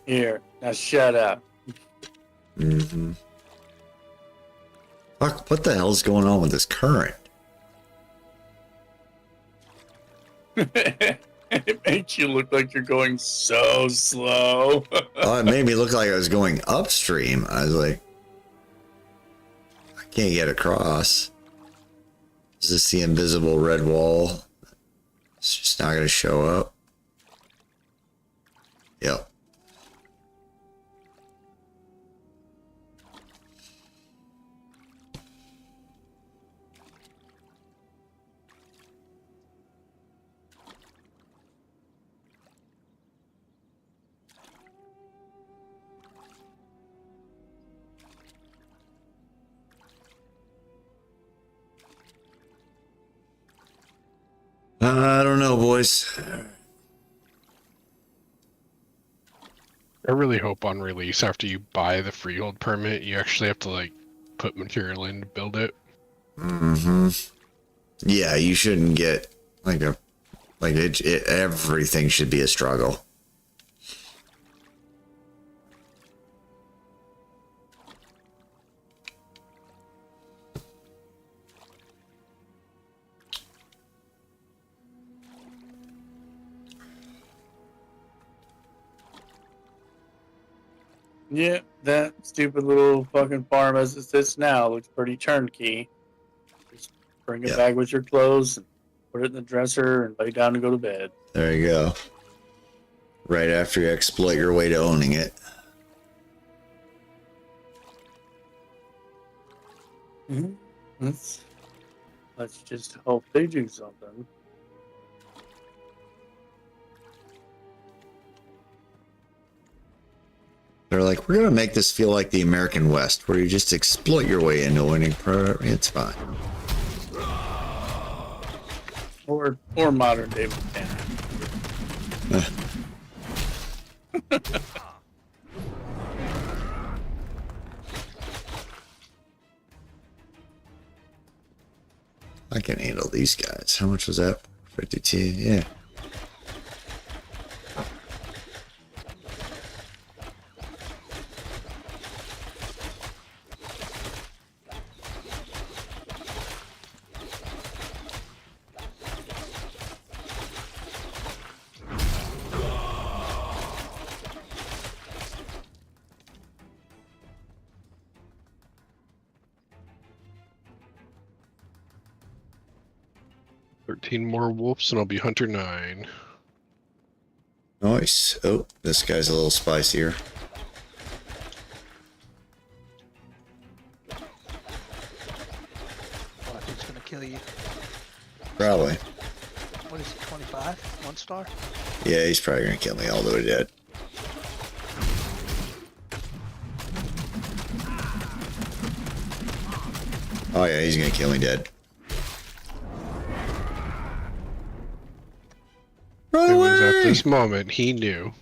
Here. Now shut up. Mm-hmm. Fuck, what the hell's going on with this current? It makes you look like you're going so slow. Oh, it made me look like I was going upstream. I was like, I can't get across. Is this the invisible red wall? It's just not going to show up. Yep. I don't know, boys. I really hope on release, after you buy the freehold permit, you actually have to, like, put material in to build it. Mm-hmm. Yeah, you shouldn't get, everything should be a struggle. Yeah, that stupid little fucking farm as it sits now looks pretty turnkey. Just bring it back with your clothes, and put it in the dresser, and lay down and go to bed. There you go. Right after you exploit your way to owning it. Mm-hmm. Let's just hope they do something. They're like, we're going to make this feel like the American West, where you just exploit your way into winning. It's fine. Or modern day Montana. I can handle these guys. How much was that? 52, yeah. More wolves and I'll be Hunter 9. Nice. Oh, this guy's a little spicier. Oh, I think it's gonna kill you. Probably. What is it, 25? 1 star? Yeah, he's probably gonna kill me all the way dead. Oh yeah, he's gonna kill me dead. It was at this moment he knew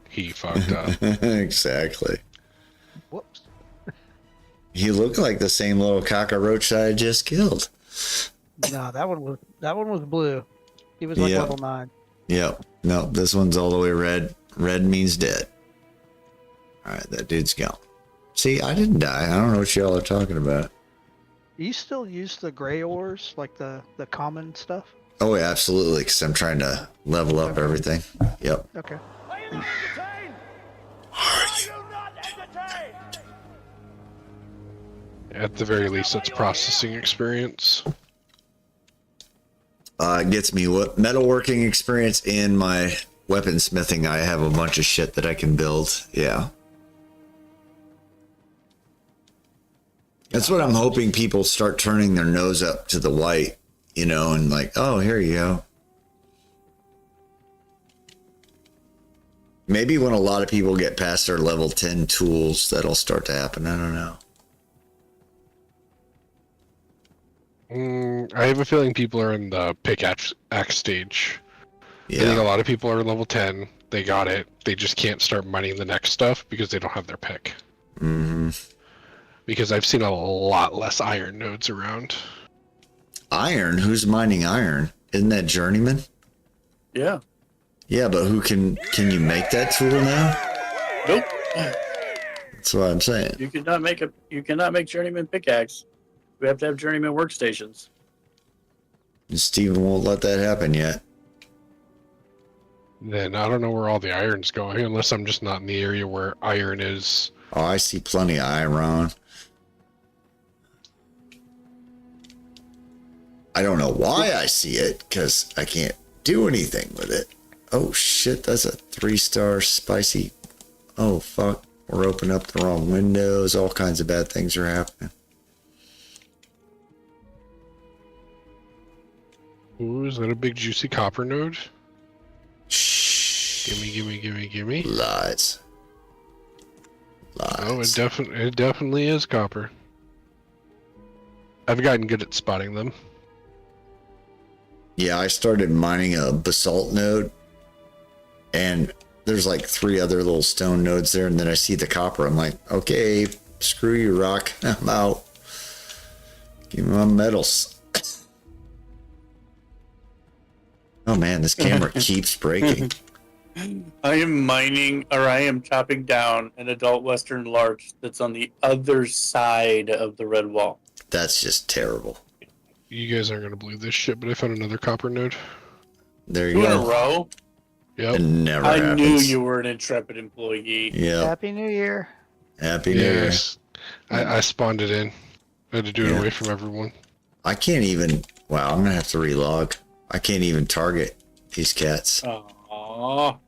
he fucked up. Exactly. Whoops. He looked like the same little cockroach I just killed. No, that one was blue. He was like level 9. Yep. No, this one's all the way red. Red means dead. Alright, that dude's gone. See, I didn't die. I don't know what y'all are talking about. Do you still use the gray ores, like the common stuff? Oh, yeah, absolutely, because I'm trying to level up everything. Yep. Okay. Are you not entertained? Are you not entertained? At the very least, it's processing experience. It gets me metalworking experience and my weaponsmithing. I have a bunch of shit that I can build. Yeah. That's what I'm hoping people start turning their nose up to the white, you know, and like, oh, here you go. Maybe when a lot of people get past their level 10 tools, that'll start to happen. I don't know. I have a feeling people are in the pickaxe stage. Yeah. I think a lot of people are level 10. They got it. They just can't start mining the next stuff because they don't have their pick. Mm-hmm. Because I've seen a lot less iron nodes around. Iron? Who's mining iron? Isn't that Journeyman? Yeah. Yeah, but who can you make that tool now? Nope. That's what I'm saying. You cannot make journeyman pickaxe. We have to have journeyman workstations. And Steven won't let that happen yet. Then I don't know where all the iron's going, unless I'm just not in the area where iron is. Oh, I see plenty of iron. I don't know why I see it, because I can't do anything with it. Oh shit, that's a 3-star spicy. Oh fuck, we're opening up the wrong windows. All kinds of bad things are happening. Ooh, is that a big juicy copper node? Shh. Gimme. Lies. Oh, it definitely is copper. I've gotten good at spotting them. Yeah, I started mining a basalt node, and there's like 3 other little stone nodes there, and then I see the copper. I'm like, okay, screw you, rock. I'm out. Give me my metals. Oh man, this camera keeps breaking. I am chopping down an adult western larch that's on the other side of the red wall. That's just terrible. You guys aren't gonna believe this shit, but I found another copper node. There you 2 in a go. row? Yep. It never I happens. knew you were an intrepid employee. Yeah. Happy New Year. Happy New Year. Yes. I spawned it in. I had to do it away from everyone. I can't even. Wow, I'm gonna have to relog. I can't even target these cats. Aww.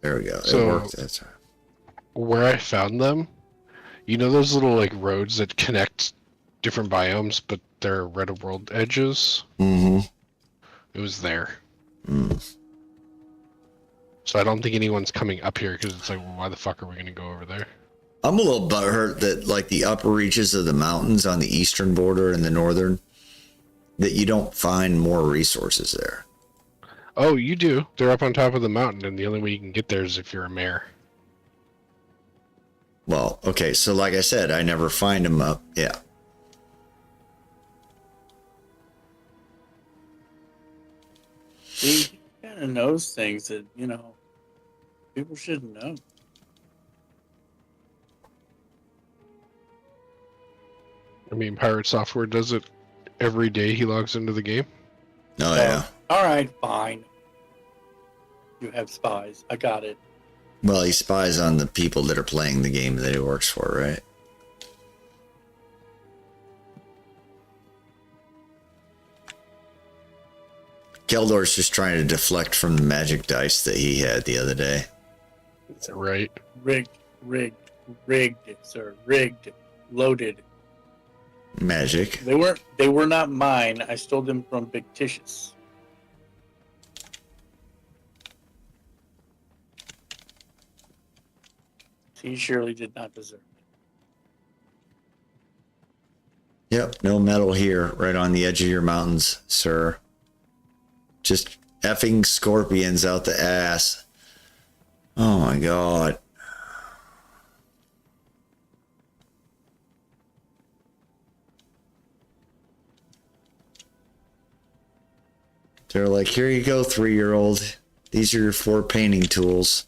There we go. It So- worked that time. Where I found them, you know those little like roads that connect different biomes, but they're red world edges? Mm-hmm. It was there. Mm. So I don't think anyone's coming up here because it's like, well, why the fuck are we gonna go over there? I'm a little butthurt that like the upper reaches of the mountains on the eastern border and the northern, that you don't find more resources there. Oh, you do. They're up on top of the mountain, and the only way you can get there is if you're a mare. Well, okay, so like I said, I never find them up. Yeah. He kind of knows things that, people shouldn't know. I mean, Pirate Software does it every day he logs into the game. Oh, yeah. All right, fine. You have spies. I got it. Well, he spies on the people that are playing the game that he works for, right? Keldor's just trying to deflect from the magic dice that he had the other day. Is that right? Rigged, sir. Rigged. Loaded. Magic. They were not mine. I stole them from Fictitious. He surely did not deserve it. Yep, no metal here, right on the edge of your mountains, sir. Just effing scorpions out the ass. Oh my god. They're like, here you go, 3-year-old. These are your 4 painting tools.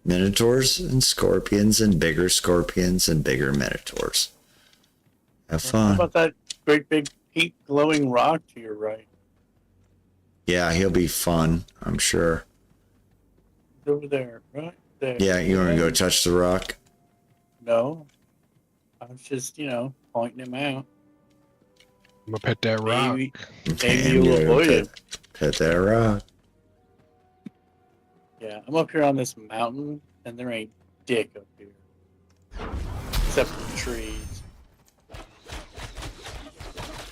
Minotaurs and scorpions and bigger minotaurs. Have How fun. about that great big pink glowing rock to your right? Yeah, he'll be fun, I'm sure. It's over there, right there. Yeah, you want to go touch the rock? No. I was just, pointing him out. I'm gonna pet that rock. Maybe I'm you'll gonna avoid him. pet that rock. Yeah, I'm up here on this mountain, and there ain't dick up here. Except for the trees.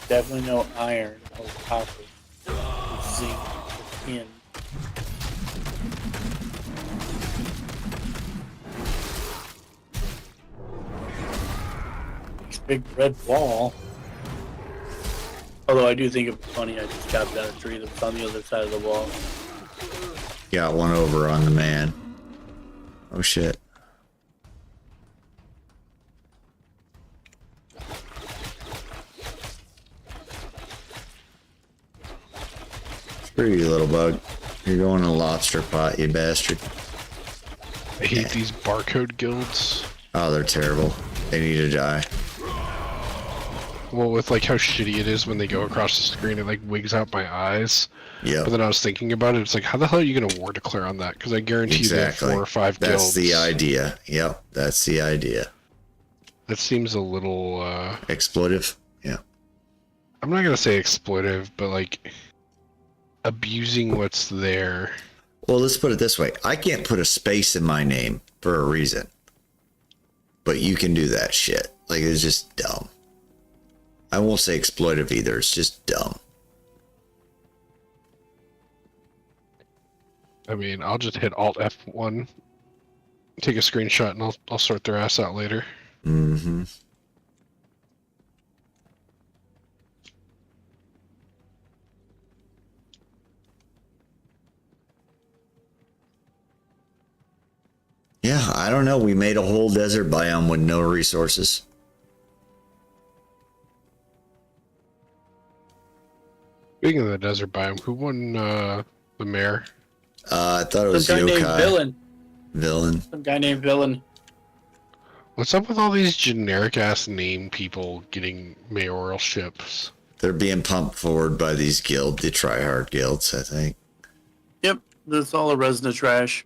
Definitely no iron or copper or zinc or tin. This big red wall. Although I do think it's funny, I just chopped down a tree that was on the other side of the wall. Got one over on the man. Oh shit. Screw you, little bug. You're going in a lobster pot, you bastard. I hate these barcode guilds. Oh, they're terrible. They need to die. Well, with like how shitty it is when they go across the screen, it like wigs out my eyes. Yep. But then I was thinking about it. It's like, how the hell are you gonna war declare on that? Because I guarantee you they have 4 or 5 That's guilds. the idea. Yep, that's the idea. That seems a little. Exploitive. Yeah. I'm not gonna say exploitive, but like abusing what's there. Well, let's put it this way. I can't put a space in my name for a reason. But you can do that shit. Like, it's just dumb. I won't say exploitive either. It's just dumb. I mean, I'll just hit Alt F1, take a screenshot, and I'll sort their ass out later. Mm-hmm. Yeah, I don't know. We made a whole desert biome with no resources. Speaking of the desert biome, who won the mayor? I thought it was Some guy named Yokai. Villain. Villain. Some guy named Villain. What's up with all these generic ass name people getting mayoral ships? They're being pumped forward by these guilds, the tryhard guilds, I think. Yep, that's all a Resna trash.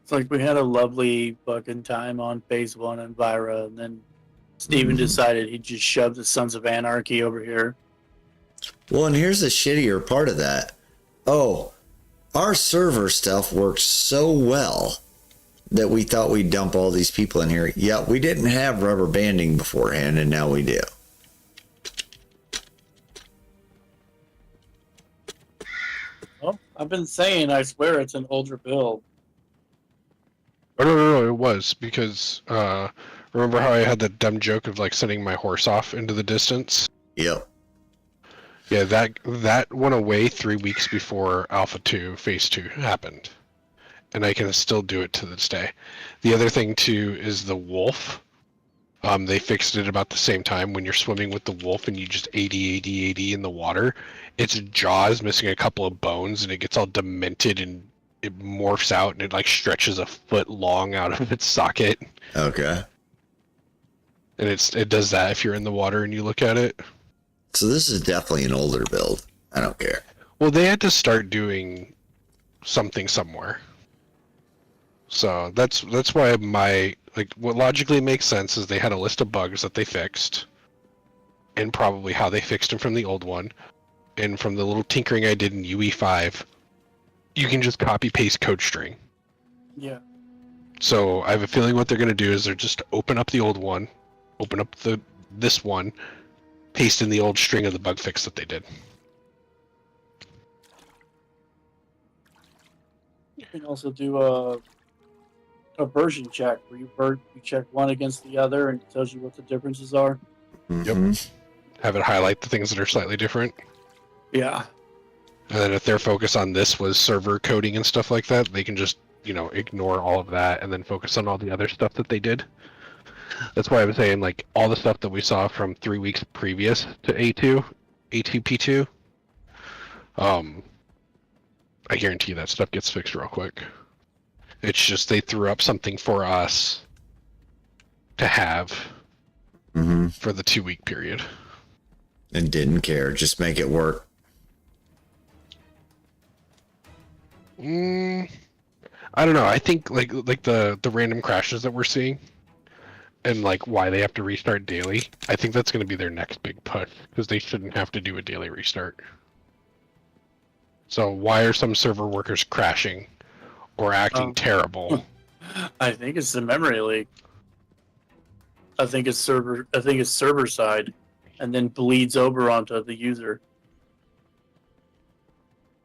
It's like we had a lovely fucking time on phase 1 in Vyra, and then Steven decided he'd just shove the Sons of Anarchy over here. Well, and here's the shittier part of that. Oh, our server stuff works so well that we thought we'd dump all these people in here. Yeah, we didn't have rubber banding beforehand, and now we do. Well, I've been saying, I swear it's an older build. Oh, no, it was, because, remember how I had that dumb joke of, like, sending my horse off into the distance? Yep. Yeah, that went away 3 weeks before Alpha 2, Phase 2 happened. And I can still do it to this day. The other thing, too, is the wolf. They fixed it about the same time when you're swimming with the wolf and you just 80 in the water. Its jaw is missing a couple of bones and it gets all demented and it morphs out and it like stretches a foot long out of its socket. Okay. And it does that if you're in the water and you look at it. So this is definitely an older build. I don't care. Well, they had to start doing something somewhere. So that's why what logically makes sense is they had a list of bugs that they fixed, and probably how they fixed them from the old one, and from the little tinkering I did in UE5, you can just copy paste code string. Yeah. So I have a feeling what they're going to do is they're just open up the old one, open up this one, paste in the old string of the bug fix that they did. You can also do a version check where you check one against the other and it tells you what the differences are. Mm-hmm. Yep. Have it highlight the things that are slightly different. Yeah. And then if their focus on this was server coding and stuff like that, they can just, ignore all of that and then focus on all the other stuff that they did. That's why I was saying, like, all the stuff that we saw from 3 weeks previous to A2, A2P2, I guarantee that stuff gets fixed real quick. It's just they threw up something for us to have for the 2-week period. And didn't care. Just make it work. I don't know. I think like the random crashes that we're seeing and like why they have to restart daily, I think that's going to be their next big push because they shouldn't have to do a daily restart. So why are some server workers crashing or acting terrible? I think it's the memory leak. I think it's server side, and then bleeds over onto the user.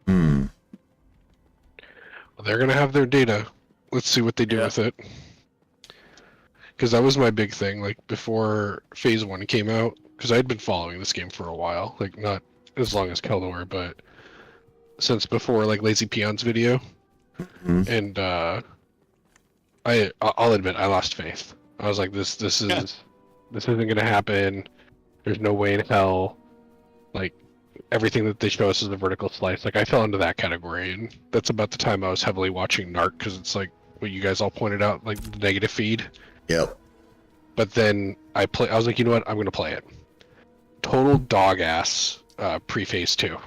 Well, they're gonna have their data. Let's see what they do with it. Because that was my big thing. Like before Phase 1 came out, because I'd been following this game for a while. Like not as long as Keldor, but since before like Lazy Peon's video. And I'll admit I lost faith. I was like, this isn't gonna happen. There's no way in hell. Like everything that they show us is a vertical slice. Like I fell into that category, and that's about the time I was heavily watching Narc because it's like what you guys all pointed out, like the negative feed. Yep. But then I was like, you know what? I'm gonna play it. Total dog ass pre-phase 2.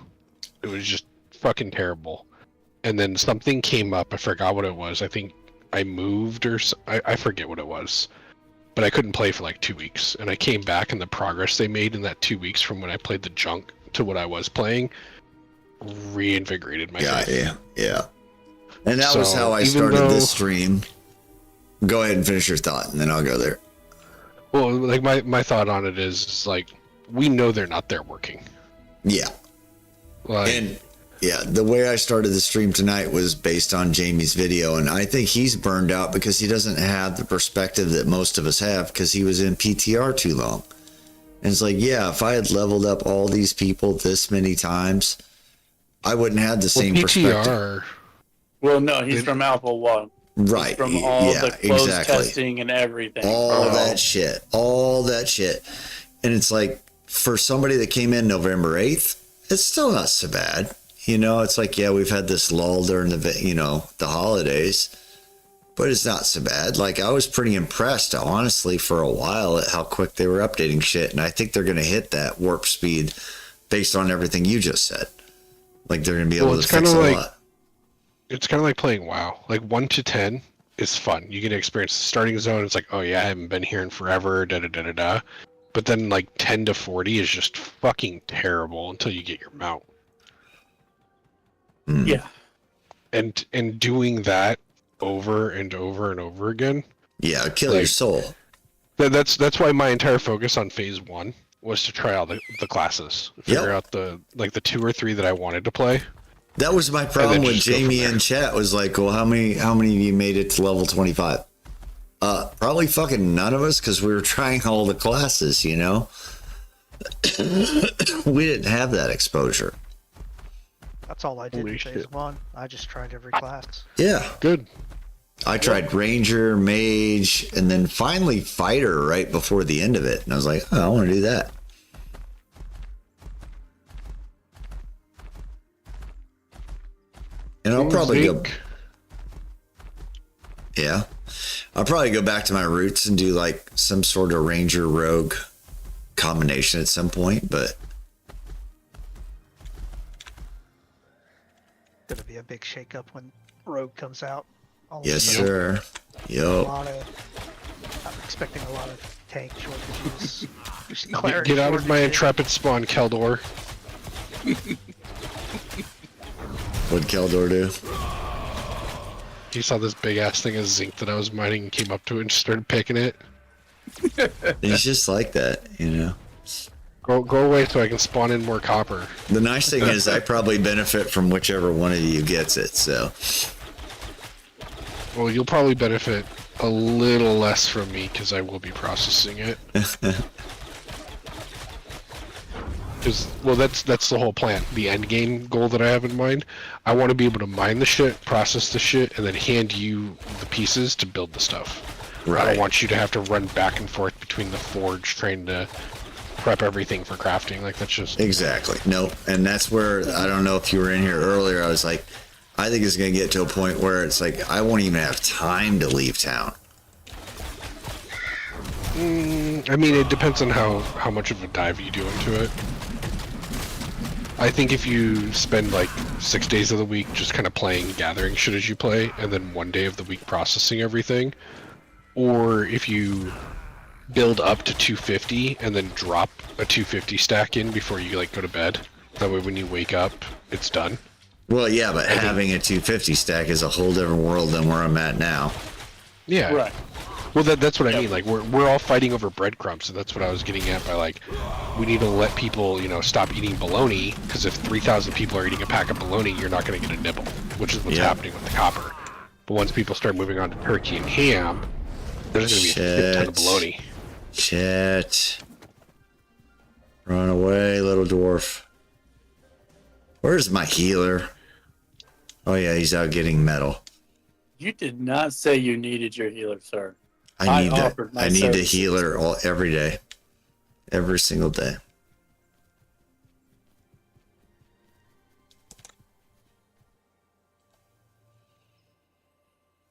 It was just fucking terrible. And then something came up. I forgot what it was. I think I moved or I forget what it was. But I couldn't play for like 2 weeks. And I came back and the progress they made in that 2 weeks from when I played the junk to what I was playing reinvigorated my faith. Yeah. And that was how I started this stream. Go ahead and finish your thought and then I'll go there. Well, like my thought on it is like, we know they're not there working. Yeah. Like, the way I started the stream tonight was based on Jamie's video, and I think he's burned out because he doesn't have the perspective that most of us have because he was in PTR too long. And it's like, yeah, if I had leveled up all these people this many times, I wouldn't have the same perspective. Well, no, he's from Alpha 1. Right. He's from all the closed testing and everything. All that shit. And it's like, for somebody that came in November 8th, it's still not so bad. You know, it's like, yeah, we've had this lull during the holidays, but it's not so bad. Like, I was pretty impressed, honestly, for a while at how quick they were updating shit. And I think they're going to hit that warp speed based on everything you just said. Like, they're going to be able to fix a lot. It's kind of like playing WoW. Like 1 to 10 is fun. You get to experience the starting zone. It's like, oh yeah, I haven't been here in forever, da-da-da-da-da. But then like 10 to 40 is just fucking terrible until you get your mount. Yeah. And doing that over and over and over again. Yeah, kill your soul. That's why my entire focus on Phase 1 was to try out the classes. Figure out the 2 or 3 that I wanted to play. That was my problem with Jamie in chat was like, well, how many of you made it to level 25? Probably fucking none of us because we were trying all the classes, you know? We didn't have that exposure. That's all I did in Phase 1. I just tried every class. Yeah. Good. I tried Ranger, Mage, and then finally Fighter right before the end of it. And I was like, oh, I want to do that. And I'll probably go... Yeah. I'll probably go back to my roots and do like some sort of Ranger Rogue combination at some point, but... Gonna be a big shakeup when Rogue comes out. Yes, sir. Yo. I'm expecting a lot of tank shortages. Get out of my intrepid spawn, Keldor. What'd Keldor do? He saw this big ass thing of zinc that I was mining and came up to it and just started picking it. He's just like that, you know. Go away so I can spawn in more copper. The nice thing is I probably benefit from whichever one of you gets it, so. Well, you'll probably benefit a little less from me because I will be processing it. Well, that's the whole plan. The end game goal that I have in mind. I want to be able to mine the shit, process the shit, and then hand you the pieces to build the stuff. Right. I don't want you to have to run back and forth between the forge trying to prep everything for crafting. Like that's just Exactly. No, and that's where I don't know if you were in here earlier. I was like, I think it's going to get to a point where it's like I won't even have time to leave town. I mean, it depends on how much of a dive you do into it. I think if you spend like 6 days of the week just kind of playing, gathering shit as you play, and then 1 day of the week processing everything, or if you build up to 250 and then drop a 250 stack in before you like go to bed, that way when you wake up, it's done. Well, yeah, but having a 250 stack is a whole different world than where I'm at now. Yeah. Right. Well, that's what I mean. Like we're all fighting over breadcrumbs, so that's what I was getting at by like, we need to let people, stop eating bologna, because if 3,000 people are eating a pack of bologna, you're not going to get a nibble, which is what's happening with the copper. But once people start moving on to turkey and ham, there's going to be a shit ton of bologna. Shit. Run away, little dwarf. Where's my healer? Oh yeah, he's out getting metal. You did not say you needed your healer, sir. I need the services. healer every day. Every single day.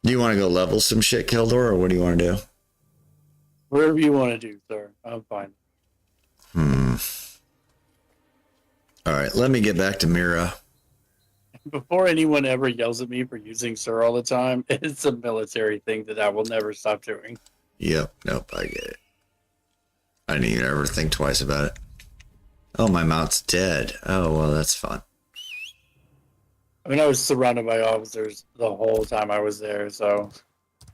Do you want to go level some shit, Kildor, or what do you want to do? Whatever you want to do, sir. I'm fine. All right, let me get back to Mira. Before anyone ever yells at me for using sir all the time, it's a military thing that I will never stop doing. Yep, nope, I get it. I didn't even ever think twice about it. Oh, my mount's dead. Oh, well, that's fun. I mean, I was surrounded by officers the whole time I was there, so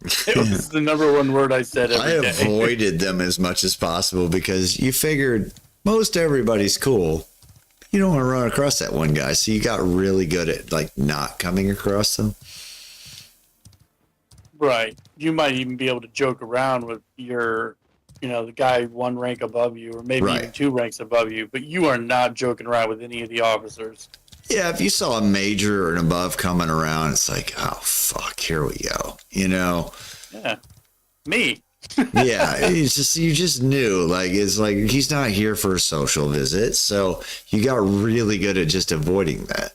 it was the number one word I said I every day. avoided them as much as possible because you figured most everybody's cool. You don't want to run across that one guy, so you got really good at like not coming across them. Right. You might even be able to joke around with your, the guy one rank above you, or maybe even 2 ranks above you, but you are not joking around with any of the officers. Yeah, if you saw a major or an above coming around, it's like, oh fuck, here we go. Yeah. Me. Yeah, you just knew, like, it's like he's not here for a social visit, so you got really good at just avoiding that.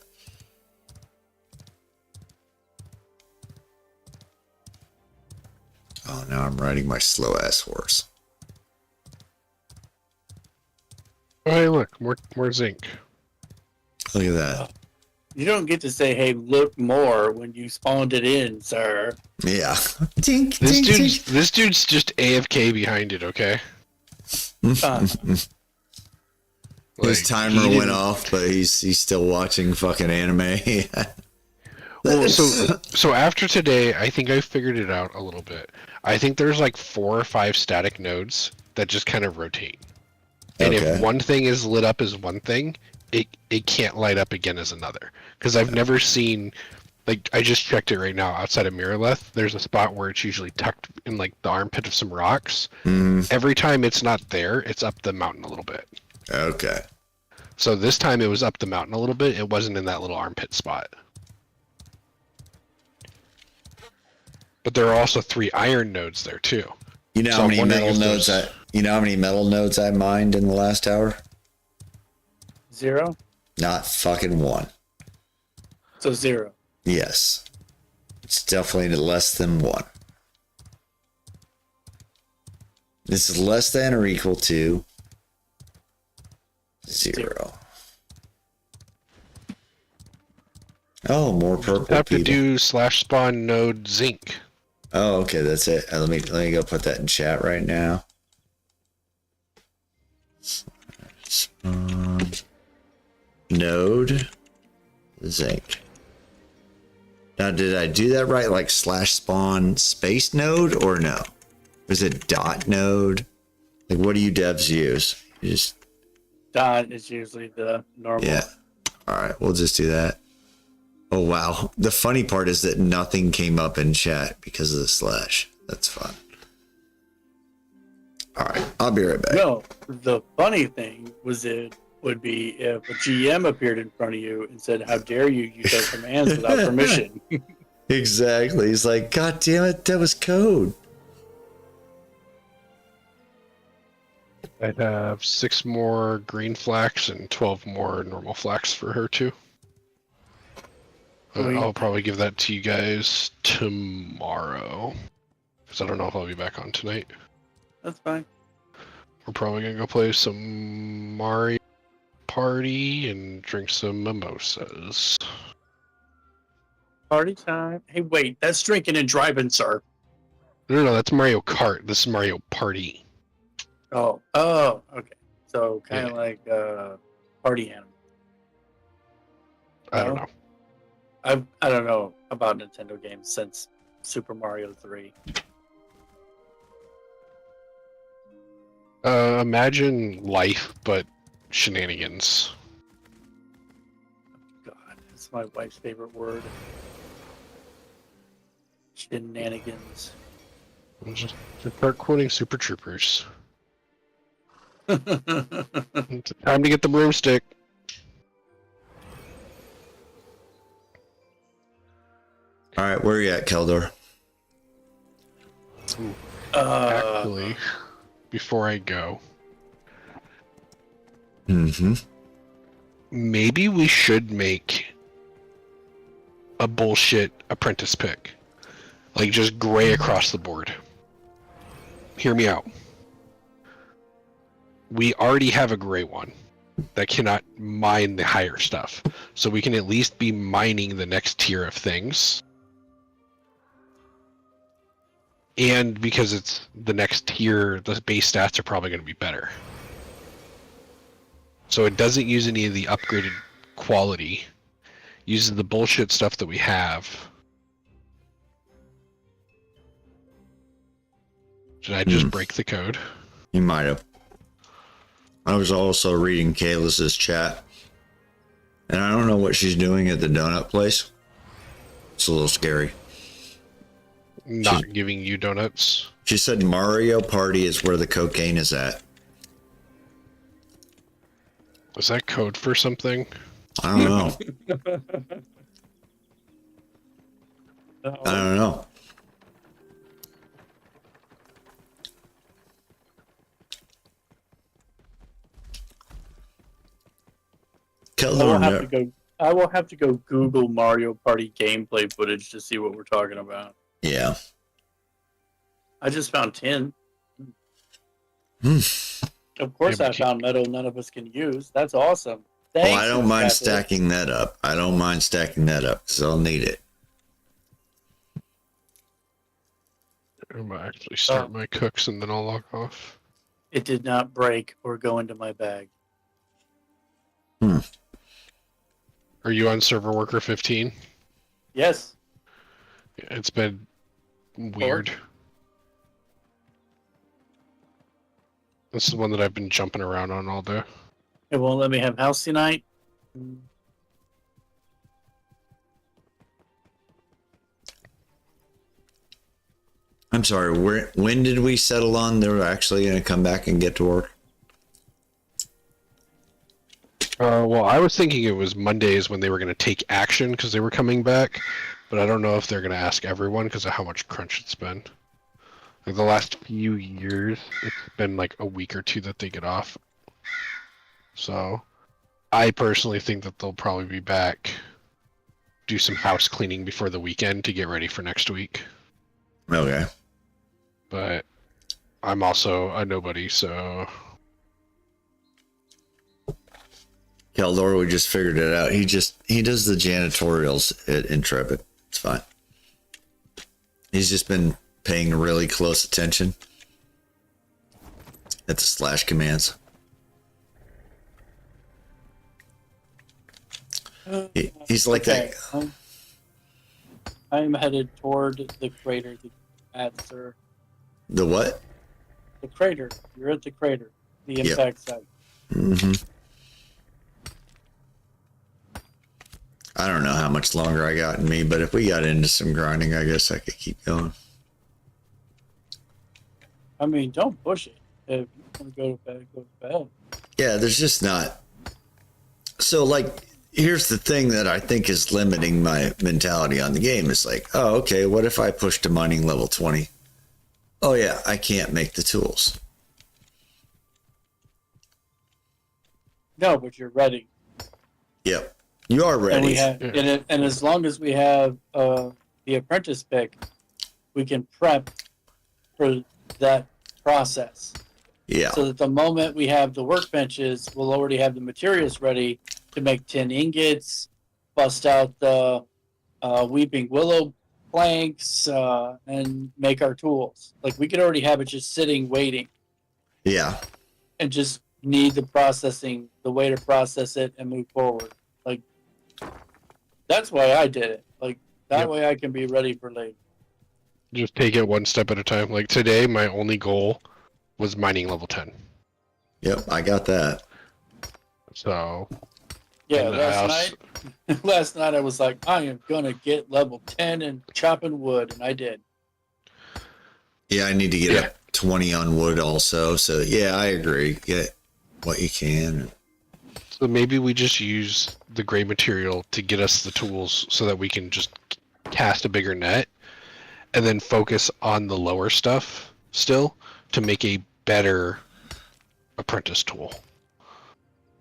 Oh, now I'm riding my slow ass horse. Oh, hey, look, more zinc. Look at that. You don't get to say, hey, look more when you spawned it in, sir. Yeah. Tink, This tink, dude's tink. this dude's just AFK behind it, okay? His timer went off, but he's still watching fucking anime. Well, so after today, I think I figured it out a little bit. I think there's like 4 or 5 static nodes that just kind of rotate. And Okay. if one thing is lit up as one thing, it can't light up again as another. Because I've never seen, like, I just checked it right now outside of Miraleth. There's a spot where it's usually tucked in like the armpit of some rocks. Every time it's not there, it's up the mountain a little bit. Okay. So this time it was up the mountain a little bit. It wasn't in that little armpit spot. But there are also 3 iron nodes there too. You know So how I'm many wondering metal if nodes there's- how many metal nodes I mined in the last hour? 0? Not fucking one. So 0. Yes. It's definitely less than 1. This is less than or equal to 0. Oh, more purple Have to people. do /spawn node zinc. Oh, okay, that's it. Let me go put that in chat right now. Spawn node zinc. Now, did I do that right? Like /spawn space node or no? Was it dot node? Like, what do you devs use? You just Dot is usually the normal. yeah. All right, we'll just do that. Oh wow! The funny part is that nothing came up in chat because of the slash. That's fun. All right, I'll be right back. No, the funny thing would be if a GM appeared in front of you and said, "How dare you use our commands without permission?" Exactly. He's like, God damn it, that was code. I'd have 6 more green flax and 12 more normal flax for her too. I'll probably give that to you guys tomorrow. Because I don't know if I'll be back on tonight. That's fine. We're probably going to go play some Mario Party and drink some mimosas. Party time. Hey, wait. That's drinking and driving, sir. No, that's Mario Kart. This is Mario Party. Oh, okay. So kind of like party animal. I don't know. I don't know about Nintendo games since Super Mario 3. Imagine life, but shenanigans. God, it's my wife's favorite word. Shenanigans. Just start quoting Super Troopers. It's time to get the broomstick. All right, where are you at, Keldor? Actually, before I go, maybe we should make a bullshit apprentice pick. Like just gray across the board. Hear me out. We already have a gray one that cannot mine the higher stuff. So we can at least be mining the next tier of things. And because it's the next tier, the base stats are probably going to be better. So it doesn't use any of the upgraded quality. Uses the bullshit stuff that we have. Did I just break the code? You might have. I was also reading Kayla's chat, and I don't know what she's doing at the donut place. It's a little scary. Not giving you donuts. She said Mario Party is where the cocaine is at. Was that code for something? I don't know. I don't know. I will have to go Google Mario Party gameplay footage to see what we're talking about. Yeah. I just found 10. Of course, I found metal none of us can use. That's awesome. Thanks, I don't mind stacking that up. I don't mind stacking that up because I'll need it. I'm gonna actually start my cooks and then I'll log off. It did not break or go into my bag. Are you on server worker 15? Yes. It's been weird. This is one that I've been jumping around on all day. It won't let me have house tonight. I'm sorry, when did we settle on they're actually going to come back and get to work? Well, I was thinking it was Mondays when they were going to take action because they were coming back, but I don't know if they're going to ask everyone because of how much crunch it's been. Like the last few years, it's been like a week or two that they get off. So, I personally think that they'll probably be back, do some house cleaning before the weekend to get ready for next week. Okay. But I'm also a nobody, so... Keldor, we just figured it out. He does the janitorials at Intrepid. It's fine. He's just been paying really close attention at the slash commands. He's like that. I'm headed toward the crater at sir. The what? The crater. You're at the crater. The impact site. Mm-hmm. I don't know how much longer I got in me, but if we got into some grinding, I guess I could keep going. I mean, don't push it. If you want to go to bed, go to bed. Yeah, there's just not. So, like, here's the thing that I think is limiting my mentality on the game. It's like, oh, okay, what if I push to mining level 20? Oh, yeah, I can't make the tools. No, but you're ready. Yep. You are ready. And we have, and as long as we have the apprentice pick, we can prep for that process. Yeah. So that the moment we have the workbenches, we'll already have the materials ready to make 10 ingots, bust out the weeping willow planks, and make our tools. Like, we could already have it just sitting, waiting, Yeah. and just need the way to process it and move forward. Like, that's why I did it. Like, that way I can be ready for later. Just take it one step at a time. Like today, my only goal was mining level 10. Yep, I got that. So Yeah, and last night I was like, I am gonna get level 10 and chopping wood, and I did. Yeah, I need to get up 20 on wood also. So yeah, I agree. Get what you can. So maybe we just use the gray material to get us the tools so that we can just cast a bigger net and then focus on the lower stuff still to make a better apprentice tool.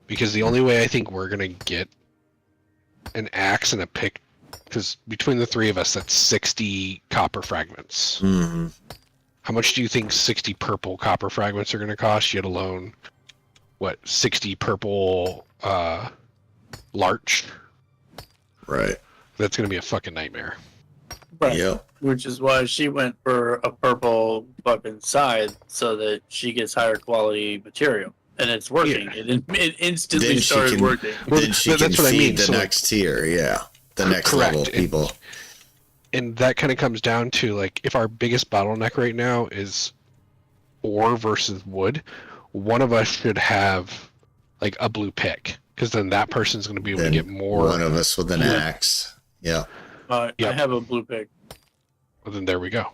Because the only way I think we're going to get an axe and a pick, because between the three of us, that's 60 copper fragments. Mm-hmm. How much do you think 60 purple copper fragments are going to cost, yet alone, 60 purple larch? Right. That's going to be a fucking nightmare. Right. Yep. Which is why she went for a purple fucking scythe, so that she gets higher quality material. And it's working. Yeah. It instantly started working. Then she can That's what I feed mean. the So, next tier. Yeah. The next correct. level people. And that kind of comes down to, like, if our biggest bottleneck right now is ore versus wood, one of us should have, like, a blue pick. Because then that person's going to be able to get more. One of us with an axe. Yeah. I have a blue pick. Well, then there we go.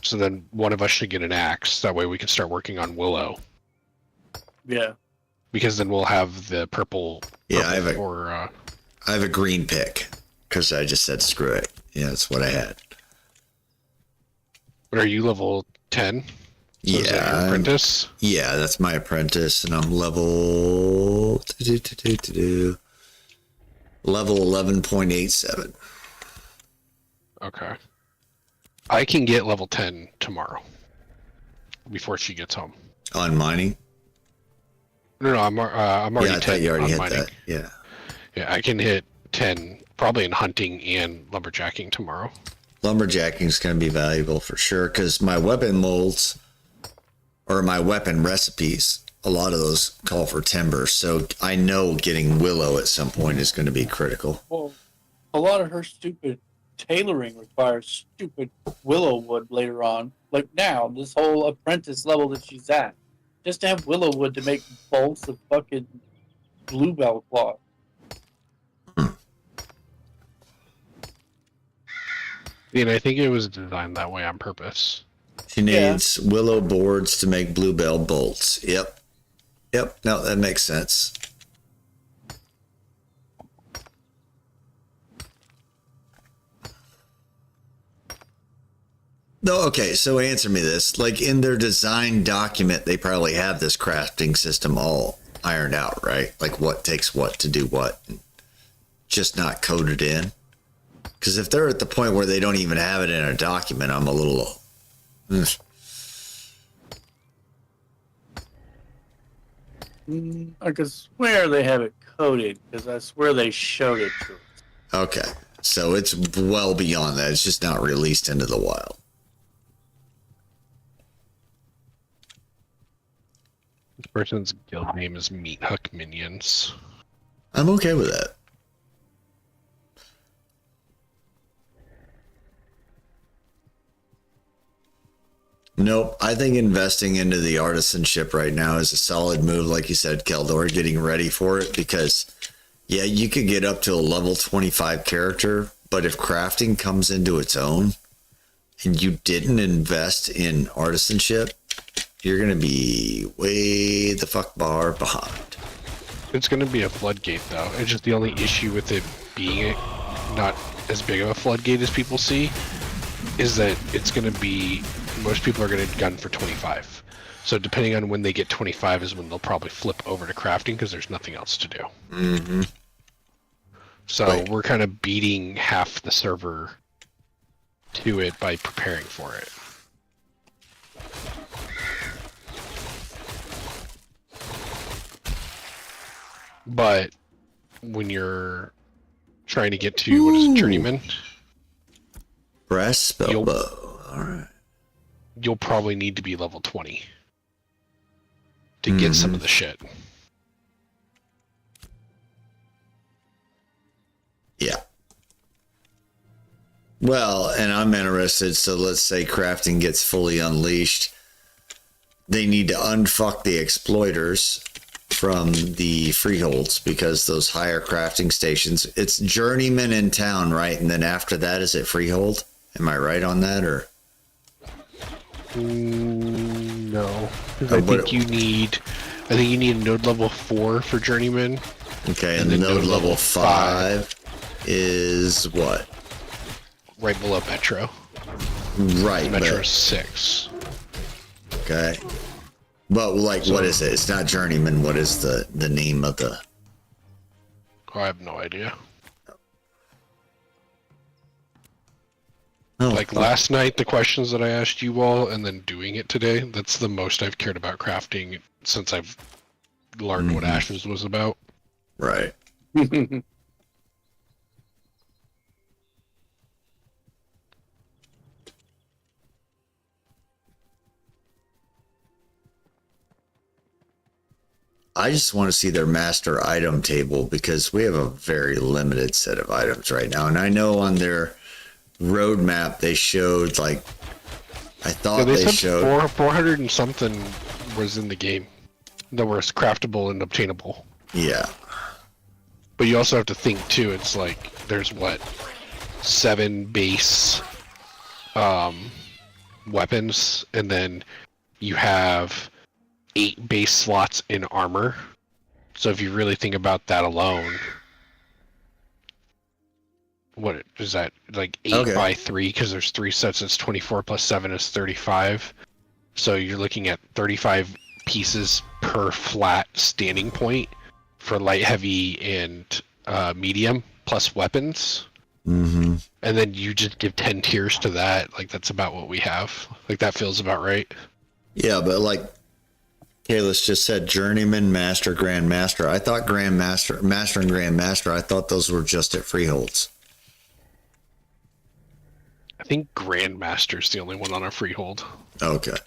So then one of us should get an axe. That way we can start working on willow. Yeah. Because then we'll have the purple. Yeah, I have a green pick. Because I just said screw it. Yeah, that's what I had. But are you level 10? So is that your Yeah. apprentice? Yeah, that's my apprentice, and I'm level... Level 11.87. Okay. I can get level 10 tomorrow. Before she gets home. On mining? No, I'm already Yeah, I 10 thought you already on hit mining. that. Yeah. Yeah, I can hit 10 probably in hunting and lumberjacking tomorrow. Lumberjacking is going to be valuable for sure, because my weapon molds, or my weapon recipes, a lot of those call for timber, so I know getting willow at some point is going to be critical. Well, a lot of her stupid tailoring requires stupid willow wood later on. Like now, this whole apprentice level that she's at, just to have willow wood to make bolts of fucking bluebell cloth. And I think it was designed that way on purpose. She needs willow boards to make bluebell bolts. Yep. No, that makes sense. No, okay, so answer me this. Like, in their design document, they probably have this crafting system all ironed out, right? Like, what takes what to do what. Just not coded in. Because if they're at the point where they don't even have it in a document, I'm a little... I could swear they have it coded, because I swear they showed it to us. Okay, so it's well beyond that. It's just not released into the wild. This person's guild name is Meat Hook Minions. I'm okay with that. Nope. I think investing into the artisanship right now is a solid move. Like you said, Keldor, getting ready for it, because yeah, you could get up to a level 25 character, but if crafting comes into its own and you didn't invest in artisanship, you're going to be way the fuck bar behind. It's going to be a floodgate, though. It's just the only issue with it being not as big of a floodgate as people see is that it's going to be, most people are going to gun for 25. So depending on when they get 25 is when they'll probably flip over to crafting because there's nothing else to do. Mm-hmm. So Right. we're kind of beating half the server to it by preparing for it. But when you're trying to get to, what is it, journeyman, Brass spell bow. All right. you'll probably need to be level 20 to get some of the shit. Yeah. Well, and I'm interested. So let's say crafting gets fully unleashed. They need to unfuck the exploiters from the freeholds because those higher crafting stations, it's journeyman in town, right? And then after that, is it freehold? Am I right on that? Or No. I think you need node level 4 for journeyman. okay, and then node level 5 is what? Right below Metro. Right. Metro but, 6. okay. But like, what is it? It's not journeyman. What is the name of the? I have no idea. Oh, Like last night, the questions that I asked you all, and then doing it today, that's the most I've cared about crafting since I've learned what Ashes was about. right. I just want to see their master item table because we have a very limited set of items right now. And I know on their roadmap they showed like, I thought they they said showed 400 and something was in the game that was craftable and obtainable. yeah. But you also have to think too, it's like there's what, 7 base weapons, and then you have 8 base slots in armor. So if you really think about that alone, what is that, like 8 Okay. by 3, because there's 3 sets, it's 24 plus 7 is 35. So you're looking at 35 pieces per flat standing point for light, heavy, and medium, plus weapons. Mm-hmm. And then you just give 10 tiers to that. Like, that's about what we have. Like, that feels about right. Yeah, but like Kalis just said, journeyman, master, grandmaster. I thought grandmaster, master, and grandmaster. I thought those were just at freeholds. I think Grandmaster's the only one on our freehold. Okay.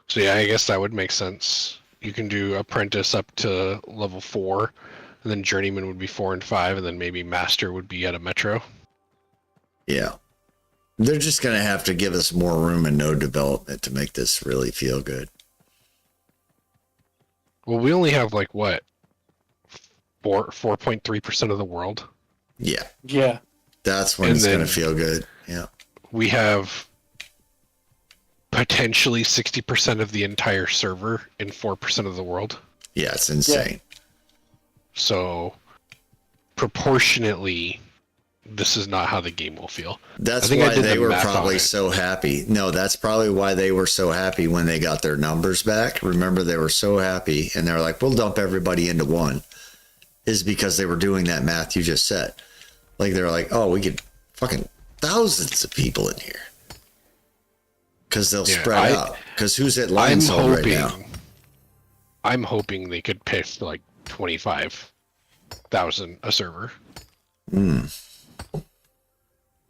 So yeah, I guess that would make sense. You can do apprentice up to level 4, and then journeyman would be 4 and 5, and then maybe master would be at a metro. Yeah. They're just going to have to give us more room and node development to make this really feel good. Well, we only have like what, 4.3% of the world. Yeah. Yeah. That's when And it's going to then- feel good. Yeah. We have potentially 60% of the entire server in 4% of the world. Yeah, it's insane. So proportionately, this is not how the game will feel. That's I think I why did they the were math on probably it. so happy. No, that's probably why they were so happy when they got their numbers back. Remember, they were so happy and they were like, we'll dump everybody into one. Is because they were doing that math you just said. Like, they're like, oh, we get fucking thousands of people in here. Because they'll Yeah, spread out. Because who's at Lion's Hole right now? I'm hoping they could pitch like 25,000 a server.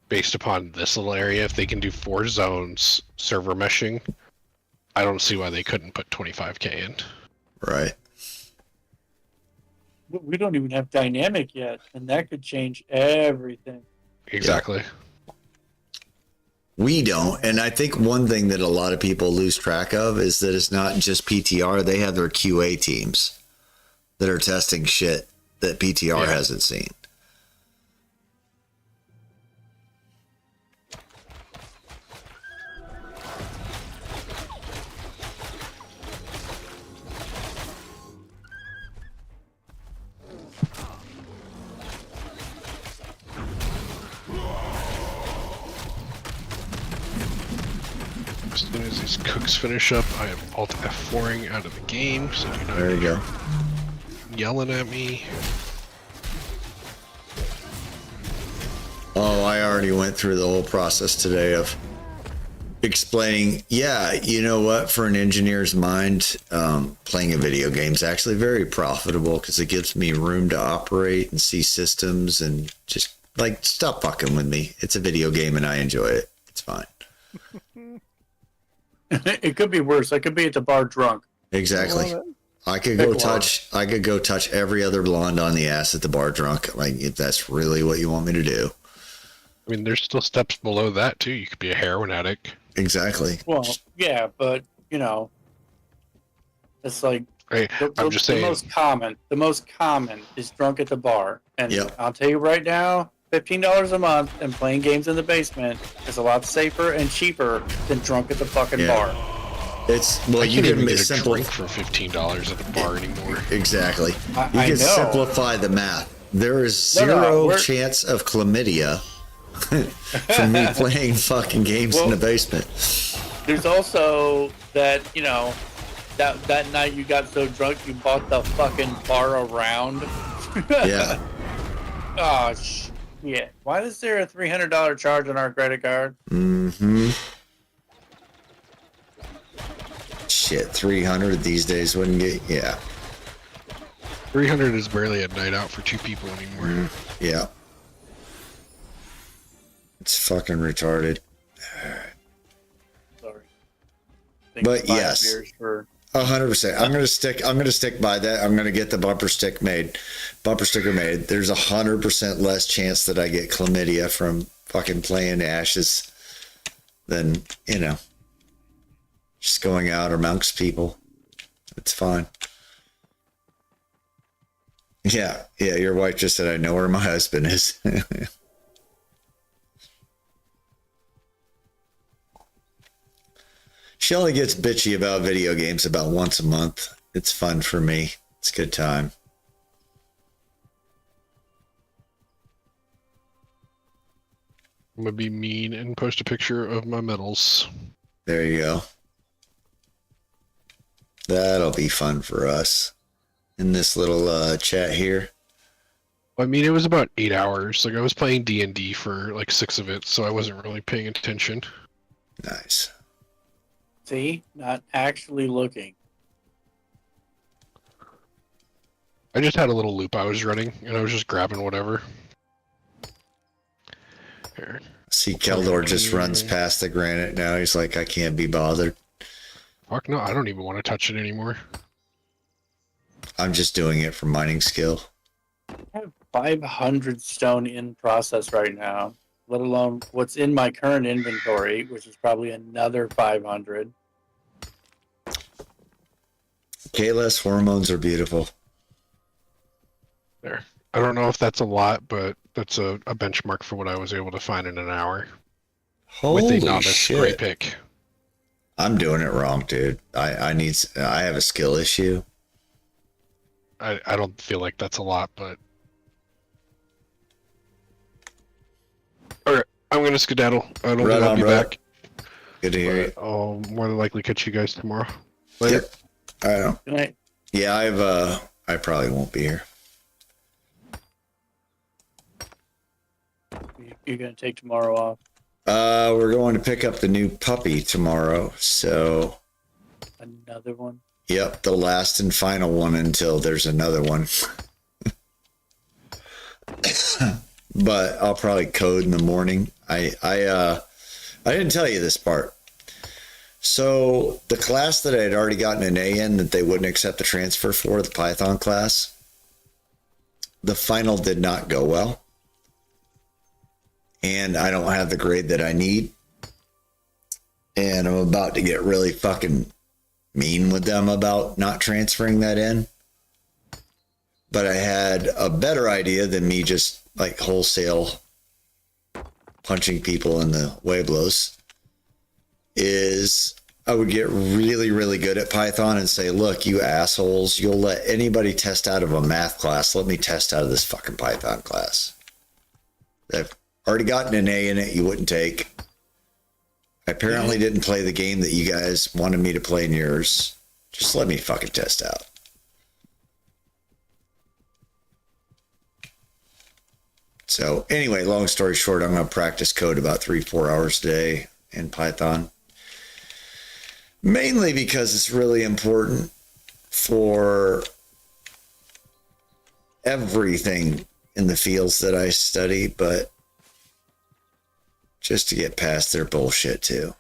Based upon this little area, if they can do 4 zones server meshing, I don't see why they couldn't put 25k in. Right. We don't even have dynamic yet, and that could change everything. Exactly. We don't. And I think one thing that a lot of people lose track of is that it's not just PTR. They have their QA teams that are testing shit that PTR hasn't seen. As soon as these cooks finish up, I am alt F4ing out of the game, so do not There you go. yelling at me. Oh, I already went through the whole process today of explaining, yeah, you know what, for an engineer's mind, playing a video game is actually very profitable because it gives me room to operate and see systems and just like stop fucking with me. It's a video game and I enjoy it. It's fine. It could be worse. I could be at the bar drunk. Exactly. I could go touch every other blonde on the ass at the bar drunk. Like if that's really what you want me to do. I mean, there's still steps below that too. You could be a heroin addict. Exactly. Well, yeah, but you know, it's like Hey, I'm just saying. The most common is drunk at the bar, and Yep. I'll tell you right now, $15 a month and playing games in the basement is a lot safer and cheaper than drunk at the fucking bar. It's well, I you can't can even make get a simple. drink for $15 at the bar anymore. Exactly. I You can know. simplify the math. There is No, zero we're- chance of chlamydia from me playing fucking games in the basement. There's also that, you know, that night you got so drunk you bought the fucking bar around. Yeah. Oh shit! Why is there a $300 charge on our credit card? Mm-hmm. Shit, 300 these days wouldn't get. Yeah. 300 is barely a night out for two people anymore. Yeah. It's fucking retarded. Sorry. But 5 yes. beers for 100%. I'm gonna stick by that. I'm gonna get the bumper sticker made. There's 100% less chance that I get chlamydia from fucking playing Ashes than, you know, just going out amongst people. It's fine. Yeah, your wife just said I know where my husband is. She only gets bitchy about video games about once a month. It's fun for me. It's a good time. I'm gonna be mean and post a picture of my medals. There you go. That'll be fun for us in this little chat here. I mean, it was about 8 hours. Like I was playing D&D for like 6 of it, so I wasn't really paying attention. Nice. see, not actually looking. I just had a little loop I was running, and I was just grabbing whatever. Here. See, Keldor just runs past the granite now. He's like, I can't be bothered. Fuck no, I don't even want to touch it anymore. I'm just doing it for mining skill. I have 500 stone in process right now, let alone what's in my current inventory, which is probably another 500. Kayless hormones are beautiful. There. I don't know if that's a lot, but that's a benchmark for what I was able to find in an hour. With a Holy novice gray shit. pick. I'm doing it wrong, dude. I have a skill issue. I don't feel like that's a lot, but... Alright, I'm gonna skedaddle. I don't Right think I'll on, be brother. back. Good to hear you. But I'll more than likely catch you guys tomorrow. Later. Yep. I know. Good night. Yeah, I probably won't be here. You're going to take tomorrow off. We're going to pick up the new puppy tomorrow. So, Another one? yep, the last and final one until there's another one. But I'll probably code in the morning. I didn't tell you this part. So the class that I had already gotten an A in that they wouldn't accept the transfer for, the Python class, the final did not go well. And I don't have the grade that I need. And I'm about to get really fucking mean with them about not transferring that in. But I had a better idea than me just like wholesale punching people in the Weiblos. Is I would get really, really good at Python and say, look, you assholes, you'll let anybody test out of a math class. Let me test out of this fucking Python class. I've already gotten an A in it you wouldn't take. I apparently didn't play the game that you guys wanted me to play in yours. Just let me fucking test out. So anyway, long story short, I'm going to practice code about 3-4 hours a day in Python. Mainly because it's really important for everything in the fields that I study, but just to get past their bullshit too.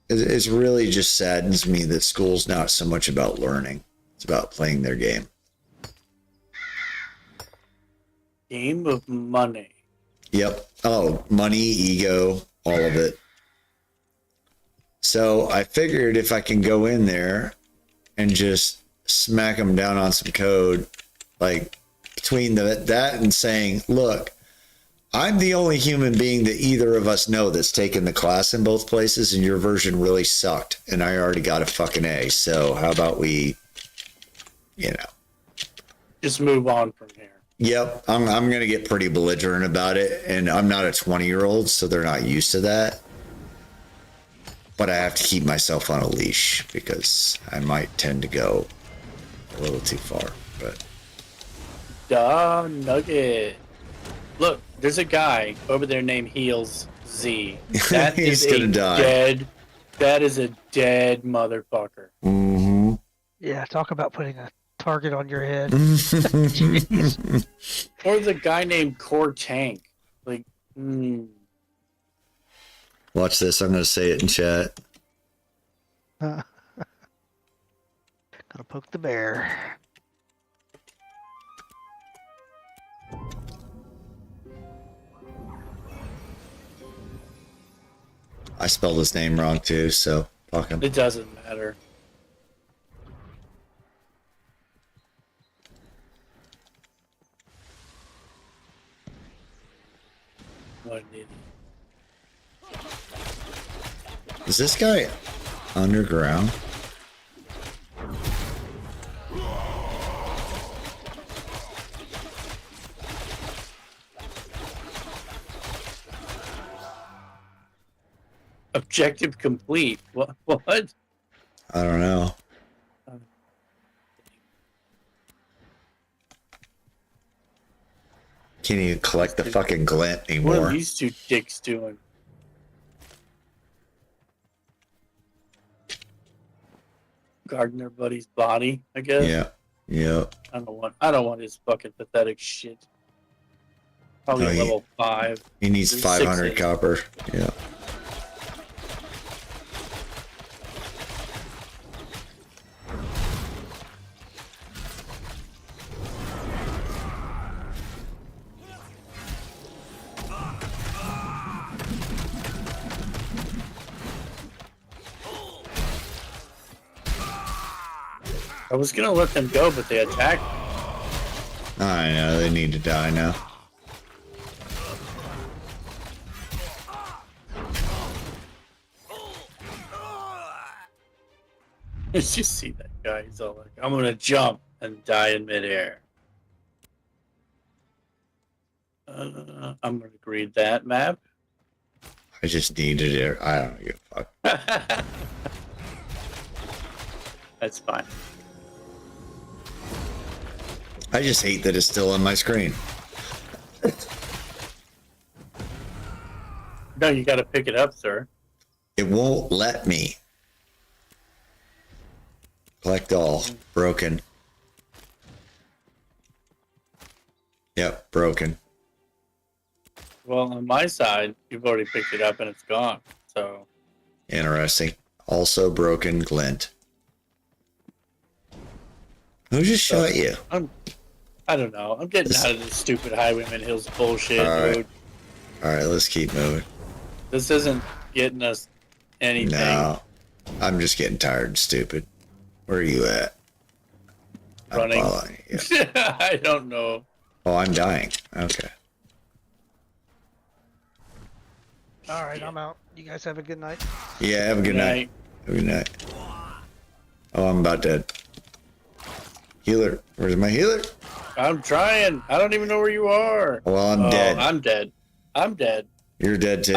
It really just saddens me that school's not so much about learning. It's about playing their game. Game of money. Yep. Oh, money, ego, all of it. So I figured if I can go in there and just smack them down on some code, like between that and saying, look, I'm the only human being that either of us know that's taken the class in both places, and your version really sucked, and I already got a fucking A. So how about we, just move on from here. Yep, I'm going to get pretty belligerent about it, and I'm not a 20-year-old, so they're not used to that. But I have to keep myself on a leash because I might tend to go a little too far. But Duh, Nugget. Look, there's a guy over there named Heels Z. That He's is gonna die. That is a dead motherfucker. Mm-hmm. Yeah, talk about putting a target on your head. Or the guy named Core Tank. Like, Watch this. I'm going to say it in chat. Gotta poke the bear. I spelled his name wrong too, so fuck him. it doesn't matter. What an idiot. Is this guy underground? Objective complete. What? I don't know. Can't even collect the fucking glint What anymore. are these two dicks doing? Guarding their buddy's body, I guess. Yeah. Yeah. I don't want his fucking pathetic shit. Probably No, level 5. He needs He's 500 6'8". copper. Yeah. I was gonna let them go, but they attacked me. I know. They need to die now. Did you see that guy? He's all like, I'm gonna jump and die in midair. I'm gonna read that map. I just needed it. I don't give a fuck. That's fine. I just hate that it's still on my screen. No, you gotta pick it up, sir. It won't let me. Collect all. Broken. Yep, broken. Well, on my side, you've already picked it up and it's gone. So Interesting. Also broken glint. Who just shot you? I don't know. I'm getting out of this stupid Highwayman Hills bullshit, All right. dude. Alright, let's keep moving. This isn't getting us anything. No. I'm just getting tired and stupid. Where are you at? I'm Running. following you. I don't know. Oh, I'm dying. Okay. All right, I'm out. You guys have a good night. Yeah, have a good night. Have a good night. Oh, I'm about dead. Healer. Where's my healer? I'm trying. I don't even know where you are. Well, I'm dead. I'm dead. I'm dead. You're dead too?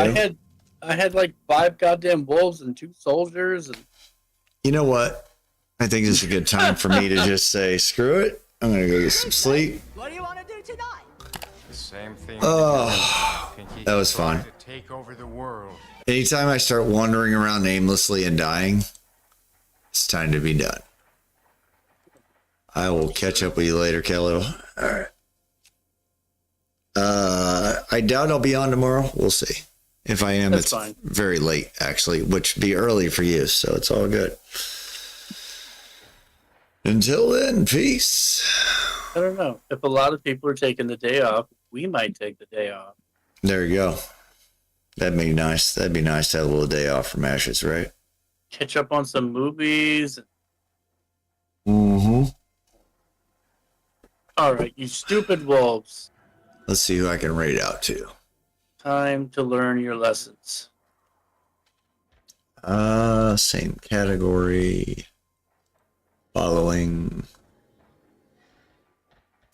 I had like 5 goddamn wolves and 2 soldiers. And... You know what? I think this is a good time for me to just say, screw it. I'm going to go get some sleep. What do you want to do tonight? The same thing. Oh, Pinky. that was Try fun. to take over the world. Anytime I start wandering around aimlessly and dying, it's time to be done. I will catch up with you later, Kello. All right. I doubt I'll be on tomorrow. We'll see. If I am, it's fine. very late, actually, which would be early for you, so it's all good. Until then, peace. I don't know. If a lot of people are taking the day off, we might take the day off. There you go. That'd be nice. That'd be nice to have a little day off from Ashes, right? Catch up on some movies. Mm-hmm. All right, you stupid wolves. Let's see who I can raid out to. Time to learn your lessons. Same category. Following.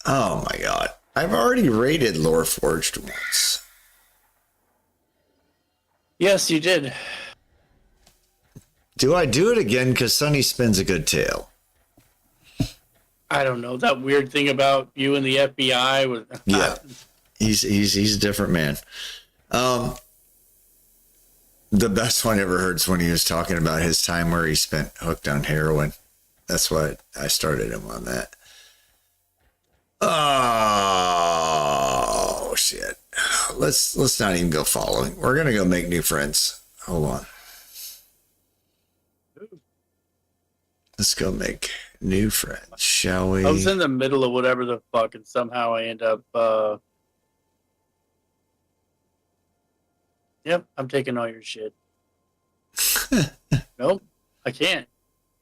Oh my god. I've already raided Lore Forged once. Yes, you did. Do I do it again because Sonny spins a good tale? I don't know. That weird thing about you and the FBI was Yeah. He's a different man. The best one I ever heard is when he was talking about his time where he spent hooked on heroin. That's why I started him on that. Oh shit. Let's not even go following. We're gonna go make new friends. Hold on. Let's go make new friends, shall we? I was in the middle of whatever the fuck, and somehow I end up. Yep, I'm taking all your shit. Nope, I can't.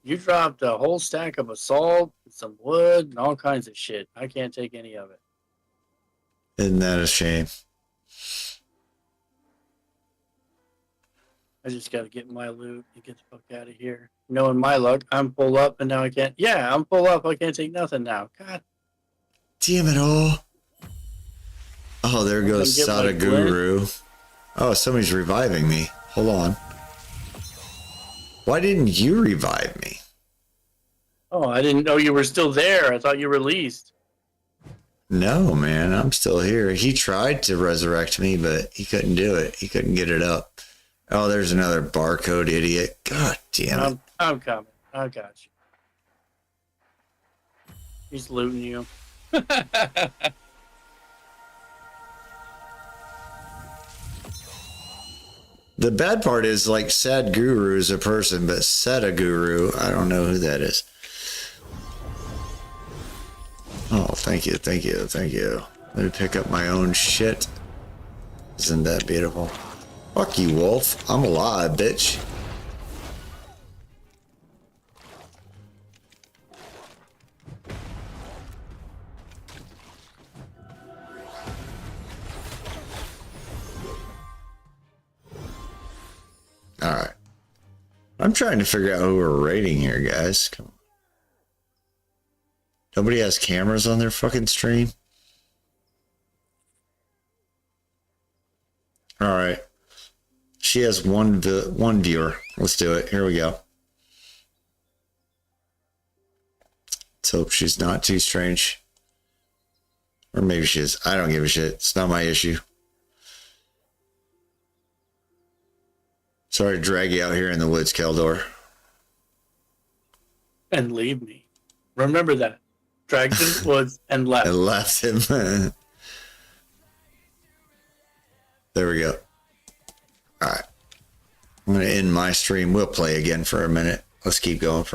You dropped a whole stack of assault, some wood, and all kinds of shit. I can't take any of it. Isn't that a shame? I just got to get my loot and get the fuck out of here. Knowing my luck, I'm full up, and now I can't. Yeah, I'm full up. I can't take nothing now. God Damn it all. Oh, there goes Get my Sadaguru. Oh, somebody's reviving me. Hold on. Why didn't you revive me? Oh, I didn't know you were still there. I thought you released. No, man, I'm still here. He tried to resurrect me, but he couldn't do it. He couldn't get it up. Oh, there's another barcode idiot. God damn it. I'm coming. I got you. He's looting you. The bad part is, like, Sad Guru is a person, but Sadaguru, I don't know who that is. Oh, thank you, thank you, thank you. Let me pick up my own shit. Isn't that beautiful? Fuck you, wolf. I'm alive, bitch. Alright. I'm trying to figure out who we're raiding here, guys. Come on. Nobody has cameras on their fucking stream? Alright. She has one viewer. Let's do it. Here we go. Let's hope she's not too strange. Or maybe she is. I don't give a shit. It's not my issue. Sorry to drag you out here in the woods, Keldor. And leave me. Remember that. Dragged in the woods and left. I left him. There we go. All right. I'm going to end my stream. We'll play again for a minute. Let's keep going for a